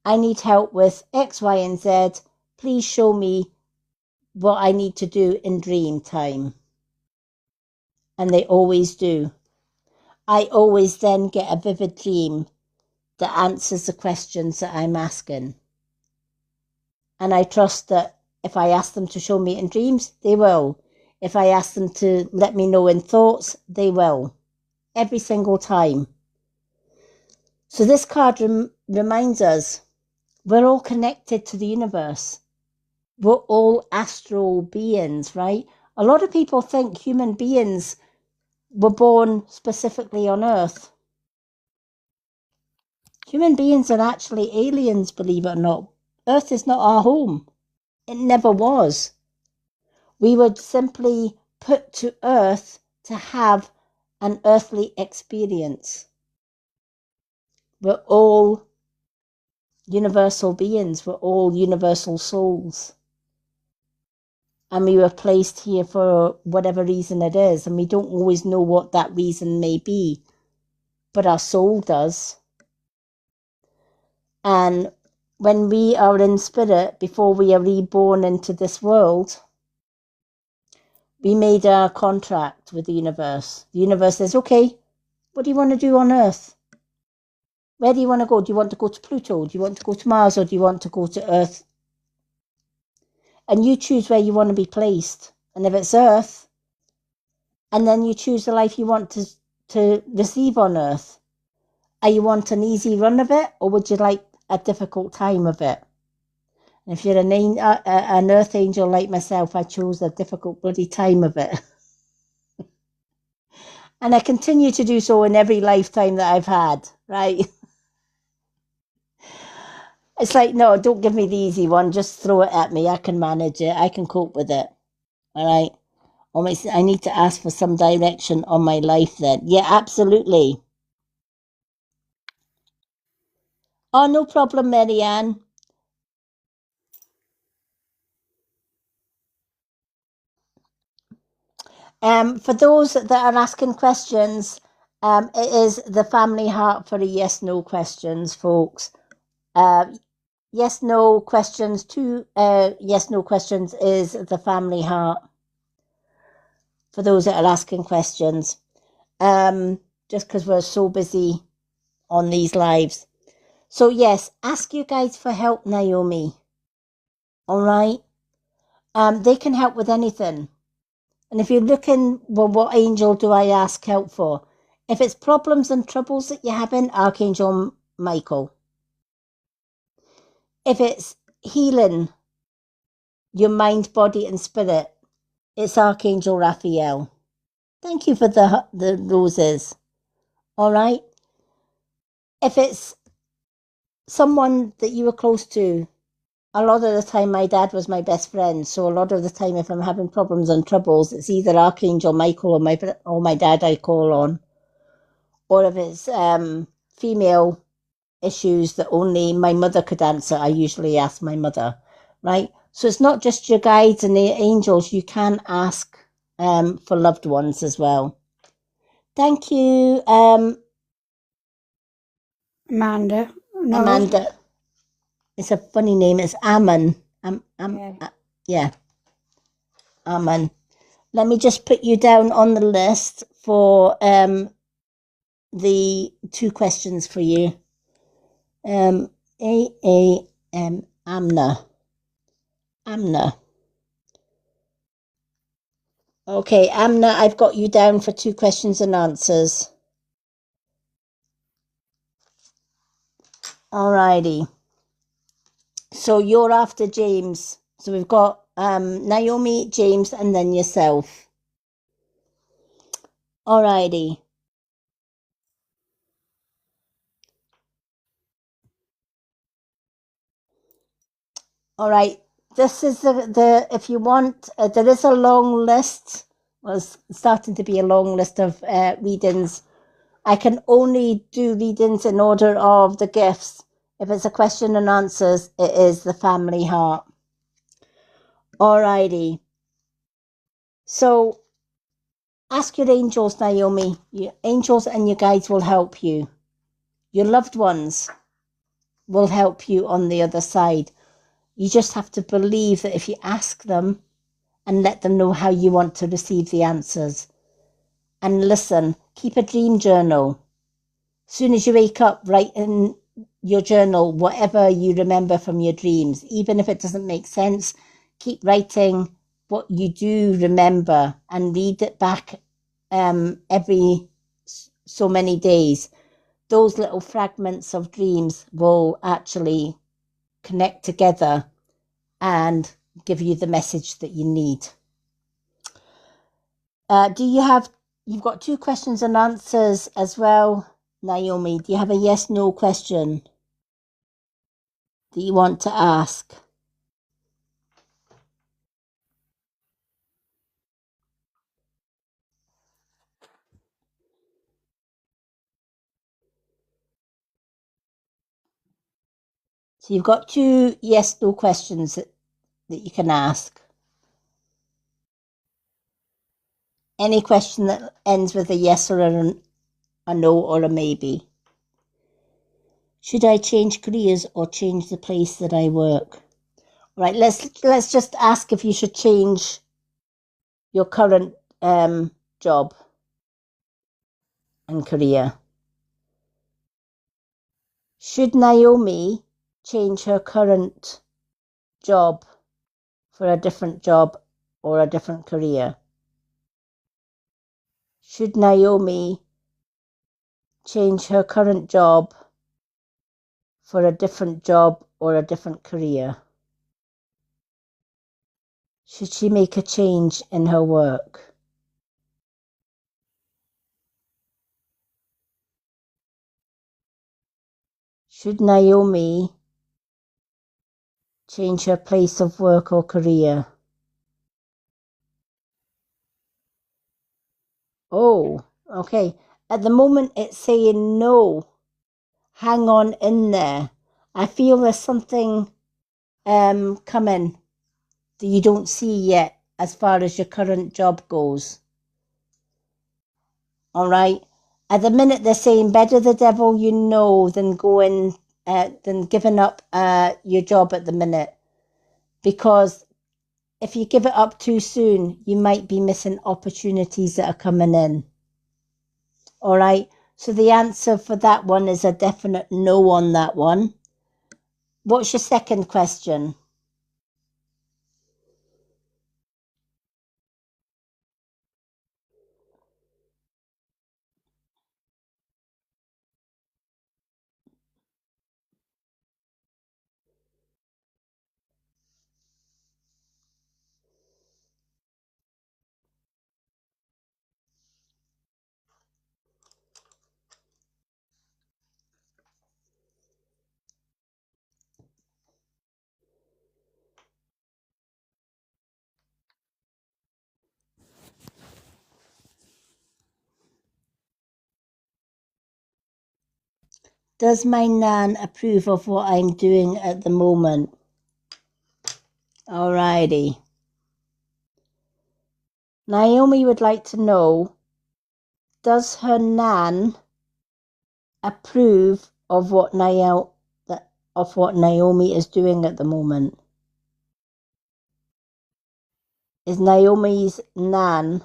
I need help with X, Y, and Z. Please show me what I need to do in dream time. And they always do. I always then get a vivid dream that answers the questions that I'm asking. And I trust that if I ask them to show me in dreams, they will. If I ask them to let me know in thoughts, they will. Every single time. So this card reminds us we're all connected to the universe. We're all astral beings, right? A lot of people think human beings were born specifically on Earth. Human beings are actually aliens, believe it or not. Earth is not our home. It never was. We were simply put to Earth to have an earthly experience. We're all universal beings. We're all universal souls. And we were placed here for whatever reason it is. And we don't always know what that reason may be. But our soul does. And when we are in spirit, before we are reborn into this world, we made a contract with the universe. The universe says, okay, what do you want to do on Earth? Where do you want to go? Do you want to go to Pluto? Do you want to go to Mars? Or do you want to go to Earth? And you choose where you want to be placed. And if it's Earth, and then you choose the life you want to receive on Earth. Are you want an easy run of it, or would you like a difficult time of it? And if you're an Earth angel like myself, I chose a difficult bloody time of it. And I continue to do so in every lifetime that I've had, right? It's like, no, don't give me the easy one. Just throw it at me. I can manage it. I can cope with it. All right. Almost, I need to ask for some direction on my life then. Yeah, absolutely. Oh, no problem, Marianne. For those that are asking questions, it is the family heart for the yes/no questions, folks. Yes/no questions. Two yes/no questions is the family heart. For those that are asking questions, just because we're so busy on these lives. So yes, ask you guys for help, Naomi. All right. They can help with anything. And if you're looking, well, what angel do I ask help for? If it's problems and troubles that you're having, Archangel Michael. If it's healing your mind, body, and spirit, it's Archangel Raphael. Thank you for the roses. All right. If it's someone that you were close to, a lot of the time my dad was my best friend. So a lot of the time, if I'm having problems and troubles, it's either Archangel Michael or my dad I call on. Or if it's female issues that only my mother could answer, I usually ask my mother, right? So it's not just your guides and the angels. You can ask for loved ones as well. Thank you, Amanda. No, Amanda. It's a funny name. It's Ammon. Yeah, Ammon. Let me just put you down on the list for the two questions for you. Amna. Amna. Okay, Amna, I've got you down for two questions and answers. Alrighty. So you're after James. So we've got Naomi, James, and then yourself. Alrighty. All right. This is the if you want, there is a long list. Well, it's starting to be a long list of readings. I can only do readings in order of the gifts. If it's a question and answers, it is the family heart. Alrighty. So ask your angels, Naomi. Your angels and your guides will help you. Your loved ones will help you on the other side. You just have to believe that if you ask them and let them know how you want to receive the answers. And listen, keep a dream journal. Soon as you wake up, write in your journal whatever you remember from your dreams. Even if it doesn't make sense, keep writing what you do remember and read it back every so many days. Those little fragments of dreams will actually connect together and give you the message that you need. You've got 2 questions and answers as well, Naomi. Do you have a yes/no question that you want to ask? So you've got 2 yes/no questions that you can ask. Any question that ends with a yes or a no or a maybe. Should I change careers or change the place that I work? Right, let's just ask if you should change your current job and career. Should Naomi change her current job for a different job or a different career? Should Naomi change her current job for a different job or a different career? Should she make a change in her work? Should Naomi change her place of work or career? Oh, okay. At the moment it's saying no. Hang on in there. I feel there's something coming that you don't see yet as far as your current job goes. All right. At the minute they're saying better the devil you know than giving up your job at the minute, because if you give it up too soon, you might be missing opportunities that are coming in. All right. So the answer for that one is a definite no on that one. What's your second question? Does my nan approve of what I'm doing at the moment? Alrighty. Naomi would like to know, does her nan approve of what Naomi is doing at the moment? Is Naomi's nan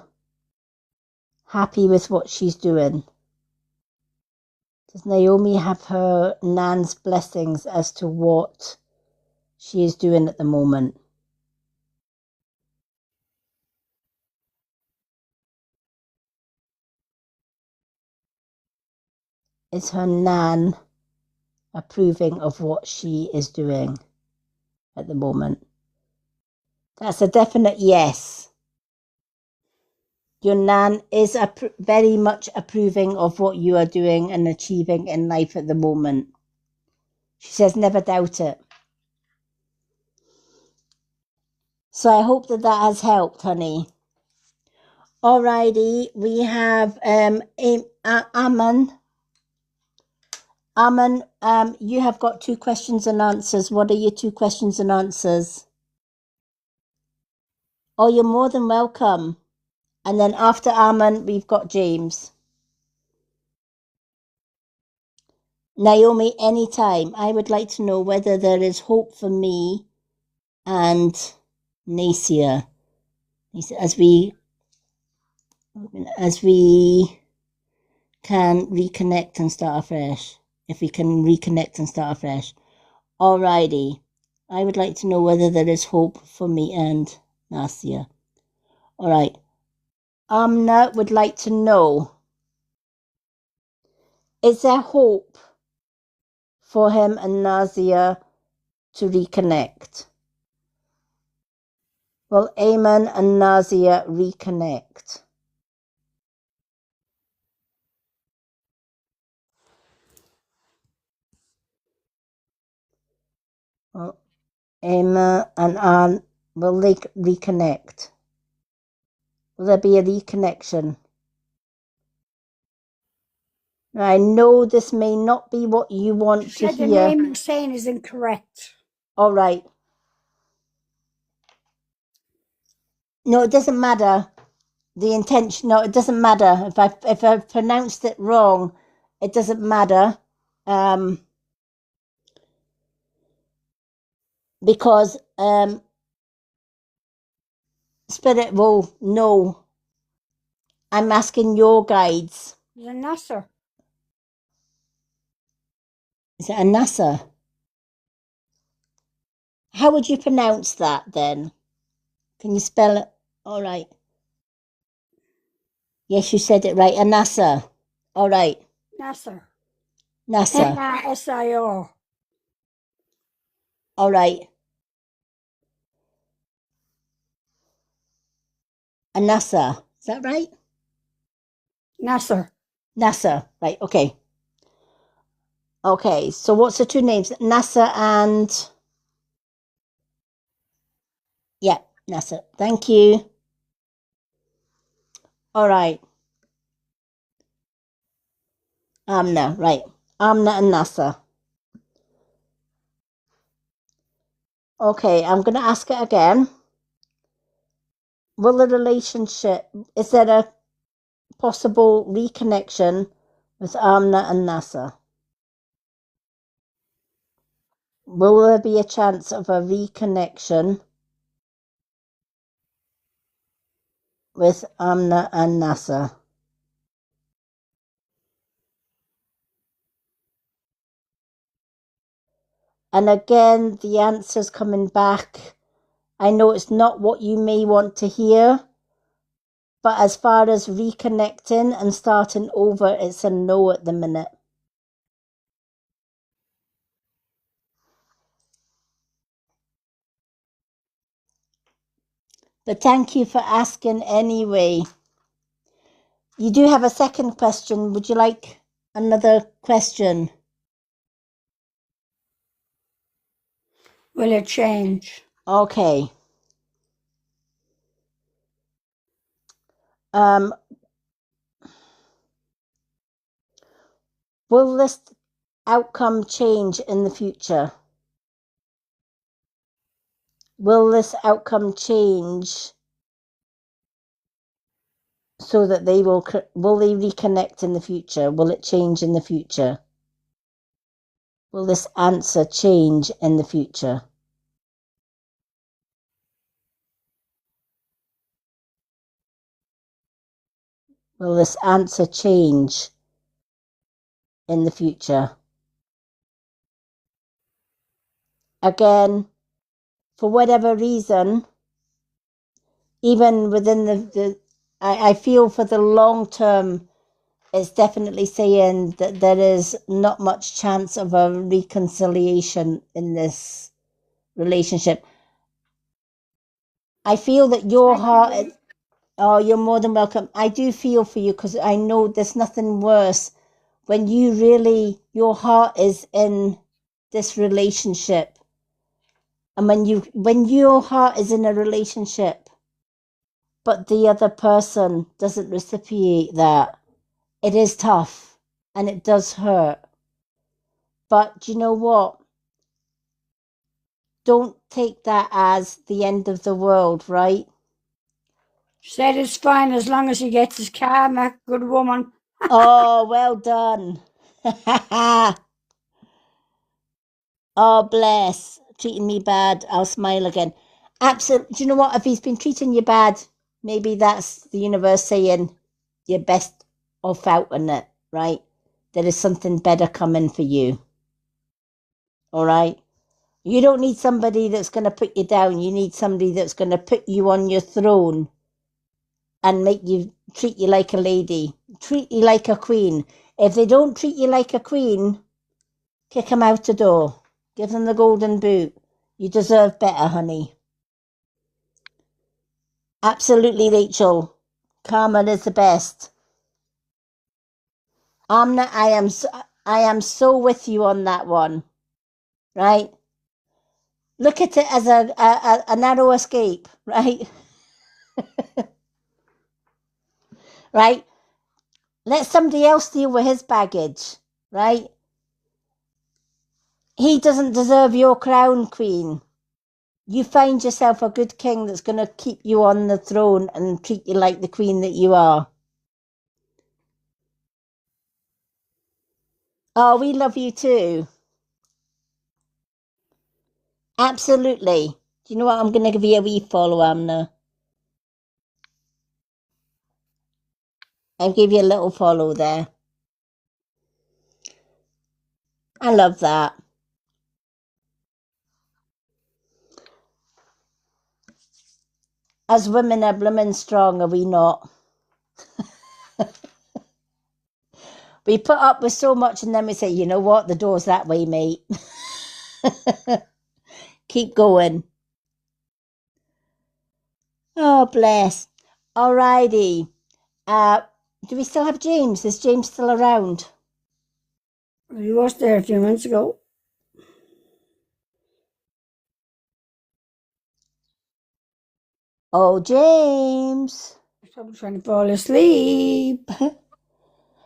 happy with what she's doing? Does Naomi have her nan's blessings as to what she is doing at the moment? Is her nan approving of what she is doing at the moment? That's a definite yes. Your nan is very much approving of what you are doing and achieving in life at the moment. She says never doubt it. So I hope that has helped, honey. Alrighty, we have Aman. Aman, you have got 2 questions and answers. What are your 2 questions and answers? Oh, you're more than welcome. And then after Armin, we've got James. Naomi, anytime. I would like to know whether there is hope for me and Nasia as we can reconnect and start afresh. If we can reconnect and start afresh. Alrighty. I would like to know whether there is hope for me and Nasia. Alright. Amna would like to know, is there hope for him and Nasia to reconnect? Will Ayman and Nasia reconnect? Will Ayman and Anne, will they reconnect? Will there be a reconnection? I know this may not be what you want She to said the hear. name you're saying is incorrect. All right. No, it doesn't matter. The intention. No, it doesn't matter. If I pronounced it wrong, it doesn't matter. Because Spirit will know. I'm asking your guides. It's a Nasser. Is it a NASA? How would you pronounce that then? Can you spell it? All right. Yes, you said it right. A NASA. All right. Nasser. NASA. Nasir. All right. A NASA. Is that right? Nasser. NASA. Right. Okay. Okay. So what's the two names? NASA and. Yeah, NASA. Thank you. All right. Amna. Right. Amna and NASA. Okay. I'm going to ask it again. Will the relationship. Is there a possible reconnection with Amna and NASA? Will there be a chance of a reconnection with Amna and NASA? And again, the answer's coming back. I know it's not what you may want to hear, but as far as reconnecting and starting over, it's a no at the minute. But thank you for asking anyway. You do have a second question. Would you like another question? Will it change? Okay. Will this outcome change in the future? Will this outcome change so that will they reconnect in the future? Will it change in the future? Will this answer change in the future? Will this answer change in the future? Again, for whatever reason, even within I feel for the long term, it's definitely saying that there is not much chance of a reconciliation in this relationship. I feel that your heart. Oh, you're more than welcome. I do feel for you because I know there's nothing worse when you really, your heart is in this relationship. And when your heart is in a relationship, but the other person doesn't reciprocate that, it is tough and it does hurt. But do you know what? Don't take that as the end of the world, right? She said it's fine as long as he gets his karma. Good woman. Oh, well done. Oh, bless. Treating me bad. I'll smile again. Absolutely. Do you know what? If he's been treating you bad, maybe that's the universe saying you're best off out on it, right? There is something better coming for you. All right? You don't need somebody that's going to put you down. You need somebody that's going to put you on your throne and make you treat you like a lady, treat you like a queen. If they don't treat you like a queen, kick them out the door. Give them the golden boot. You deserve better, honey. Absolutely, Rachel. Karma is the best. Amna, I am so with you on that one. Right? Look at it as a narrow escape, right? Right? Let somebody else deal with his baggage, right? He doesn't deserve your crown, queen. You find yourself a good king that's going to keep you on the throne and treat you like the queen that you are. Oh, we love you too. Absolutely. Do you know what? I'm going to give you a wee follow, Amna. I'll give you a little follow there. I love that. As women are blooming strong, are we not? We put up with so much and then we say, you know what? The door's that way, mate. Keep going. Oh, bless. Alrighty. Do we still have James? Is James still around? He was there a few minutes ago. Oh, James. He's probably trying to fall asleep.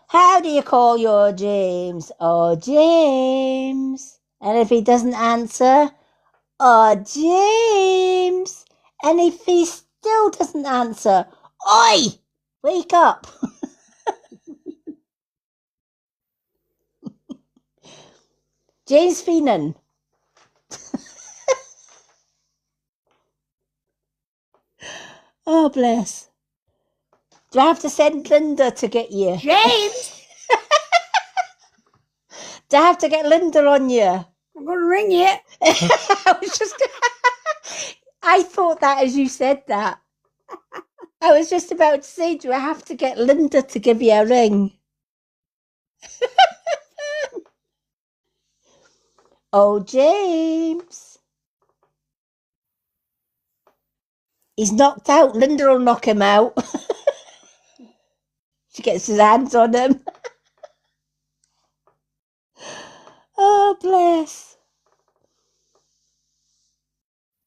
How do you call your James? Oh, James. And if he doesn't answer, oh, James. And if he still doesn't answer, oi, wake up. James Feenan. Oh, bless. Do I have to send Linda to get you? James! Do I have to get Linda on you? I'm going to ring you. I was just. I thought that as you said that. I was just about to say, do I have to get Linda to give you a ring? Oh, James. He's knocked out. Linda will knock him out. She gets his hands on him. Oh, bless.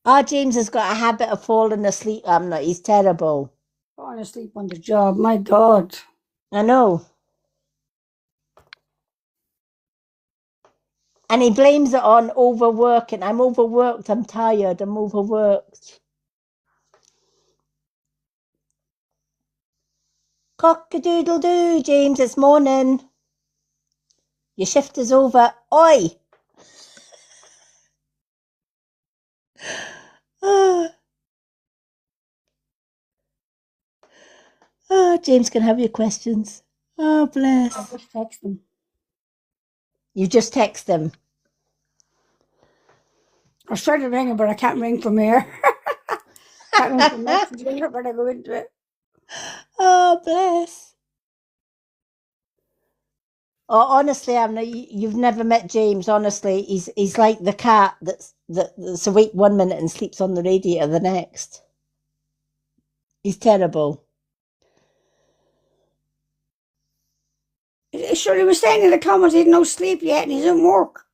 Our James has got a habit of falling asleep. I'm not. He's terrible. Falling asleep on the job. My God. I know. And he blames it on overworking. I'm overworked. I'm tired. I'm overworked. Cock-a-doodle-doo, James. It's morning. Your shift is over. Oi! Oh, James can have your questions. Oh, bless. I'll just text him. You just text him. I was trying to ring him, but I can't ring from here. Can't ring from Messenger, but I go into it. Oh, bless. Oh, honestly, you've never met James. Honestly, he's like the cat that's awake one minute and sleeps on the radiator the next. He's terrible. Sure, he was saying in the comments he had no sleep yet and he's in work.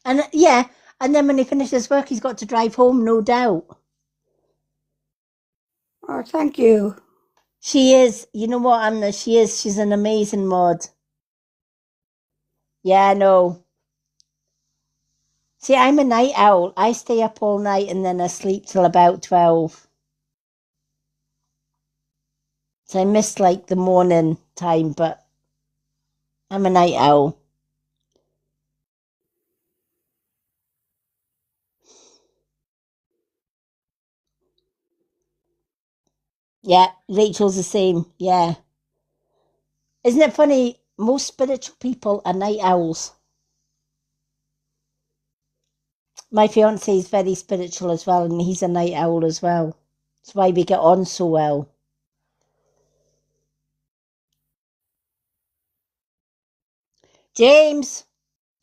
And yeah, and then when he finishes work, he's got to drive home, no doubt. Oh, thank you. She is. You know what, Anna? She is. She's an amazing mod. Yeah, I know. See, I'm a night owl. I stay up all night and then I sleep till about 12. So I miss like the morning time, but I'm a night owl. Yeah, Rachel's the same. Yeah. Isn't it funny? Most spiritual people are night owls. My fiance is very spiritual as well, and he's a night owl as well. That's why we get on so well. James,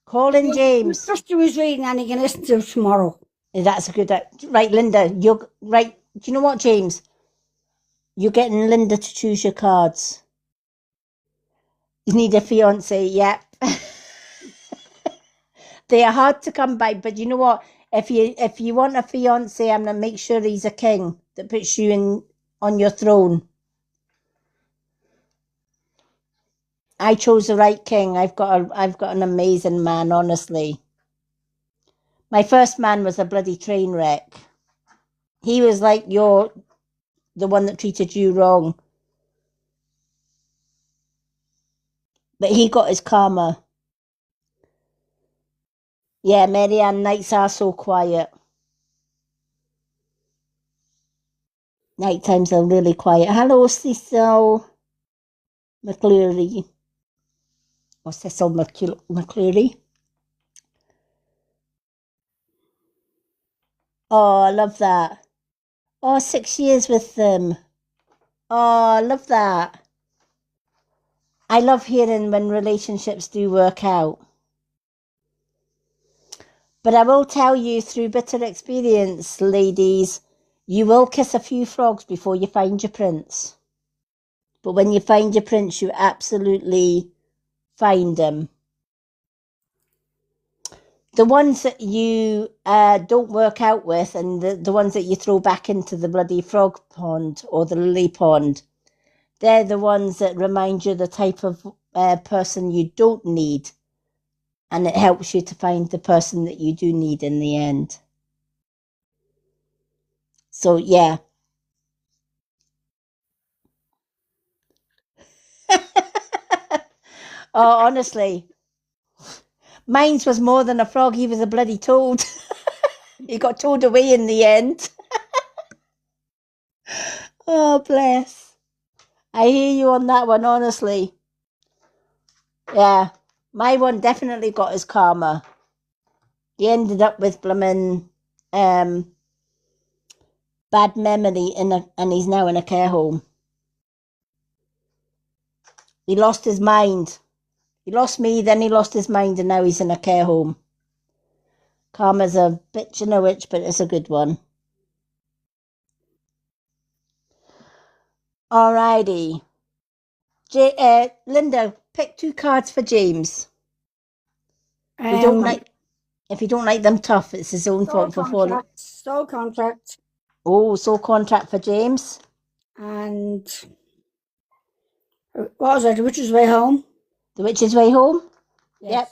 call in James. Just do his reading and he can listen to it tomorrow. That's a good right, Linda. You're right. Do you know what, James? You're getting Linda to choose your cards. You need a fiance, yeah. They are hard to come by, but you know what? If you want a fiance, I'm gonna make sure he's a king that puts you in on your throne. I chose the right king. I've got an amazing man, honestly. My first man was a bloody train wreck. He was like the one that treated you wrong. But he got his karma. Yeah, Marianne, nights are so quiet. Night times are really quiet. Hello, Cecil McCleary. Or Cecil McCleary. Oh, I love that. Oh, 6 years with them. Oh, I love that. I love hearing when relationships do work out. But I will tell you through bitter experience, ladies, you will kiss a few frogs before you find your prince. But when you find your prince, you absolutely find him. The ones that you don't work out with and the ones that you throw back into the bloody frog pond or the lily pond, they're the ones that remind you the type of person you don't need. And it helps you to find the person that you do need in the end. So, yeah. Oh, honestly, mine's was more than a frog. He was a bloody toad. He got towed away in the end. Oh, bless. I hear you on that one, honestly. Yeah, my one definitely got his karma. He ended up with blooming bad memory and he's now in a care home. He lost his mind. He lost me, then he lost his mind, and now he's in a care home. Karma's a bitch and a witch, but it's a good one. Alrighty. Linda, pick 2 cards for James. If you don't like them tough, it's his own fault for falling. Soul contract. Oh, soul contract for James. And what was it? The Witch's Way Home? The Witch's Way Home? Yes. Yep.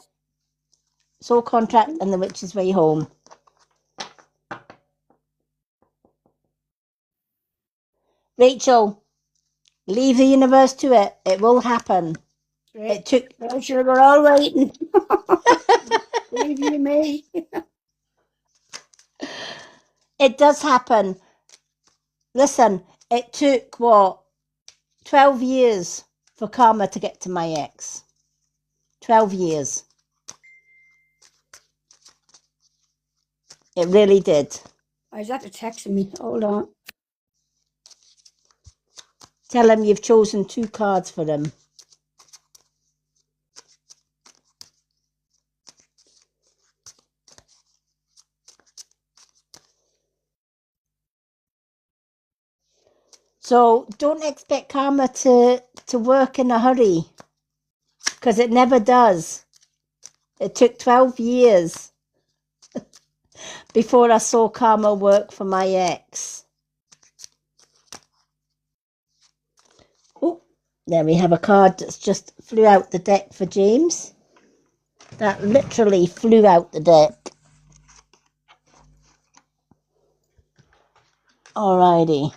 Soul contract and The Witch's Way Home. Rachel, leave the universe to it. It will happen. It took. Rachel, we're all waiting. Leave you me. It does happen. Listen, it took 12 years for karma to get to my ex. 12 years. It really did. I was at the texting me. Hold on. Tell him you've chosen 2 cards for him. So don't expect karma to work in a hurry, because it never does. It took 12 years before I saw karma work for my ex. Oh, there we have a card that's just flew out the deck for James. That literally flew out the deck. Alrighty.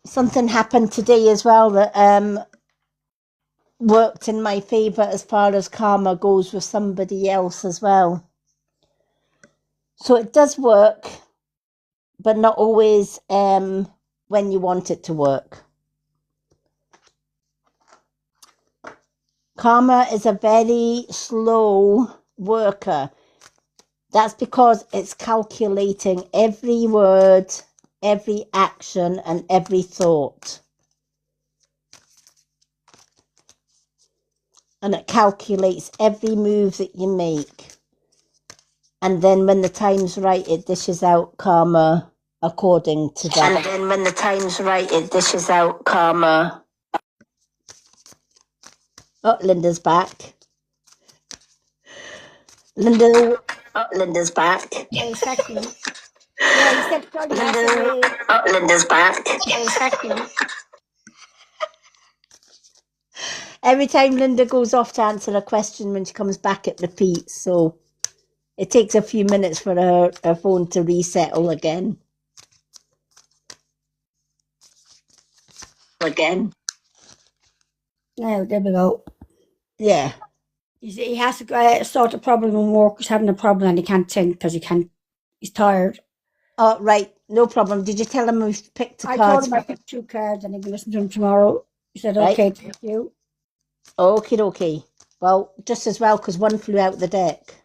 Something happened today as well that worked in my favour as far as karma goes with somebody else as well. So it does work, but not always when you want it to work. Karma is a very slow worker. That's because it's calculating every word, every action, and every thought. And it calculates every move that you make. And then when the time's right, it dishes out karma according to that. And then when the time's right, it dishes out karma. Oh, Linda's back. Linda's back. A second. Yeah, he said sorry. Linda's back. A second. Every time Linda goes off to answer a question, when she comes back, it repeats. So it takes a few minutes for her phone to resettle again. Now, there we go. Yeah. He has to sort a problem in work. He's having a problem and he can't think because he's tired. Oh, right. No problem. Did you tell him we've picked a card? I told him I picked 2 cards and he can listen to them tomorrow. He said, okay, right. Thank you. Okay. Well, just as well, because one flew out the deck.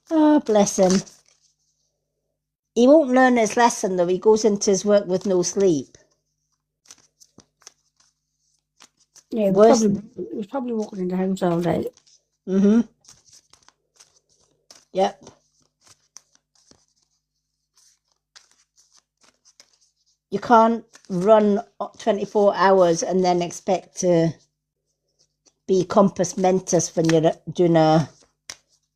Oh, bless him. He won't learn his lesson, though. He goes into his work with no sleep. Yeah, he was probably walking in the house all day. Mm-hmm. Yep. You can't run 24 hours and then expect to be compos mentis when you're doing a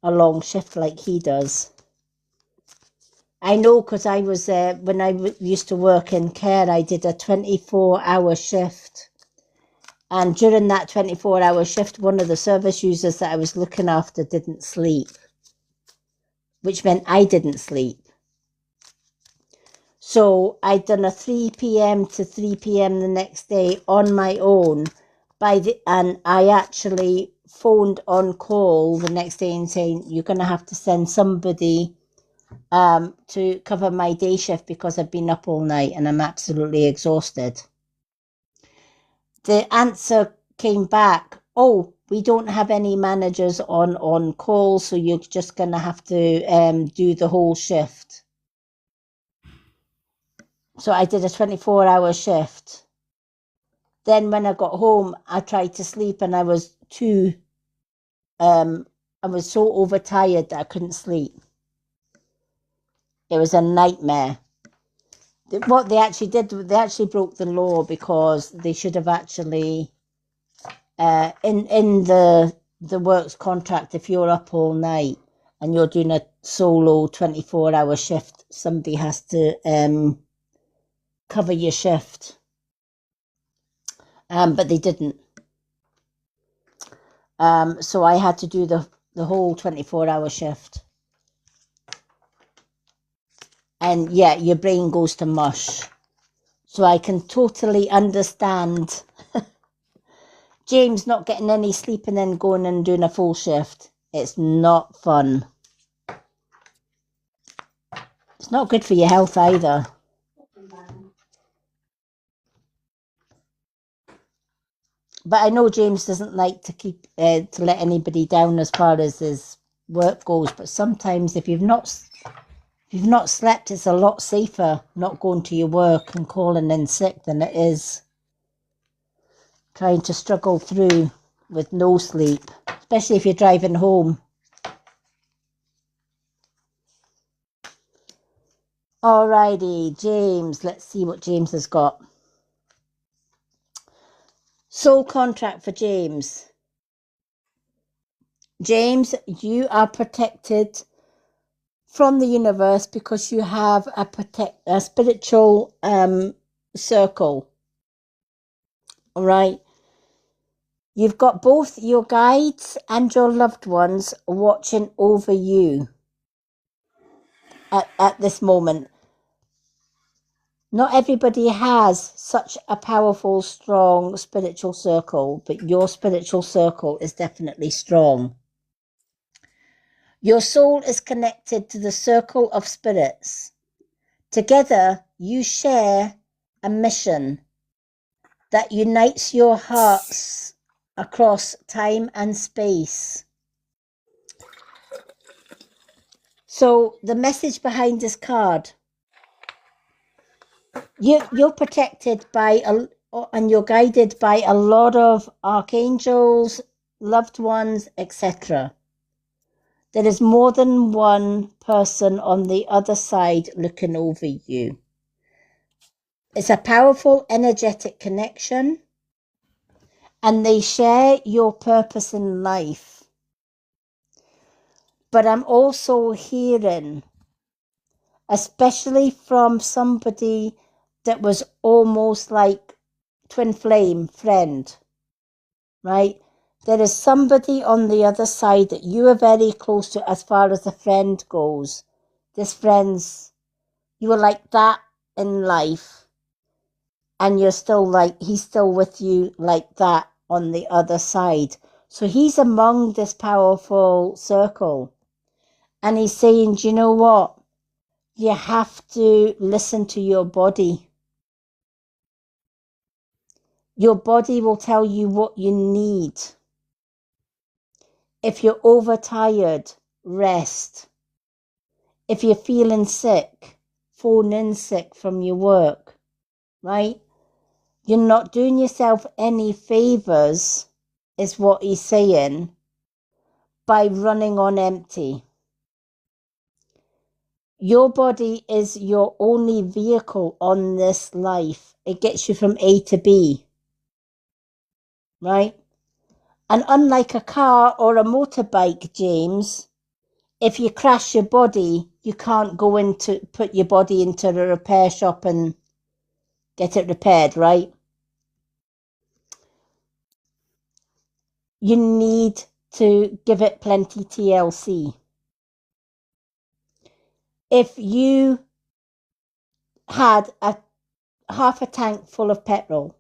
long shift like he does. I know, because I was when I used to work in care, I did a 24-hour shift. And during that 24-hour shift, one of the service users that I was looking after didn't sleep, which meant I didn't sleep. So I'd done a 3 p.m. to 3 p.m. the next day on my own, and I actually phoned on call the next day and saying, you're going to have to send somebody to cover my day shift because I've been up all night and I'm absolutely exhausted. The answer came back, oh, we don't have any managers on call, so you're just going to have to do the whole shift. So I did a 24-hour shift. Then when I got home, I tried to sleep and I was so overtired that I couldn't sleep. It was a nightmare. What they actually did, they actually broke the law, because they should have actually, in the works contract, if you're up all night and you're doing a solo 24-hour shift, somebody has to cover your shift. But they didn't. So I had to do the whole 24-hour shift. And yeah, your brain goes to mush. So I can totally understand James not getting any sleep and then going and doing a full shift. It's not fun. It's not good for your health either. But I know James doesn't like to let anybody down as far as his work goes. But sometimes if you've not slept, it's a lot safer not going to your work and calling in sick than it is trying to struggle through with no sleep, especially if you're driving home. Alrighty, James. Let's see what James has got. Soul contract for James. James, you are protected from the universe because you have a spiritual circle. All right. You've got both your guides and your loved ones watching over you at this moment. Not everybody has such a powerful, strong spiritual circle, but your spiritual circle is definitely strong. Your soul is connected to the circle of spirits. Together, you share a mission that unites your hearts across time and space. So the message behind this card, you're protected by and you're guided by a lot of archangels, loved ones, etc. There is more than one person on the other side looking over you. It's a powerful energetic connection, and they share your purpose in life. But I'm also hearing, especially from somebody that was almost like twin flame friend, right? There is somebody on the other side that you are very close to as far as the friend goes. This friend's, you were like that in life, and you're still like, he's still with you like that on the other side. So he's among this powerful circle. And he's saying, do you know what? You have to listen to your body. Your body will tell you what you need. If you're overtired, rest. If you're feeling sick, phone in sick from your work, right? You're not doing yourself any favors, is what he's saying, by running on empty. Your body is your only vehicle on this life. It gets you from A to B, right? And unlike a car or a motorbike, James, if you crash your body, you can't go into, put your body into a repair shop and get it repaired, right? You need to give it plenty TLC. If you had half a tank full of petrol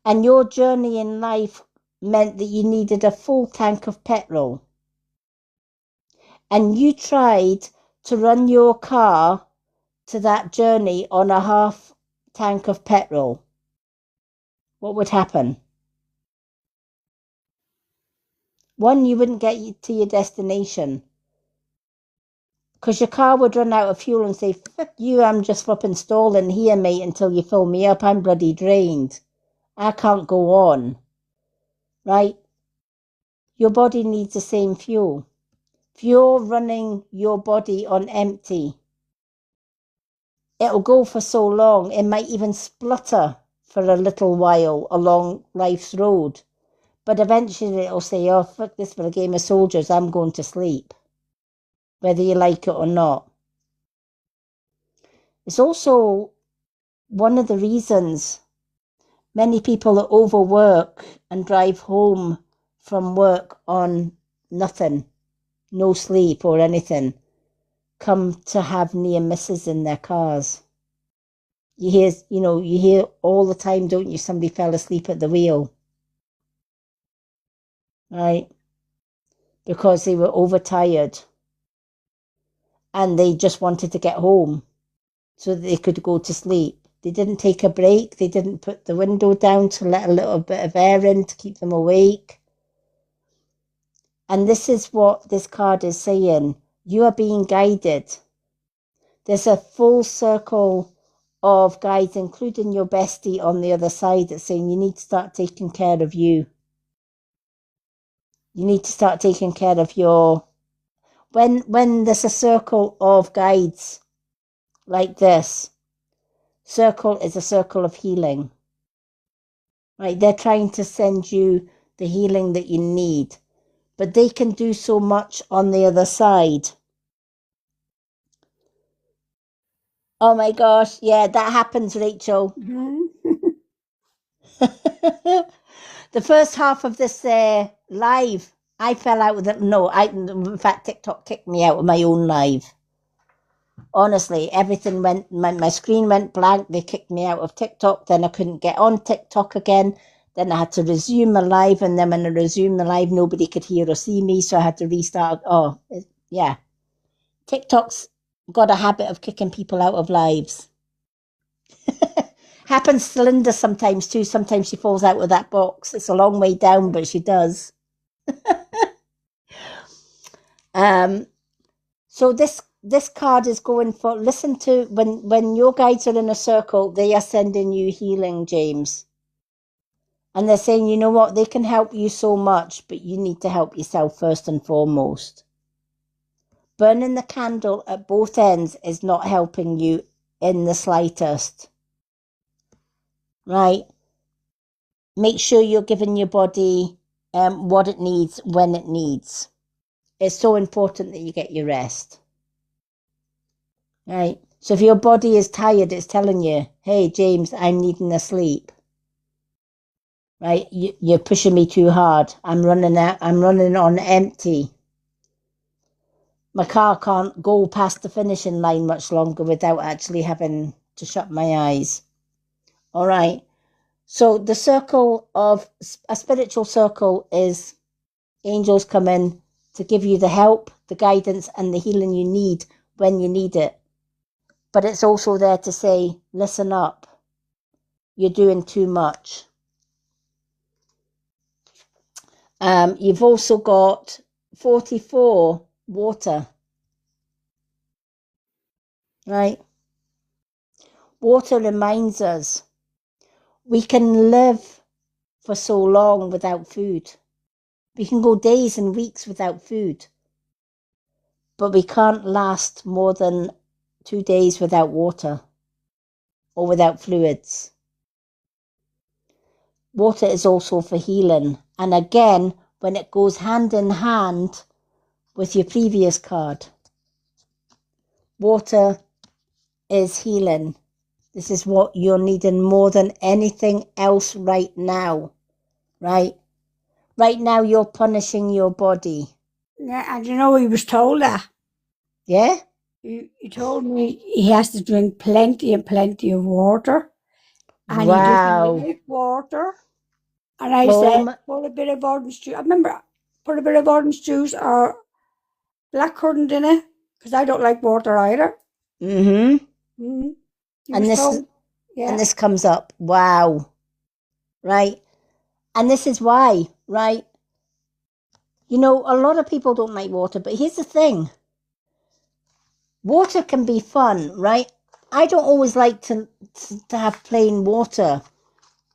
and your journey in life meant that you needed a full tank of petrol, and you tried to run your car to that journey on a half tank of petrol, what would happen? One, you wouldn't get to your destination because your car would run out of fuel and say, fuck you, I'm just flipping stalling here, mate, until you fill me up. I'm bloody drained. I can't go on. Right? Your body needs the same fuel. If you're running your body on empty, it'll go for so long, it might even splutter for a little while along life's road. But eventually it'll say, oh, fuck this for a game of soldiers, I'm going to sleep. Whether you like it or not. It's also one of the reasons many people that overwork and drive home from work on nothing, no sleep or anything, come to have near misses in their cars. You hear all the time, don't you? Somebody fell asleep at the wheel, right? Because they were overtired and they just wanted to get home so that they could go to sleep. They didn't take a break. They didn't put the window down to let a little bit of air in to keep them awake. And this is what this card is saying. You are being guided. There's a full circle of guides, including your bestie on the other side, that's saying you need to start taking care of you. You need to start taking care of your... When there's a circle of guides like this, circle is a circle of healing. Right? They're trying to send you the healing that you need. But they can do so much on the other side. Oh my gosh, yeah, that happens, Rachel. Mhm. The first half of this live, I fell out with it. No, in fact, TikTok kicked me out of my own live. Honestly, everything went, my screen went blank. They kicked me out of TikTok. Then I couldn't get on TikTok again. Then I had to resume my live. And then when I resumed the live, nobody could hear or see me. So I had to restart. Oh, yeah. TikTok's got a habit of kicking people out of lives. Happens to Linda sometimes too. Sometimes she falls out of that box. It's a long way down, but she does. So this card is going for, listen to, when your guides are in a circle, they are sending you healing, James. And they're saying, you know what, they can help you so much, but you need to help yourself first and foremost. Burning the candle at both ends is not helping you in the slightest. Right? Make sure you're giving your body what it needs when it needs. It's so important that you get your rest. Right? So if your body is tired, it's telling you, hey, James, I'm needing a sleep. Right? You're pushing me too hard. I'm running on empty. My car can't go past the finishing line much longer without actually having to shut my eyes. All right. So the circle of a spiritual circle is angels come in to give you the help, the guidance, and the healing you need when you need it. But it's also there to say, listen up. You're doing too much. You've also got 44, water. Right? Water reminds us we can live for so long without food. We can go days and weeks without food. But we can't last more than 2 days without water or without fluids. Water is also for healing. And again, when it goes hand in hand with your previous card, water is healing. This is what you're needing more than anything else right now, right? Right now, you're punishing your body. Yeah, and you know, he was told that. Yeah? He told me he has to drink plenty and plenty of water. And he Wow. doesn't like water. And I said, put a bit of orange juice. I remember, put a bit of orange juice or blackcurrant in it, because I don't like water either. Mm-hmm. Mm-hmm. And this comes up. Wow. Right? And this is why, right? You know, a lot of people don't like water, but here's the thing. Water can be fun, right? I don't always like to have plain water,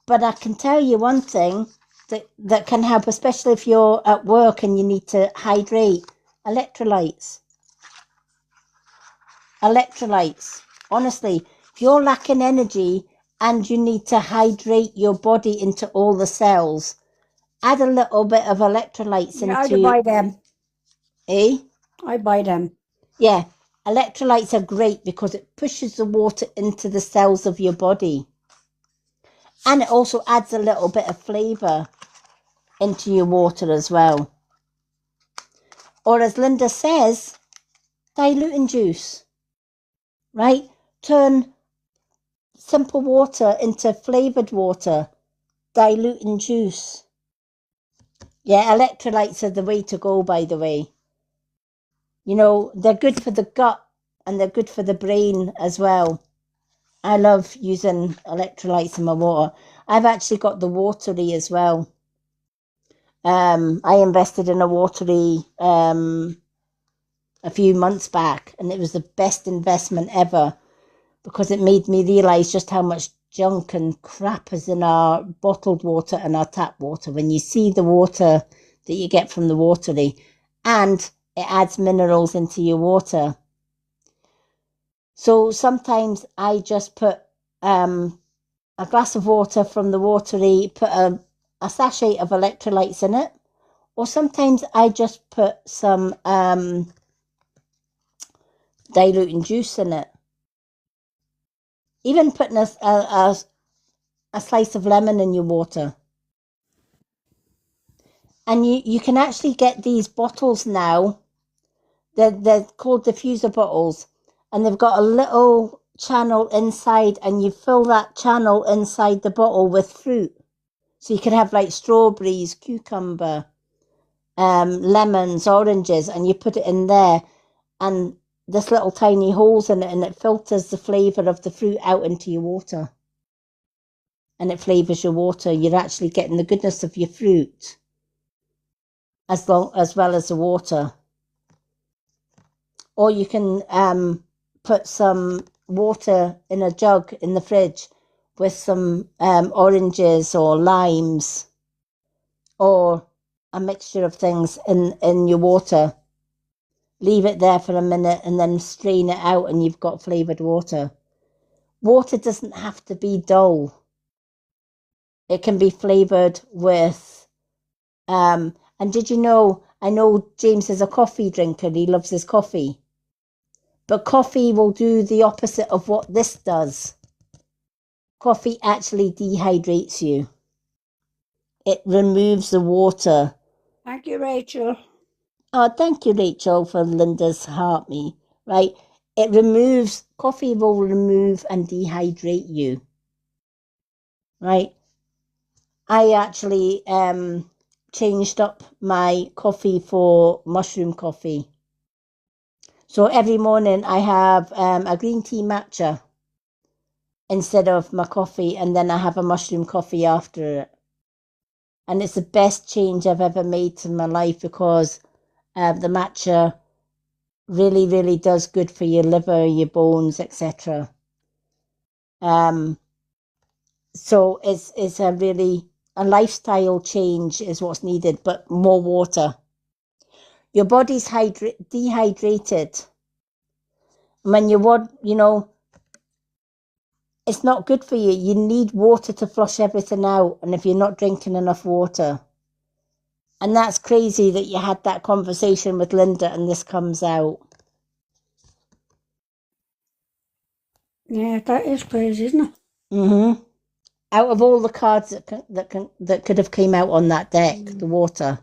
but I can tell you one thing that can help, especially if you're at work and you need to hydrate. Electrolytes. Electrolytes. Honestly, if you're lacking energy and you need to hydrate your body into all the cells, add a little bit of electrolytes into... I buy them. Eh? I buy them. Yeah. Electrolytes are great because it pushes the water into the cells of your body. And it also adds a little bit of flavour into your water as well. Or as Linda says, diluting juice. Right? Turn simple water into flavoured water. Diluting juice. Yeah, electrolytes are the way to go, by the way. You know, they're good for the gut and they're good for the brain as well. I love using electrolytes in my water. I've actually got the Watery as well. I invested in a Watery a few months back, and it was the best investment ever because it made me realise just how much junk and crap is in our bottled water and our tap water. When you see the water that you get from the Watery, and it adds minerals into your water. So sometimes I just put a glass of water from the Watery, put a sachet of electrolytes in it, or sometimes I just put some diluting juice in it. Even putting a slice of lemon in your water. And you can actually get these bottles now. They're called diffuser bottles, and they've got a little channel inside, and you fill that channel inside the bottle with fruit. So you can have like strawberries, cucumber, lemons, oranges, and you put it in there, and there's little tiny holes in it, and it filters the flavour of the fruit out into your water. And it flavours your water. You're actually getting the goodness of your fruit as well as the water. Or you can put some water in a jug in the fridge with some oranges or limes or a mixture of things in your water. Leave it there for a minute and then strain it out, and you've got flavoured water. Water doesn't have to be dull. It can be flavoured with... and did you know, I know James is a coffee drinker. He loves his coffee. But coffee will do the opposite of what this does. Coffee actually dehydrates you. It removes the water. Thank you, Rachel. Oh, thank you, Rachel, for Linda's heart me. Right? Coffee will remove and dehydrate you. Right? I actually changed up my coffee for mushroom coffee. So every morning I have a green tea matcha instead of my coffee, and then I have a mushroom coffee after it. And it's the best change I've ever made in my life, because the matcha really, really does good for your liver, your bones, etc. So it's a lifestyle change is what's needed, but more water. Your body's dehydrated. When it's not good for you. You need water to flush everything out, and if you're not drinking enough water. And that's crazy that you had that conversation with Linda and this comes out. Yeah, that is crazy, isn't it? Mm-hmm. Out of all the cards that could have came out on that deck, the water.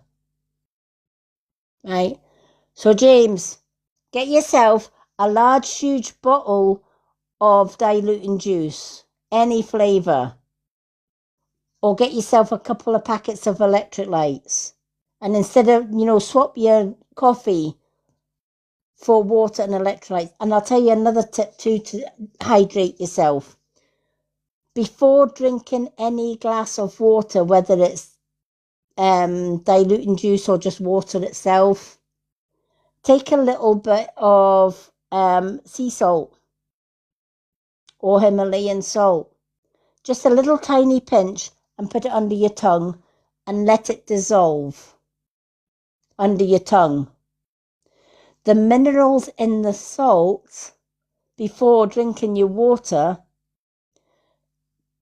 Right? So James, get yourself a large, huge bottle of diluting juice, any flavour. Or get yourself a couple of packets of electrolytes. And instead of, swap your coffee for water and electrolytes. And I'll tell you another tip too to hydrate yourself. Before drinking any glass of water, whether it's diluting juice or just water itself, take a little bit of sea salt or Himalayan salt. Just a little tiny pinch, and put it under your tongue and let it dissolve under your tongue. The minerals in the salt before drinking your water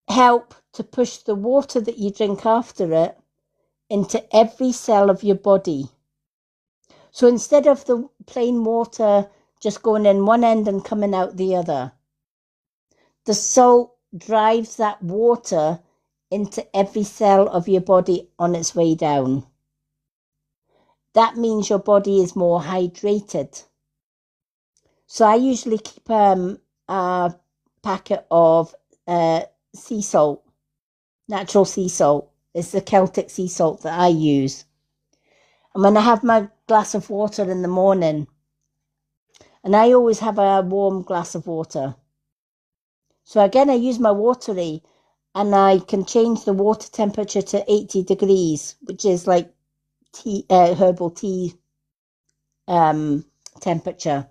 help to push the water that you drink after it into every cell of your body. So instead of the plain water just going in one end and coming out the other, the salt drives that water into every cell of your body on its way down. That means your body is more hydrated. So I usually keep a packet of sea salt, natural sea salt. It's the Celtic sea salt that I use. And when I have my glass of water in the morning, and I always have a warm glass of water. So again, I use my watery, and I can change the water temperature to 80 degrees, which is like tea, herbal tea temperature.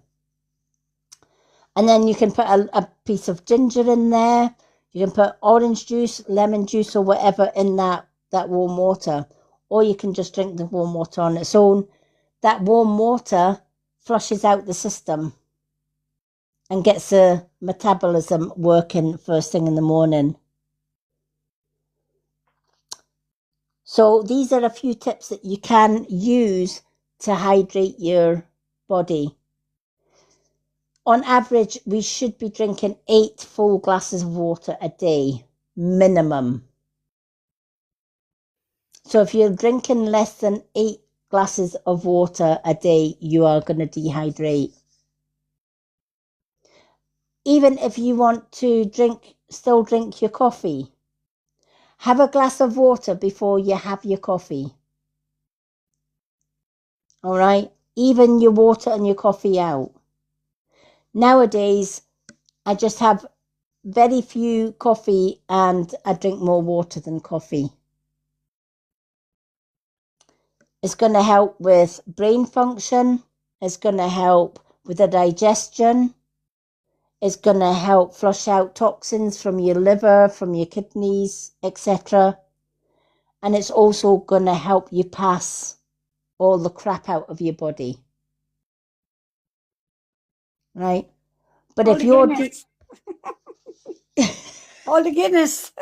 And then you can put a piece of ginger in there. You can put orange juice, lemon juice, or whatever in that warm water. Or you can just drink the warm water on its own. That warm water flushes out the system and gets the metabolism working first thing in the morning. So these are a few tips that you can use to hydrate your body. On average, we should be drinking 8 full glasses of water a day, minimum. So if you're drinking less than 8 glasses of water a day, you are going to dehydrate. Even if you want to still drink your coffee, have a glass of water before you have your coffee. All right? Even your water and your coffee out. Nowadays, I just have very few coffee and I drink more water than coffee. It's going to help with brain function. It's going to help with the digestion. It's going to help flush out toxins from your liver, from your kidneys, etc. And it's also going to help you pass all the crap out of your body. Right? But All if the you're... Guinness. All the Guinness.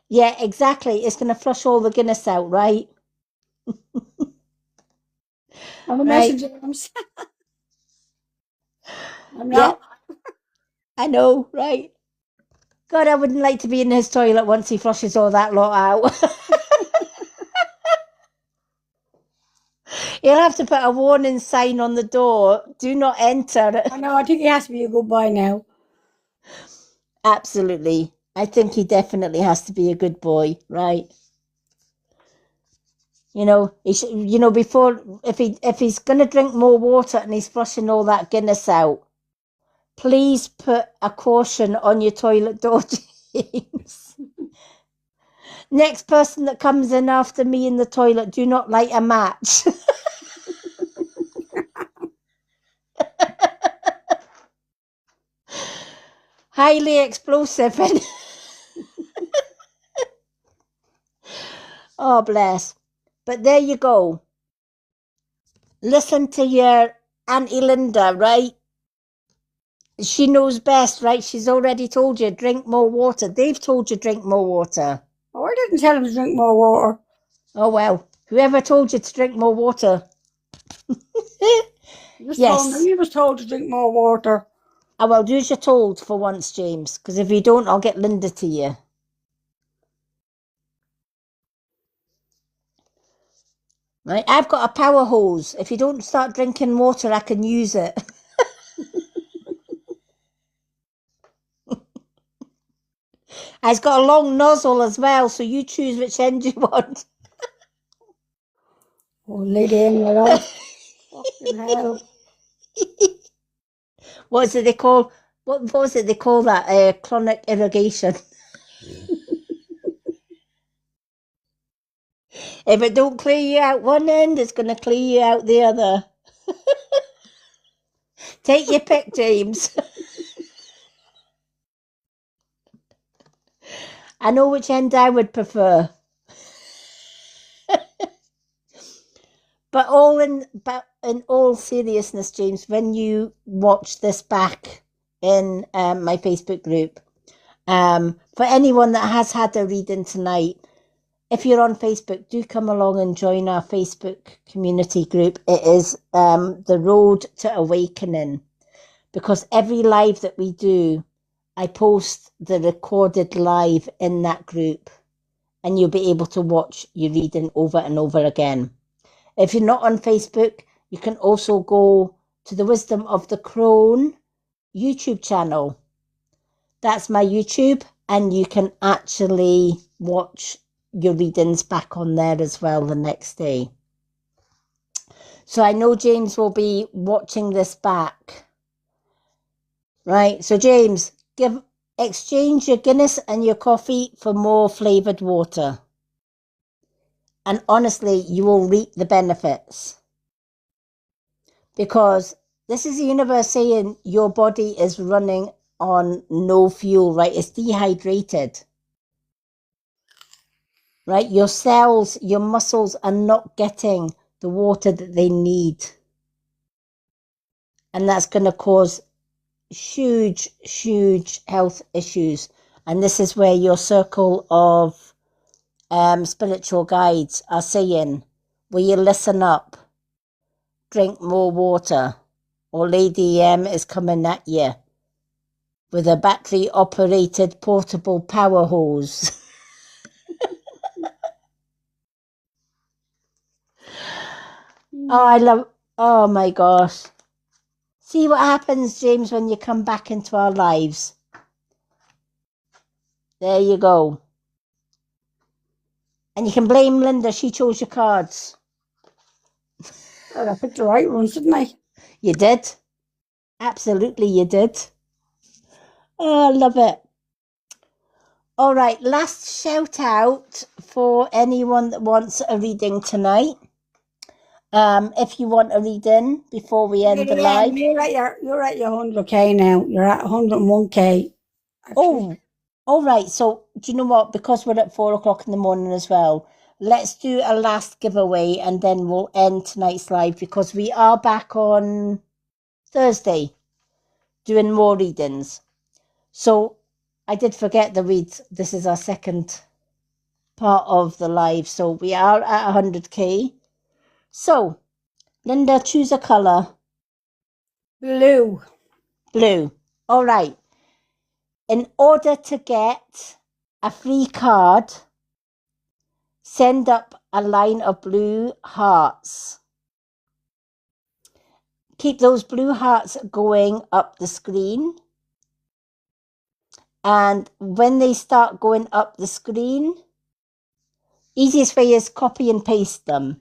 Yeah, exactly. It's going to flush all the Guinness out, right? I'm a Right. messenger, James. I'm Yeah, not. I know, right? God, I wouldn't like to be in his toilet once he flushes all that lot out. He'll have to put a warning sign on the door. Do not enter. I know, I think he has to be a good boy now. Absolutely. I think he definitely has to be a good boy, right? You know, before, if he's going to drink more water and he's flushing all that Guinness out, please put a caution on your toilet door, James. Next person that comes in after me in the toilet, do not light a match. Highly explosive. Oh, bless. But there you go. Listen to your Auntie Linda, right? She knows best, right? She's already told you, drink more water. They've told you, drink more water. Oh, I didn't tell him to drink more water. Oh, well. Whoever told you to drink more water? He was Yes. told to drink more water. Oh, well, do as you're told for once, James, because if you don't, I'll get Linda to you. Right? I've got a power hose. If you don't start drinking water, I can use it. It's got a long nozzle as well, so you choose which end you want. Oh, Lady Emma, fucking hell. What was it they call that? Chronic irrigation. If it don't clear you out one end, it's going to clear you out the other. Take your pick, James. I know which end I would prefer. But in all seriousness, James, when you watch this back in my Facebook group, for anyone that has had a reading tonight, if you're on Facebook, do come along and join our Facebook community group. It is the Road to Awakening, because every live that we do, I post the recorded live in that group, and you'll be able to watch your reading over and over again. If you're not on Facebook, you can also go to the Wisdom of the Crone YouTube channel. That's my YouTube, and you can actually watch your readings back on there as well the next day. So I know James will be watching this back. Right, so James, exchange your Guinness and your coffee for more flavoured water. And honestly, you will reap the benefits. Because this is the universe saying your body is running on no fuel, right? It's dehydrated. Right? Your cells, your muscles are not getting the water that they need. And that's going to cause huge, huge health issues. And this is where your circle of spiritual guides are saying, will you listen up? Drink more water, or Lady M is coming at you with a battery-operated portable power hose. Oh my gosh. See what happens, James, when you come back into our lives. There you go. And you can blame Linda, she chose your cards. Well, I picked the right ones, didn't I? You did. Absolutely, you did. Oh, I love it. All right, last shout out for anyone that wants a reading tonight. If you want a reading before we end the live. You're at your 100k now. You're at 101k. Actually. Oh, all right. So do you know what? Because we're at 4 o'clock in the morning as well, let's do a last giveaway and then we'll end tonight's live because we are back on Thursday doing more readings. So I did forget the read. This is our second part of the live. So we are at 100k. So Linda, choose a colour. Blue. Blue. All right. In order to get a free card, send up a line of blue hearts. Keep those blue hearts going up the screen. And when they start going up the screen, easiest way is copy and paste them.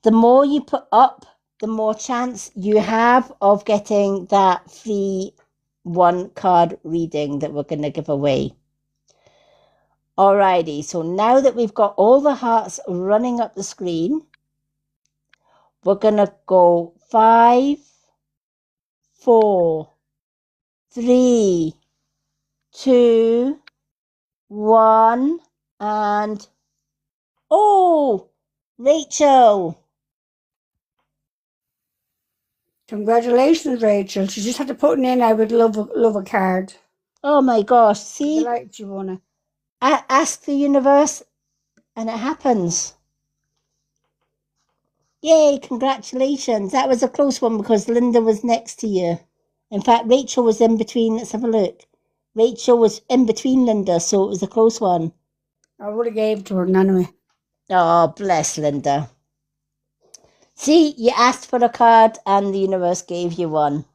The more you put up, the more chance you have of getting that free 1 card reading that we're going to give away. Alrighty, so now that we've got all the hearts running up the screen, we're going to go 5, 4, 3, 2, 1, and oh, Rachel. Congratulations, Rachel. She just had to put in I would love a card. Oh my gosh, see? Delighted she won it. Ask the universe and it happens. Yay, congratulations. That was a close one because Linda was next to you. In fact, Rachel was in between. Let's have a look. Rachel was in between Linda, so it was a close one. I would have gave it to her anyway. Oh, bless Linda. See, you asked for a card and the universe gave you one.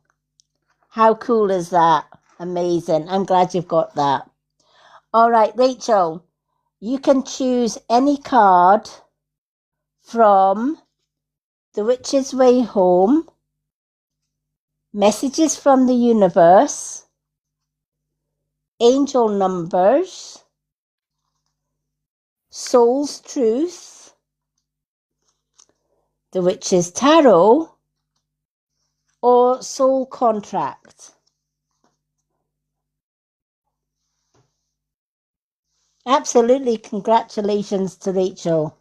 How cool is that? Amazing. I'm glad you've got that. All right, Rachel, you can choose any card from The Witch's Way Home, Messages from the Universe, Angel Numbers, Soul's Truth, The Witch's Tarot, or Soul Contract. Absolutely, congratulations to Rachel.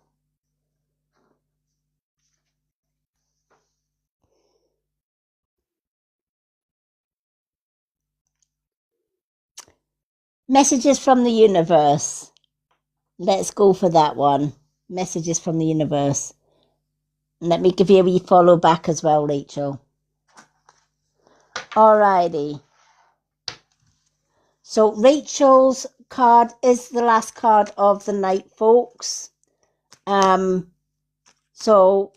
Messages from the Universe. Let's go for that one. Messages from the Universe. Let me give you a wee follow back as well, Rachel. Alrighty. So Rachel's card is the last card of the night, folks. So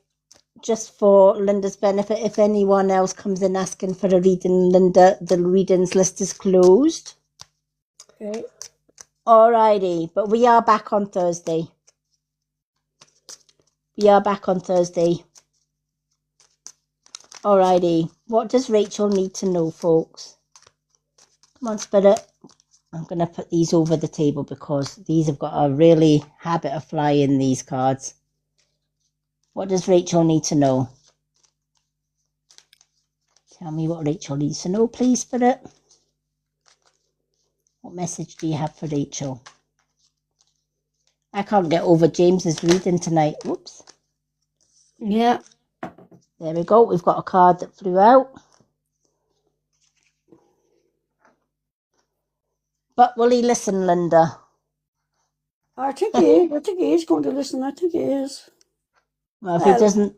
just for Linda's benefit, if anyone else comes in asking for a reading, Linda, the readings list is closed. Okay. Alrighty, but we are back on Thursday. We are back on Thursday. Alrighty, what does Rachel need to know, folks? Come on, Spirit. I'm going to put these over the table because these have got a really habit of flying, these cards. What does Rachel need to know? Tell me what Rachel needs to know, please, Spirit. What message do you have for Rachel? I can't get over James's reading tonight. Whoops. Yeah. There we go. We've got a card that flew out. But will he listen, Linda? I think he is. I think he is going to listen. I think he is. Well, if he doesn't...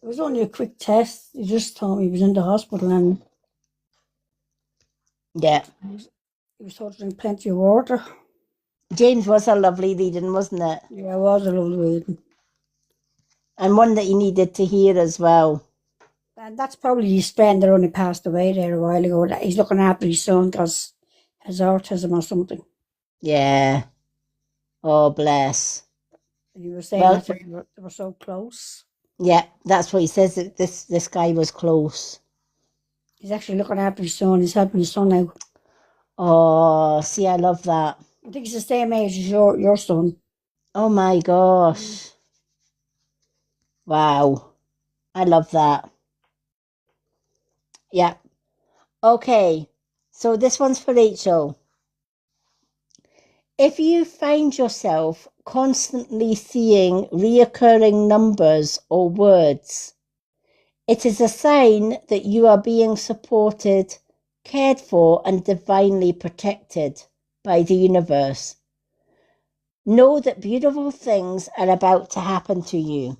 It was only a quick test. He just told me he was in the hospital and... Yeah. He was told to drink plenty of water. James was a lovely reading, wasn't it? Yeah, it was a lovely reading. and one that he needed to hear as well. And that's probably his friend that only passed away there a while ago. That he's looking after his son because has autism or something. Yeah. Oh, bless. And he was saying Well, that they were so close. yeah, that's what he says, that this guy was close. He's actually looking after his son. He's helping his son out. Oh, see, I love that. I think he's the same age as your son. Oh my gosh. Wow. I love that. Yeah. Okay. So this one's for Rachel. If you find yourself constantly seeing reoccurring numbers or words, it is a sign that you are being supported, cared for, and divinely protected by the universe. Know that beautiful things are about to happen to you.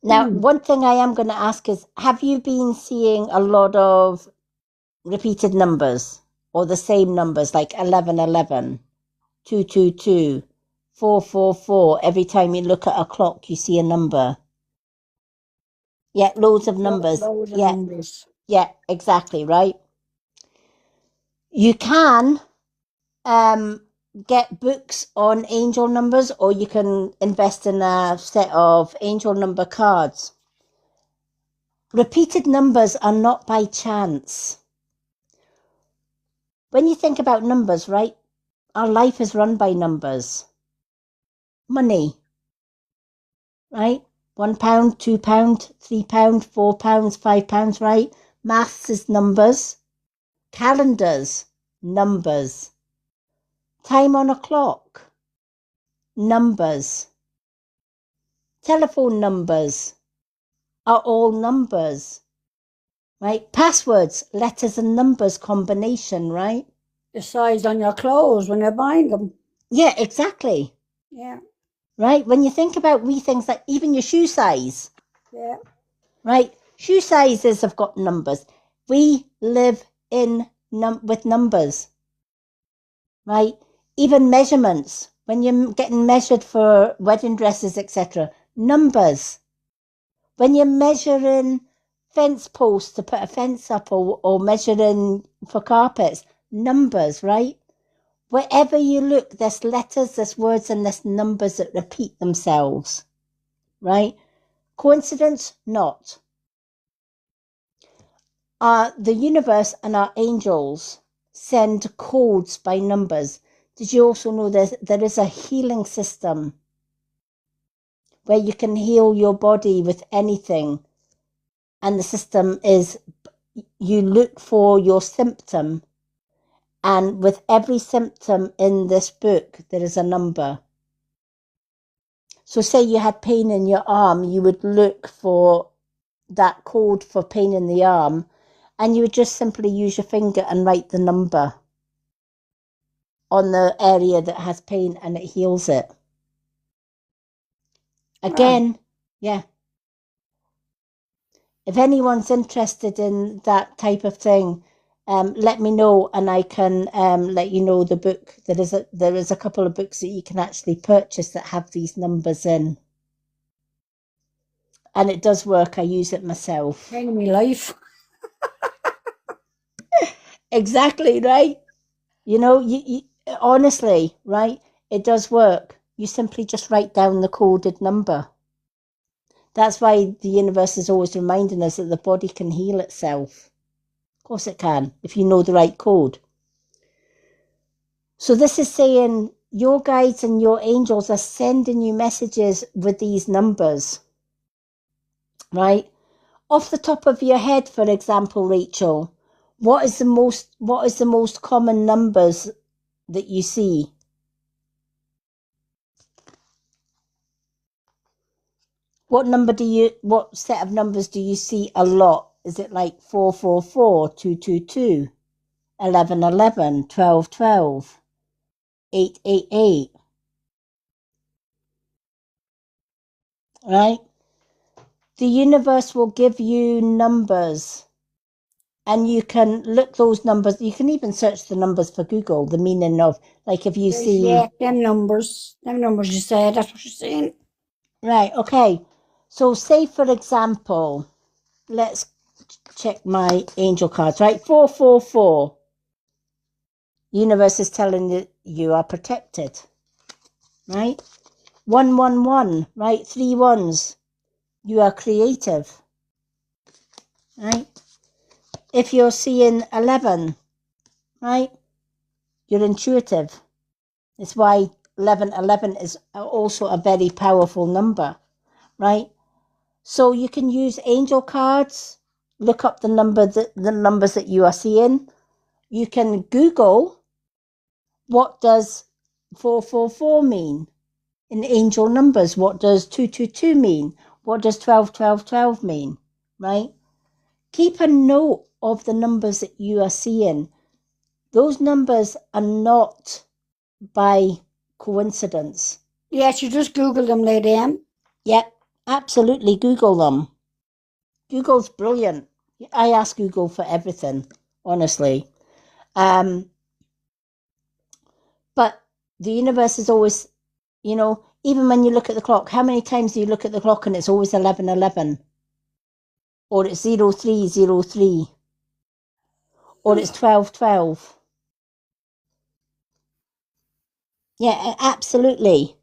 Now, one thing I am going to ask is, have you been seeing a lot of repeated numbers or the same numbers like 1111, 222, 444? Every time you look at a clock, you see a number. Yeah, loads of numbers. Loads of Yeah, numbers. yeah, exactly, right? You can get books on angel numbers, or you can invest in a set of angel number cards. Repeated numbers are not by chance. When you think about numbers, right, our life is run by numbers. Money, right? £1, £2, £3, £4, £5, right? Maths is numbers. Calendars, numbers. Time on a clock, numbers. Telephone numbers are all numbers, right? Passwords, letters and numbers combination, right? The size on your clothes when you're buying them. Yeah, exactly. Yeah. Right? When you think about wee things like even your shoe size, Yeah. right? Shoe sizes have got numbers. We live in with numbers, right? Even measurements, when you're getting measured for wedding dresses, etc., numbers. When you're measuring fence posts to put a fence up, or measuring for carpets, numbers, right? Wherever you look, there's letters, there's words, and there's numbers that repeat themselves, right? Coincidence? Not. The universe and our angels send codes by numbers. Did you also know there is a healing system where you can heal your body with anything? And the system is, you look for your symptom, and with every symptom in this book, there is a number. So say you had pain in your arm, you would look for that code for pain in the arm, and you would just simply use your finger and write the number on the area that has pain, and it heals it. Again, yeah. If anyone's interested in that type of thing, let me know, and I can let you know the book. There is a couple of books that you can actually purchase that have these numbers in. And it does work. I use it myself. Changing my life. Exactly, right? You know, you honestly, right? It does work. You simply just write down the coded number. That's why the universe is always reminding us that the body can heal itself. Of course it can, if you know the right code. So this is saying your guides and your angels are sending you messages with these numbers, right? Off the top of your head, for example, Rachel, what is the most common numbers that you see? What set of numbers do you see a lot? Is it like 444, 222, 1111, 1212, 888? Right? The universe will give you numbers, and you can look those numbers. You can even search the numbers for Google, the meaning of, like, if you see... Yeah, them numbers you said, that's what you're saying. Right, okay. So say, for example, let's check my angel cards, right? 444. Universe is telling you you are protected, right? 111, right? 3 ones. You are creative, right? If you're seeing 11, right? You're intuitive. It's why 1111 is also a very powerful number, right? So you can use angel cards, look up the numbers that you are seeing. You can Google, what does 444 mean in angel numbers? What does 222 mean? What does 121212 mean? Right? Keep a note of the numbers that you are seeing. Those numbers are not by coincidence. Yes, you just Google them, Lady M. Yep, absolutely Google them. Google's brilliant. I ask Google for everything, honestly. But the universe is always, even when you look at the clock, how many times do you look at the clock and it's always 11:11? Or it's 03:03? Or it's 12:12? Yeah, absolutely.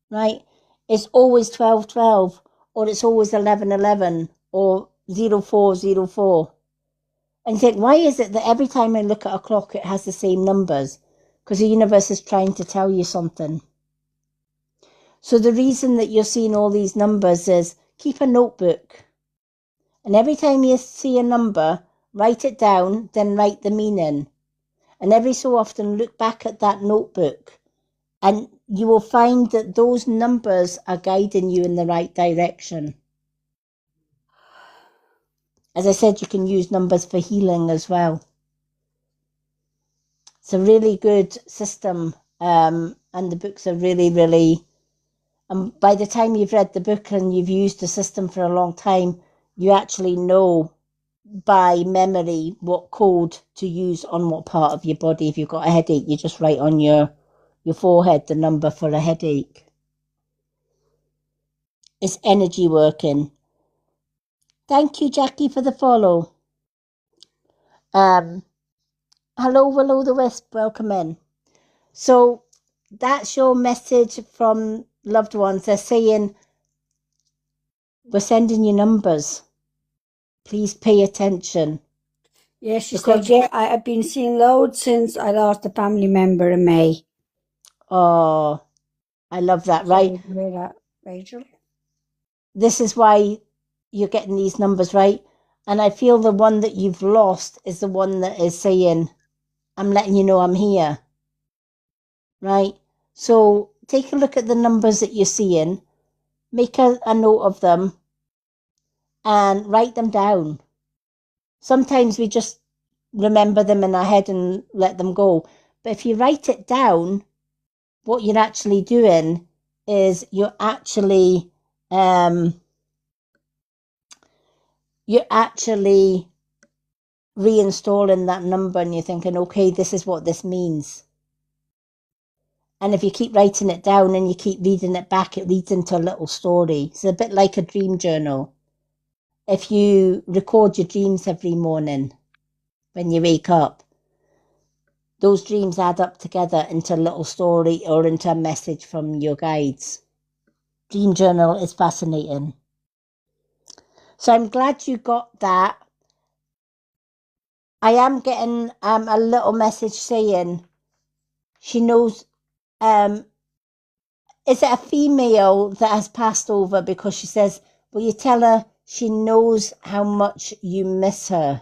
Right? It's always 12:12, or it's always 11:11, or 04:04. And you think, why is it that every time I look at a clock, it has the same numbers? Because the universe is trying to tell you something. So the reason that you're seeing all these numbers is keep a notebook. And every time you see a number, write it down, then write the meaning. And every so often, look back at that notebook, and you will find that those numbers are guiding you in the right direction. As I said, you can use numbers for healing as well. It's a really good system, and the books are really, really. And by the time you've read the book and you've used the system for a long time, you actually know by memory what code to use on what part of your body. If you've got a headache, you just write on your forehead the number for a headache. It's energy working. Thank you, Jackie, for the follow. Hello, Willow the Wisp. Welcome in. So that's your message from loved ones. They're saying, we're sending you numbers. Please pay attention. Yes, she said, yeah, I have been seeing loads since I lost a family member in May. Oh, I love that, right? Sorry to hear that, Rachel. This is why you're getting these numbers, right? And I feel the one that you've lost is the one that is saying, I'm letting you know I'm here, right? So take a look at the numbers that you're seeing, make a note of them, and write them down. Sometimes we just remember them in our head and let them go. But if you write it down, what you're actually doing is you're actually reinstalling that number, and you're thinking, okay, this is what this means. And if you keep writing it down and you keep reading it back, it leads into a little story. It's a bit like a dream journal. If you record your dreams every morning when you wake up, those dreams add up together into a little story or into a message from your guides. Dream journal is fascinating. So I'm glad you got that. I am getting a little message saying she knows, is it a female that has passed over? Because she says, will you tell her she knows how much you miss her?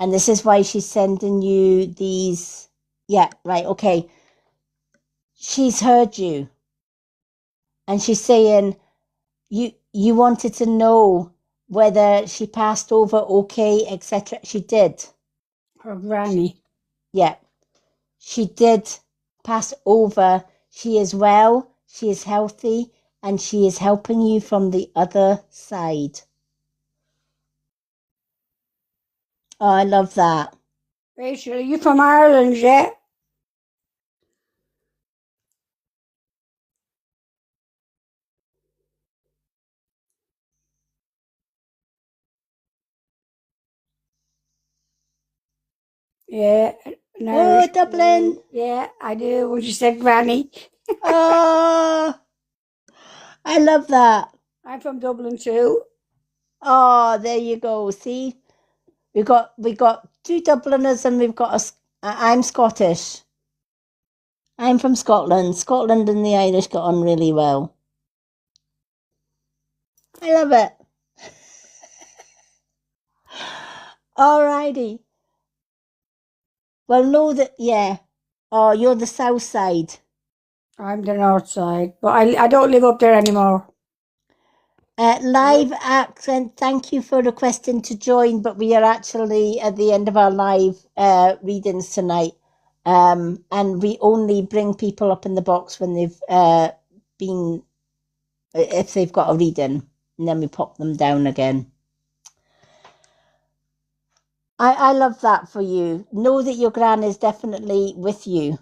And this is why she's sending you these. Yeah, right, okay. She's heard you. And she's saying, you wanted to know whether she passed over okay, etc. She did. Her granny. Yeah. She did pass over. She is well, she is healthy, and she is helping you from the other side. Oh, I love that. Rachel, are you from Ireland, yeah? Yeah, an Oh, Irish Dublin. girl. Yeah, I do. When she said granny. Oh, I love that. I'm from Dublin too. Oh, there you go. See, we got two Dubliners, and we've got I'm Scottish. I'm from Scotland. Scotland and the Irish got on really well. I love it. Alrighty. Well, know that, yeah. Oh, you're the south side. I'm the north side, but I don't live up there anymore. Live accent, thank you for requesting to join, but we are actually at the end of our live readings tonight. And we only bring people up in the box when they've been, if they've got a reading, and then we pop them down again. I love that for you. Know that your gran is definitely with you.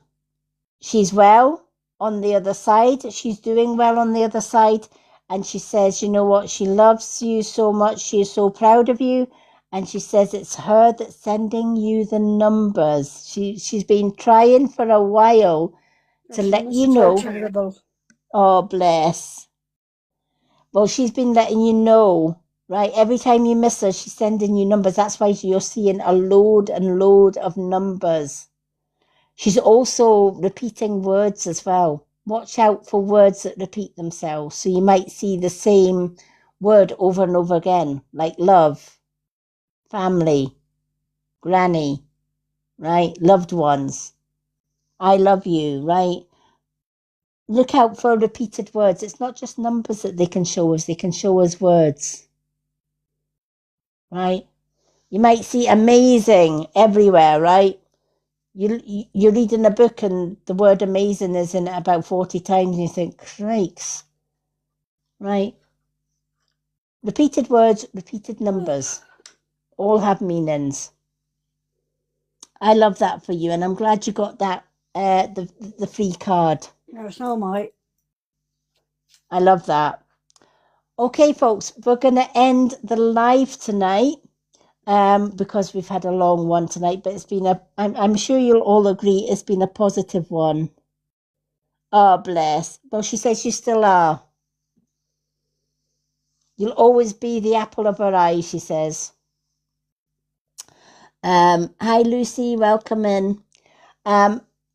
She's well on the other side. She's doing well on the other side. And she says, you know what? She loves you so much. She is so proud of you. And she says it's her that's sending you the numbers. She's been trying for a while to She let must you have felt know. terrible. Oh, bless. Well, she's been letting you know, right? Every time you miss her, she's sending you numbers. That's why you're seeing a load and load of numbers. She's also repeating words as well. Watch out for words that repeat themselves. So you might see the same word over and over again, like love, family, granny, right? Loved ones. I love you, right? Look out for repeated words. It's not just numbers that they can show us, they can show us words, right? You might see amazing everywhere, right? You're reading a book and the word amazing is in it about 40 times and you think, crikes, right? Repeated words, repeated numbers, all have meanings. I love that for you, and I'm glad you got that, the free card. No, so might. I love that. Okay, folks, we're going to end the live tonight because we've had a long one tonight, but it's been I'm sure you'll all agree, it's been a positive one. Oh, bless. Well, she says you still are. You'll always be the apple of her eye, she says. Hi, Lucy. Welcome in.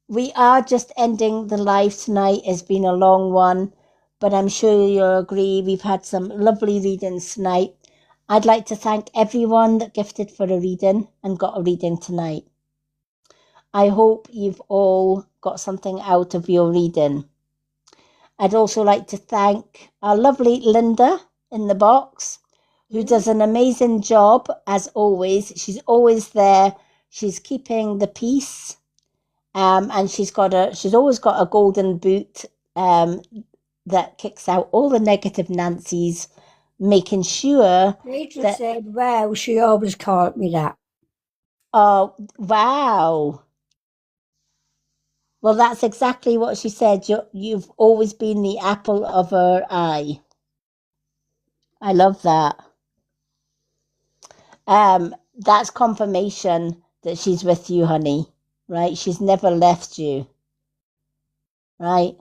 We are just ending the live tonight. It's been a long one, but I'm sure you'll agree we've had some lovely readings tonight. I'd like to thank everyone that gifted for a reading and got a reading tonight. I hope you've all got something out of your reading. I'd also like to thank our lovely Linda in the box, who does an amazing job as always. She's always there. She's keeping the peace. And she's always got a golden boot that kicks out all the negative Nancy's, making sure Rachel that. said, wow, she always called me that. Oh, wow. Well, that's exactly what she said. You've always been the apple of her eye. I love that. That's confirmation that she's with you, honey, right? She's never left you, right?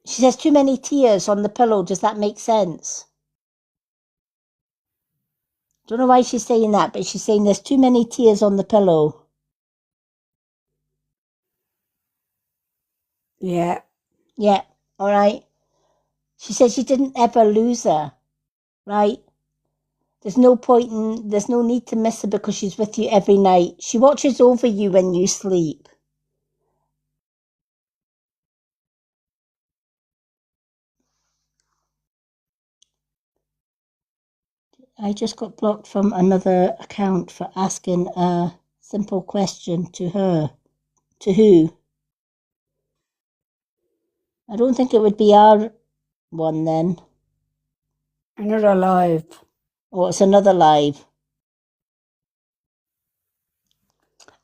She says too many tears on the pillow. Does that make sense? Don't know why she's saying that, but she's saying there's too many tears on the pillow. Yeah. Yeah, all right. She says you didn't ever lose her, right? There's no need to miss her because she's with you every night. She watches over you when you sleep. I just got blocked from another account for asking a simple question to her. To who? I don't think it would be our one then. Another live. Or it's another live.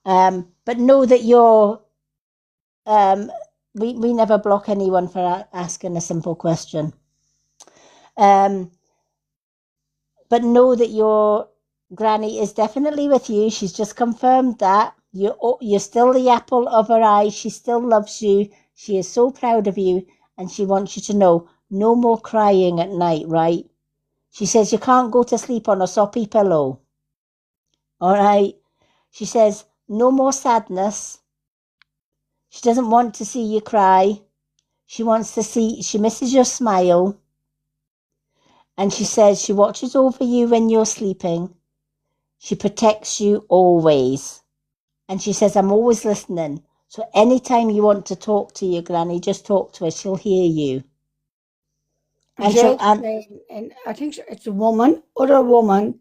But know that you're we never block anyone for asking a simple question. But know that you're Granny is definitely with you. She's just confirmed that. You're still the apple of her eye. She still loves you. She is so proud of you, and she wants you to know no more crying at night, right? She says you can't go to sleep on a soppy pillow. All right? She says no more sadness. She doesn't want to see you cry. She misses your smile. And she says she watches over you when you're sleeping. She protects you always. And she says, I'm always listening. So anytime you want to talk to your granny, just talk to her. She'll hear you. And I think it's a woman, other woman.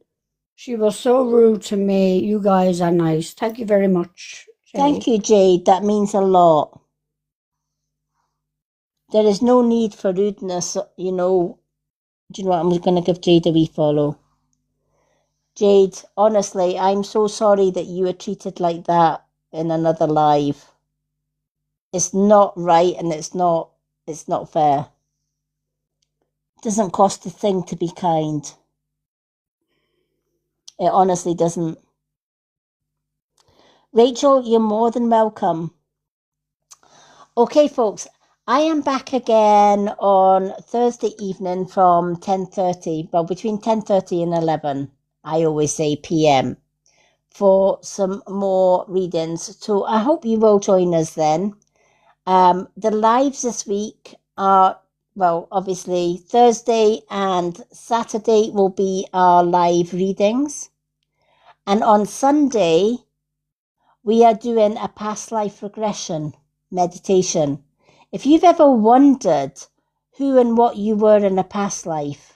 She was so rude to me. You guys are nice. Thank you very much, Jade. Thank you, Jade. That means a lot. There is no need for rudeness, you know. Do you know what? I'm going to give Jade a wee follow. Jade, honestly, I'm so sorry that you were treated like that in another live. It's not right, and it's not fair. It doesn't cost a thing to be kind. It honestly doesn't. Rachel, you're more than welcome. Okay, folks, I am back again on Thursday evening from 10:30, well, between 10:30 and 11, I always say PM, for some more readings. So I hope you will join us then. The lives this week are, well, obviously Thursday and Saturday will be our live readings. And on Sunday, we are doing a past life regression meditation. If you've ever wondered who and what you were in a past life,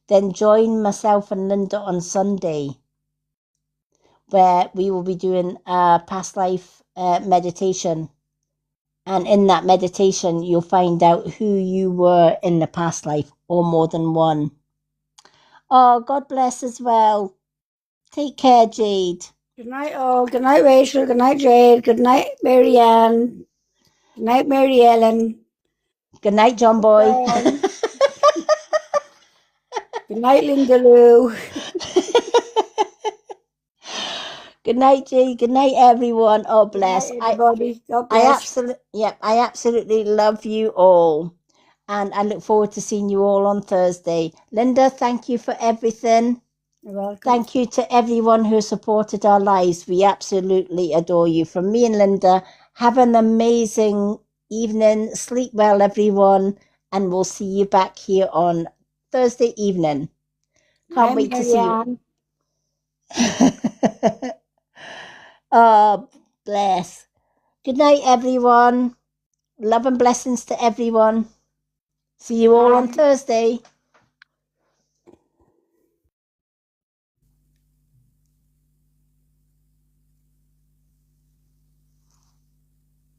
then join myself and Linda on Sunday, where we will be doing a past life meditation. And in that meditation, you'll find out who you were in the past life, or more than one. Oh, God bless as well. Take care, Jade. Good night, all. Good night, Rachel. Good night, Jade. Good night, Marianne. Good night, Mary Ellen. Good night, John Boy. Good night, Linda Lou. Good night, Jade. Good night, everyone. Oh, bless. Good night, everybody. God bless. I absolutely love you all. And I look forward to seeing you all on Thursday. Linda, thank you for everything. You're welcome. Thank you to everyone who supported our lives. We absolutely adore you. From me and Linda, have an amazing evening. Sleep well, everyone. And we'll see you back here on Thursday evening. Can't wait to see you. Oh, bless. Good night, everyone. Love and blessings to everyone. See you all on Thursday.